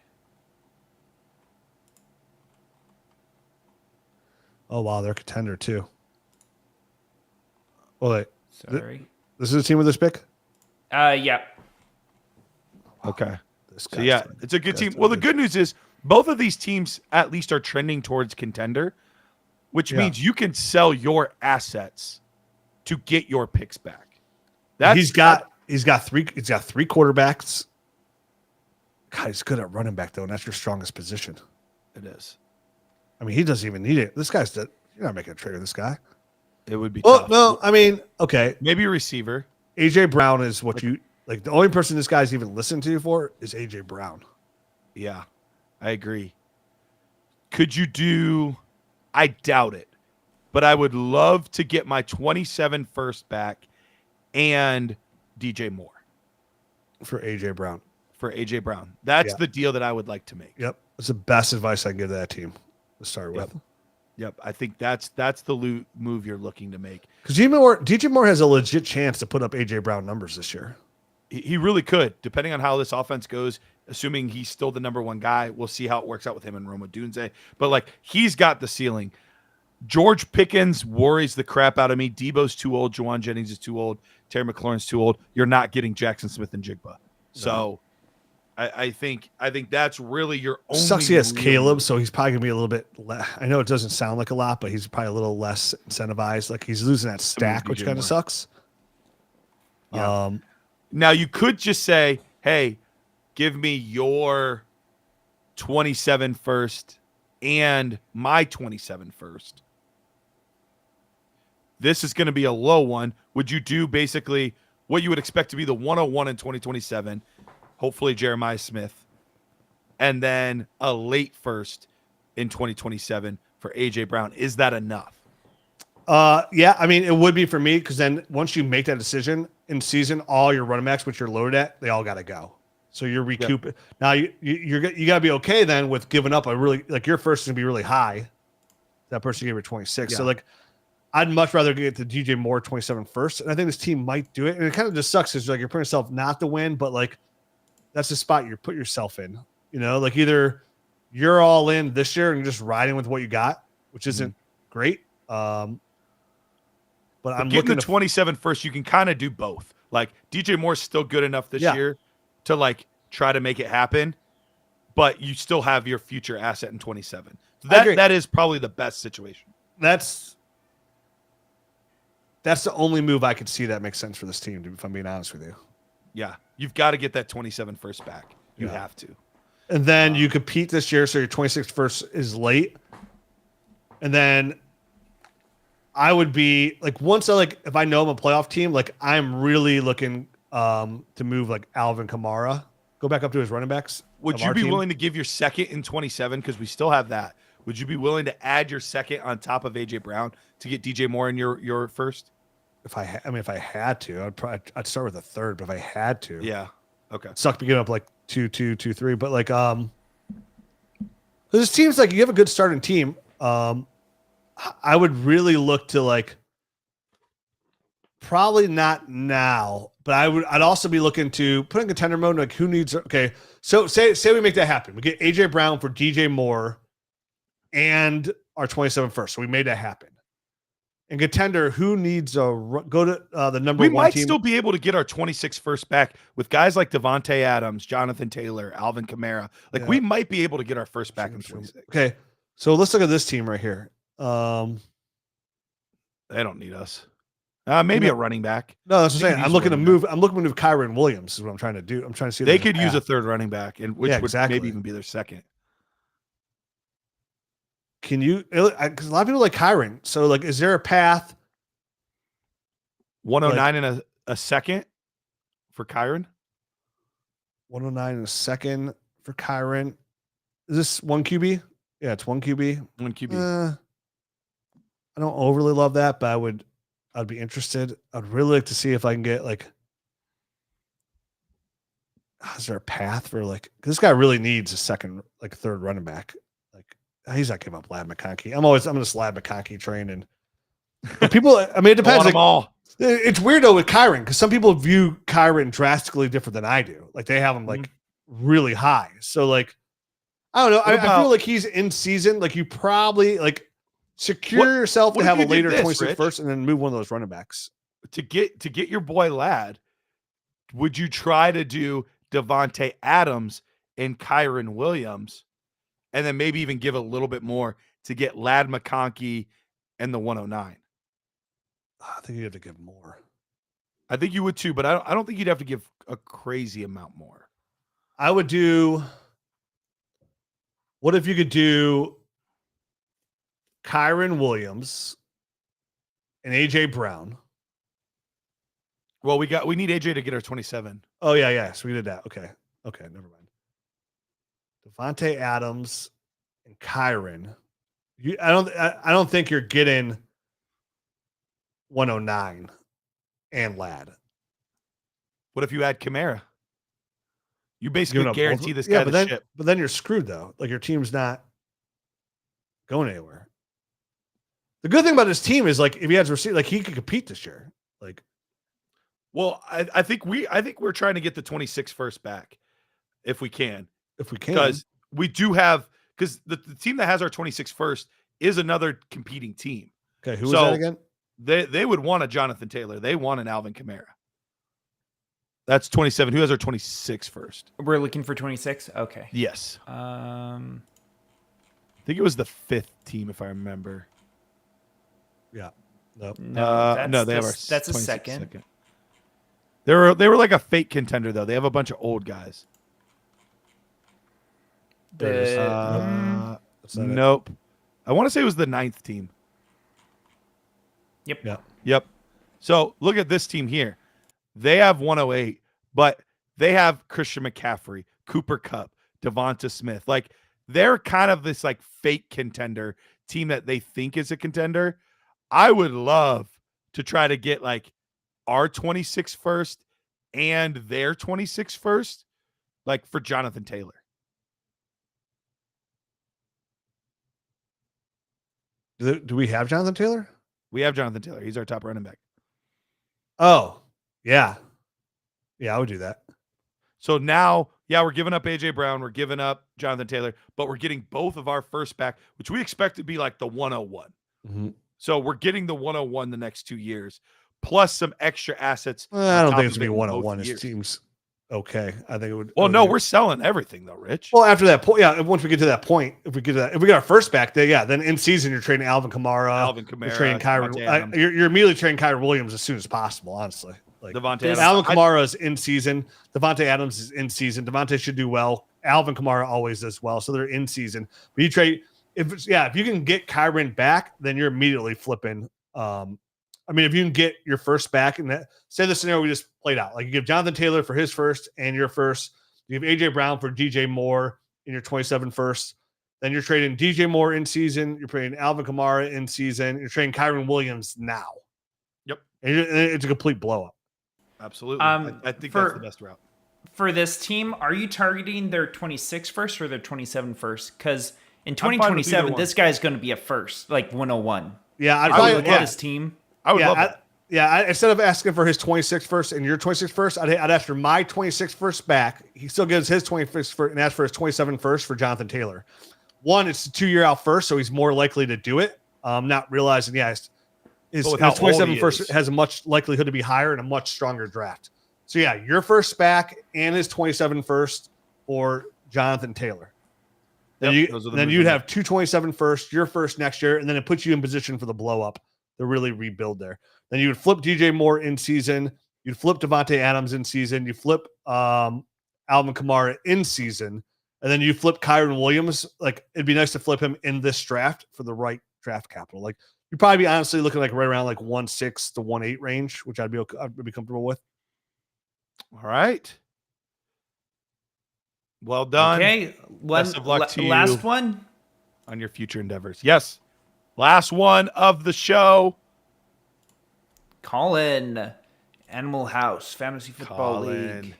Oh, wow. They're a contender, too. Well, wait. Sorry. This is a team with this pick? Yeah. Okay. So, yeah, it's a good team. Well, the good news is both of these teams at least are trending towards contender, which means you can sell your assets to get your picks back. He's got 3 quarterbacks. God, he's good at running back, though, and that's your strongest position. It is. I mean, he doesn't even need it. This guy's you're not making a trade with this guy. It would be tough. No, I mean, okay. Maybe a receiver. AJ Brown is what you like. The only person this guy's even listened to for is AJ Brown. Yeah, I agree. Could you do? I doubt it, but I would love to get my 27 first back and DJ Moore for AJ Brown. That's the deal that I would like to make. Yep, that's the best advice I can give to that team to start with. Yep, I think that's the move you're looking to make. Because DJ Moore has a legit chance to put up AJ Brown numbers this year. He really could, depending on how this offense goes. Assuming he's still the number 1 guy, we'll see how it works out with him and Roma Dunze. But he's got the ceiling. George Pickens worries the crap out of me. Debo's too old. Juwan Jennings is too old. Terry McLaurin's too old. You're not getting Jackson Smith and Jigba. So I think that's really your only. Sucks he has real Caleb, move. so he's probably gonna be a little bit. I know it doesn't sound like a lot, but he's probably a little less incentivized. Like he's losing that stack, which DJ kind Moore. of sucks. Yeah. Now you could just say, "Hey, give me your 27 first and my 27 first. This is going to be a low one. Would you do basically what you would expect to be the 101 in 2027? Hopefully Jeremiah Smith, and then a late first in 2027 for AJ Brown. Is that enough? Yeah, I mean it would be for me because then once you make that decision in season, all your running backs, which you're loaded at, they all got to go. So you're recouping. Yep. Now you got to be okay then with giving up a really like your first is gonna be really high. That person gave her 26. Yeah. So like I'd much rather get to DJ Moore 27 first, and I think this team might do it. And it kind of just sucks because like you're putting yourself not to win, but like that's the spot you put yourself in. You know, like either you're all in this year and you're just riding with what you got, which isn't great. But I'm looking to 27 first. You can kind of do both. Like DJ Moore's still good enough this year to like try to make it happen, but you still have your future asset in 27. So that is probably the best situation. That's the only move I could see that makes sense for this team, if I'm being honest with you. Yeah. You've got to get that 27 first back. You have to. And then you compete this year, so your 26th first is late. And then I would be like, once if I know I'm a playoff team, like I'm really looking to move like Alvin Kamara, go back up to his running backs. Would you be willing to give your second in 27? Because we still have that. Would you be willing to add your second on top of AJ Brown to get DJ Moore in your first? If I had to, I'd start with a third. But if I had to, yeah, okay. Suck to get up like 2-2, 2-3. But like this team's like you have a good starting team. I would really look to like probably not now, but I'd also be looking to put in contender mode. Like who needs? Okay, so say we make that happen. We get AJ Brown for DJ Moore and our 27 first. So we made that happen. And contender, who needs go to the number we 1 might team? Still be able to get our 26 first back with guys like Devontae Adams, Jonathan Taylor, Alvin Kamara. Like we might be able to get our first back in 26. Okay, so let's look at this team right here. They don't need us. Maybe a running back. No, that's what I'm saying. I'm looking to move Kyron Williams is what I'm trying to do. I'm trying to see. They could use a third running back, and which would maybe even be their second. Can you? Because a lot of people like Kyron. So, like, is there a path? 109 in a second for Kyron. 109 in a second for Kyron. Is this 1 QB? Yeah, it's 1 QB. 1 QB. I don't overly love that, but I'd be interested. I'd really like to see if I can get like. Is there a path for like? This guy really needs a second, like third running back. He's not giving up Lad McConkey. I'm just Lad McConkey train and people. I mean, it depends. Like, all. It's weird though with Kyron because some people view Kyron drastically different than I do. Like they have him like really high. So like, I don't know. I feel like he's in season. Like you probably like secure yourself to have a later 26 first and then move one of those running backs to get your boy Lad. Would you try to do Devontae Adams and Kyron Williams? And then maybe even give a little bit more to get Lad McConkey and the 109. I think you'd have to give more. I think you would too, but I don't think you'd have to give a crazy amount more. I would do. What if you could do Kyron Williams and AJ Brown? Well, we need AJ to get our 27. Oh yeah. So we did that. Okay, never mind. Devontae Adams and Kyron. I don't think you're getting 109 and Lad. What if you add Kamara? You basically guarantee this guy the ship. But then you're screwed though. Like your team's not going anywhere. The good thing about this team is like if he has receipt, like he could compete this year. Like, well, I think we're trying to get the 26 first back if we can. Because we do have the team that has our 26 first is another competing team. Okay, who was that again? They would want a Jonathan Taylor. They want an Alvin Kamara. That's 27. Who has our 26 first? We're looking for 26. Okay. Yes. I think it was the 5th team, if I remember. Yeah. Nope. No, they have our that's a 26th second. They were like a fake contender though. They have a bunch of old guys. Nope. I want to say it was the 9th team. Yep. Yeah. Yep. So look at this team here. They have 108, but they have Christian McCaffrey, Cooper Kupp, Devonta Smith. Like they're kind of this like fake contender team that they think is a contender. I would love to try to get like our 26 first and their 26 first, like for Jonathan Taylor. Do we have Jonathan Taylor? We have Jonathan Taylor. He's our top running back. Oh, yeah. Yeah, I would do that. So now, yeah, we're giving up A.J. Brown. We're giving up Jonathan Taylor, but we're getting both of our first back, which we expect to be like the 101. Mm-hmm. So we're getting the 101 the next 2 years, plus some extra assets. I don't think it's going to be 101. It seems okay. I think it would. Well, no, we're selling everything though, Rich. Well, after that point, yeah. Once we get to that point, if we get our first back, then in season you're trading Alvin Kamara. You're trading Kyron. You're immediately trading Kyron Williams as soon as possible. Honestly, like Devontae Adams. Alvin Kamara is in season. Devontae Adams is in season. Devontae should do well. Alvin Kamara always does well, so they're in season. But you trade if you can get Kyron back, then you're immediately flipping. I mean, if you can get your first back, and that say the scenario we just played out, like you give Jonathan Taylor for his first and your first, you give AJ Brown for DJ Moore in your 27 first, then you're trading DJ Moore in season, you're trading Alvin Kamara in season, you're trading Kyron Williams now. Yep, and it's a complete blow up. Absolutely, I think that's the best route for this team. Are you targeting their 26 first or their 27 first? Because in 2027, this guy's going to be a first, like 101. Yeah, I'd probably look at this team. I would love that. Instead of asking for his 26th first and your 26th first, I'd ask for my 26th first back. He still gives his 26th first and ask for his 27 first for Jonathan Taylor. One, it's a 2-year out first, so he's more likely to do it. Not realizing, his 27 first has a much likelihood to be higher and a much stronger draft. So your first back and his 27 first or Jonathan Taylor. Then you'd have 227 first, your first next year, and then it puts you in position for the blow up to really rebuild there. Then you would flip DJ Moore in season. You'd flip Devontae Adams in season. You flip Alvin Kamara in season. And then you flip Kyron Williams. Like, it'd be nice to flip him in this draft for the right draft capital. Like, you'd probably be honestly looking like right around like 1.6 to 1.8 range, which I'd be comfortable with. All right. Well done. Okay. Best of luck to you. Last one on your future endeavors. Yes. Last one of the show. Colin, Animal House, Fantasy Football League.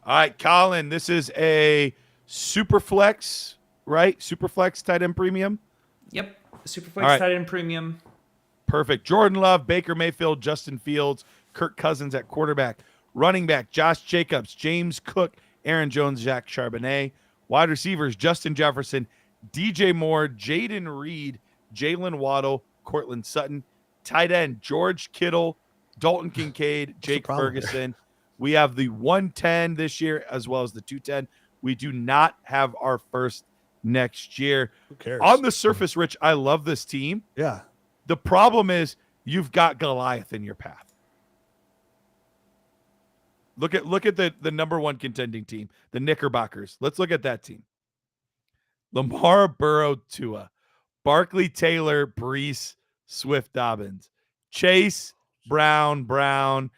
All right, Colin, this is a Superflex, right? Superflex tight end premium? Yep. Superflex tight end premium. Perfect. Jordan Love, Baker Mayfield, Justin Fields, Kirk Cousins at quarterback. Running back, Josh Jacobs, James Cook, Aaron Jones, Zach Charbonnet. Wide receivers, Justin Jefferson, DJ Moore, Jaden Reed, Jalen Waddle, Cortland Sutton. Tight end, George Kittle, Dalton Kincaid, Jake Ferguson. We have the 110 this year as well as the 210. We do not have our first next year. Who cares? On the surface, Rich, I love this team. Yeah. The problem is you've got Goliath in your path. Look at the number one contending team, the Knickerbockers. Let's look at that team. Lamar, Burrow, Tua, Barkley, Taylor, Brees, Swift, Dobbins, Chase, Brown,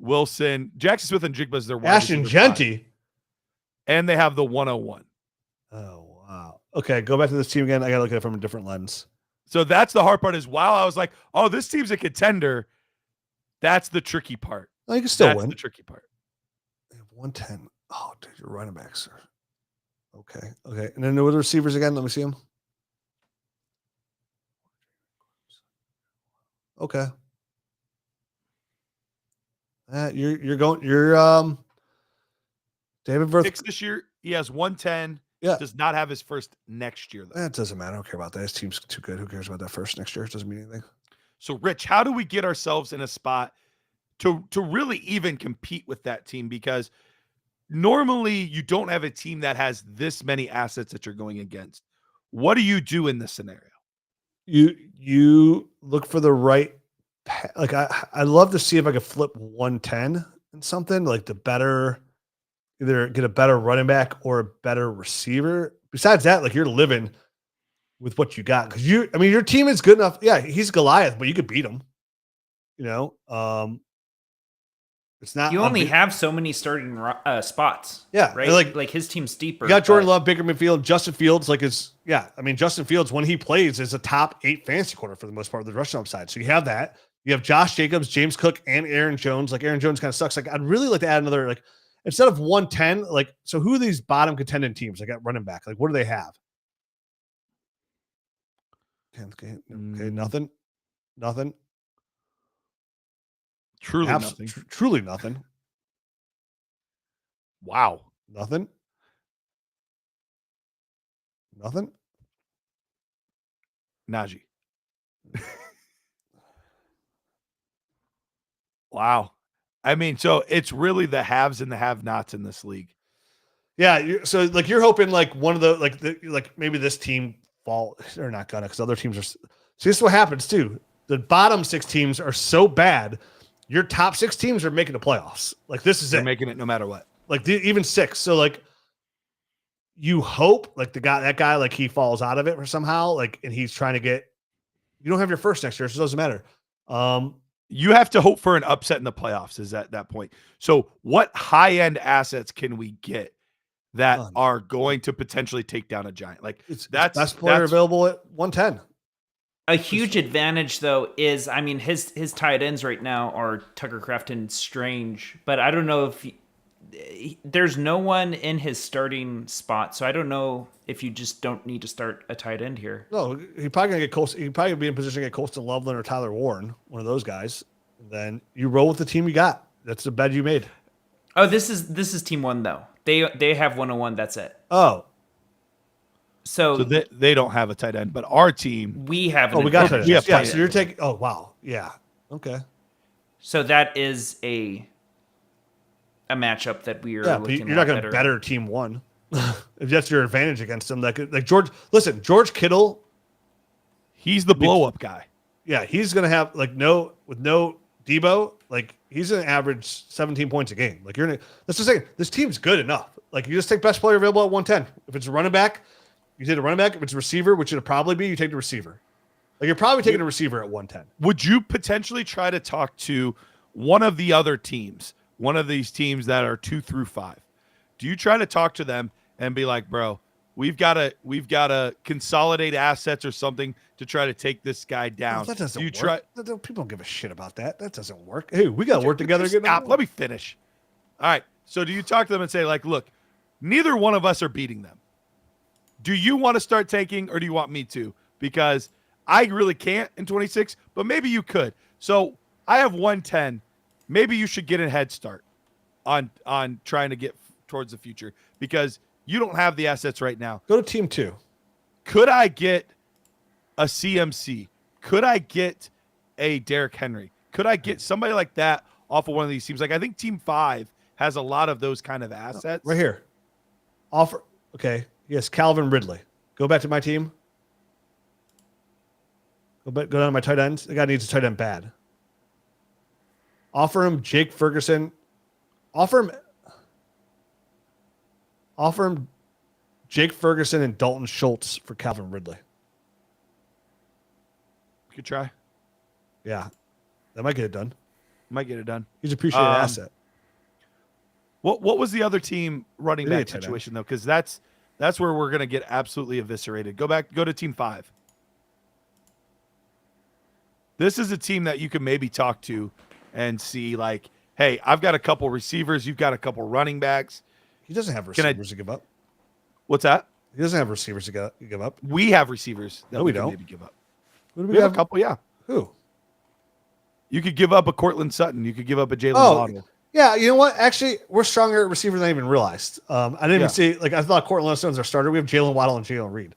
Wilson, Jackson Smith, and Jigba's their wide Ashton Genty. And they have the 101. Oh, wow. Okay, go back to this team again. I got to look at it from a different lens. So that's the hard part is while I was like, oh, this team's a contender, that's the tricky part. Oh, you can still win. That's the tricky part. They have 110. Oh, dude, your running backs are okay. Okay. And then the receivers again. Let me see them. Okay. You're David Verth. 6 this year. He has 110. Yeah. Does not have his first next year, though. That doesn't matter. I don't care about that. His team's too good. Who cares about that first next year? It doesn't mean anything. So, Rich, how do we get ourselves in a spot to really even compete with that team, because normally you don't have a team that has this many assets that you're going against. What do you do in this scenario? You look for the right, like I'd love to see if I could flip 110 and something like either get a better running back or a better receiver. Besides that, like you're living with what you got, because your team is good enough. Yeah, he's Goliath, but you could beat him. It's not. You only have so many starting spots. Yeah, right. Like his team's deeper. You got Jordan Love, Baker Mayfield, Justin Fields. Justin Fields, when he plays, is a top 8 fantasy quarter for the most part of the rushing upside. So you have that. You have Josh Jacobs, James Cook, and Aaron Jones. Like Aaron Jones kind of sucks. Like I'd really like to add another, like instead of 110. Like, so who are these bottom contending teams? Like at running back, like what do they have? Okay, nothing. Truly nothing. Truly nothing. Wow. Nothing. Najee. Wow. I mean, so it's really the haves and the have-nots in this league. Yeah. So like you're hoping like one of the maybe this team fall. They're not gonna, because other teams are. See, this is what happens too. The bottom 6 teams are so bad. Your top 6 teams are making the playoffs. Like this is They're making it no matter what. Like even 6. So like you hope like that guy like he falls out of it or somehow, like, and he's trying to get. You don't have your first next year, so it doesn't matter. You have to hope for an upset in the playoffs. Is at that point. So what high-end assets can we get that are going to potentially take down a giant? Like that's best player available at 110. A huge advantage, though, is, I mean, his tight ends right now are Tucker Kraft and Strange, but I don't know if there's no one in his starting spot, so I don't know if you just don't need to start a tight end here. No, he's probably gonna get Colston. He'd probably be in position to get Colston Loveland or Tyler Warren, one of those guys. And then you roll with the team you got. That's the bet you made. Oh, this is team 1 though. They have 101. That's it. Oh. So they don't have a tight end, but our team, we have. We got tight ends. Yeah, so you're taking. Oh wow, yeah, okay. So that is a matchup that we are. Yeah, but you're not going to better team 1 if that's your advantage against them. Like George. Listen, George Kittle, he's the blow up guy. Yeah, he's going to have with no Debo. Like he's going to average 17 points a game. Like that's just saying this team's good enough. Like you just take best player available at 110. If it's a running back. You take a running back. If it's a receiver, which it'll probably be, you take the receiver. Like you're probably taking a receiver at 110. Would you potentially try to talk to one of the other teams, one of these teams that are 2 through 5? Do you try to talk to them and be like, bro, we've got to consolidate assets or something to try to take this guy down? No, that doesn't work. Try? People don't give a shit about that. That doesn't work. Hey, we got to work together. Stop. Let me finish. All right. So do you talk to them and say, like, look, neither one of us are beating them. Do you want to start taking, or do you want me to? Because I really can't in 26, but maybe you could. So I have 110. Maybe you should get a head start on trying to get towards the future, because you don't have the assets right now. Go to team 2. Could I get a CMC? Could I get a Derrick Henry? Could I get somebody like that off of one of these teams? Like I think team 5 has a lot of those kind of assets. Right here. Offer. Okay. Yes, Calvin Ridley. Go back to my team. Go down to my tight ends. The guy needs a tight end bad. Offer him Jake Ferguson. Offer him Jake Ferguson and Dalton Schultz for Calvin Ridley. Good try. Yeah. That might get it done. Might get it done. He's an appreciated asset. What was the other team running back situation, though? Because that's where we're going to get absolutely eviscerated. Go to team 5. This is a team that you can maybe talk to and see, like, hey, I've got a couple receivers. You've got a couple running backs. He doesn't have receivers to give up. What's that? He doesn't have receivers to give up. We have receivers that we don't. Maybe give up. We have a couple, yeah. Who? You could give up a Cortland Sutton. You could give up a Jalen Waddle. Yeah, you know what? Actually, we're stronger at receiver than I even realized. I didn't even see, like, I thought Cortland Sutton's our starter. We have Jalen Waddle and Jalen Reed.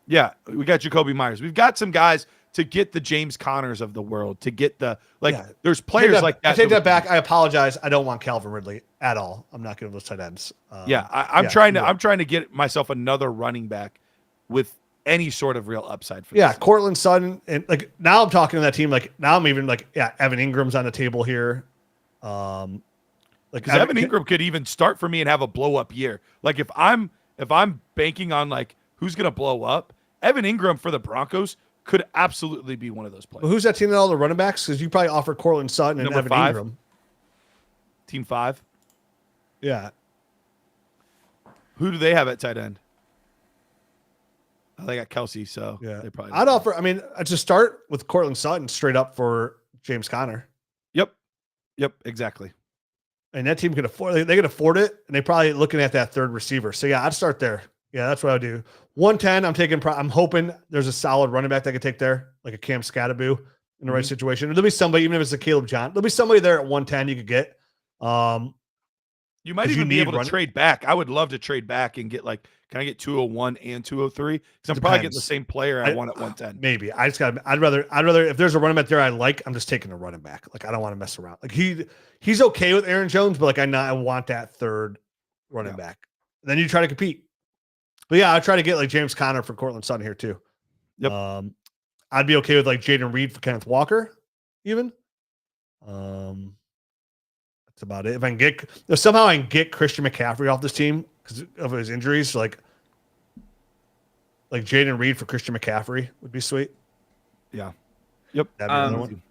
Yeah, we got Jacoby Myers. We've got some guys to get the James Connors of the world, to get the there's players like that. I take that back. I apologize. I don't want Calvin Ridley at all. I'm not getting those tight ends. I'm trying to get myself another running back with any sort of real upside for this. Cortland Sutton, and like now I'm talking to that team. Like now I'm even like Evan Ingram's on the table here. Like Evan Ingram could even start for me and have a blow up year. Like if I'm banking on like who's gonna blow up, Evan Ingram for the Broncos could absolutely be one of those players. Well, who's that team that all the running backs? Because you probably offer Cortland Sutton and Evan Ingram. Team 5. Yeah. Who do they have at tight end? They got Kelsey, so they probably. I'd offer. I mean, I'd just start with Cortland Sutton straight up for James Conner. Yep, exactly. And that team could afford. They could afford it, and they probably looking at that third receiver. So I'd start there. Yeah, that's what I would do. 110. I'm taking. I'm hoping there's a solid running back that could take there, like a Cam Scatterby in the right situation. There'll be somebody, even if it's a Caleb John. There'll be somebody there at 110 you could get. You might even be able to trade back. I would love to trade back and get like, can I get 201 and 203? Because I'm probably getting the same player I want at 110. Maybe. I'd rather if there's a running back there I like, I'm just taking a running back. Like I don't want to mess around. Like he's okay with Aaron Jones, but like I want that third running back. And then you try to compete. But I try to get like James Conner for Cortland Sutton here too. Yep. I'd be okay with like Jaden Reed for Kenneth Walker, even. That's about it. If somehow I can get Christian McCaffrey off this team because of his injuries, like Jaden Reed for Christian McCaffrey would be sweet. Yeah. Yep. That'd be another one.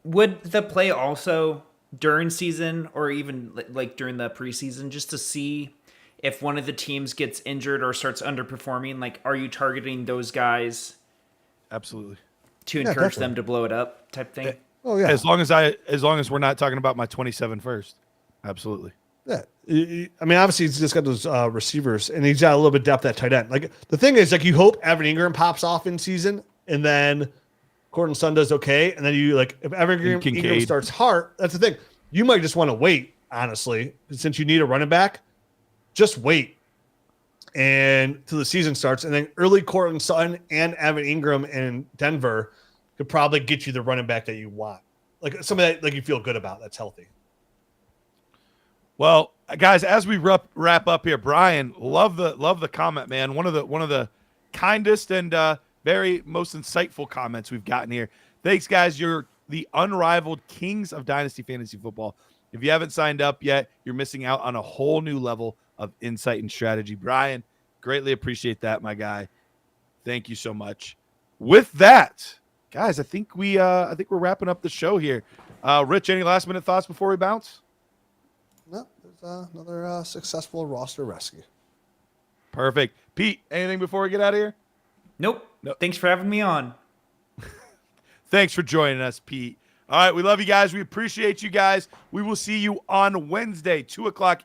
Would the play also during season or even like during the preseason just to see if one of the teams gets injured or starts underperforming? Like, are you targeting those guys? Absolutely. To encourage them to blow it up type thing? Oh yeah. As long as we're not talking about my 27 first. Absolutely. Yeah. I mean, obviously he's just got those receivers and he's got a little bit of depth at tight end. Like the thing is, like you hope Evan Ingram pops off in season and then Cortland Sutton does okay. And then you like, if Evan Ingram starts hard, that's the thing. You might just want to wait, honestly, since you need a running back, just wait and till the season starts. And then early Cortland Sutton and Evan Ingram in Denver could probably get you the running back that you want. Like somebody that like you feel good about that's healthy. Well, guys, as we wrap up here, Brian, love the comment, man. One of the kindest and very most insightful comments we've gotten here. Thanks, guys. You're the unrivaled kings of Dynasty Fantasy Football. If you haven't signed up yet, you're missing out on a whole new level of insight and strategy. Brian, greatly appreciate that, my guy. Thank you so much. With that, guys, I think we're wrapping up the show here. Rich, any last minute thoughts before we bounce? No, there's another successful roster rescue. Perfect. Pete, anything before we get out of here? Nope. Thanks for having me on. Thanks for joining us, Pete. All right, we love you guys. We appreciate you guys. We will see you on Wednesday, 2:00.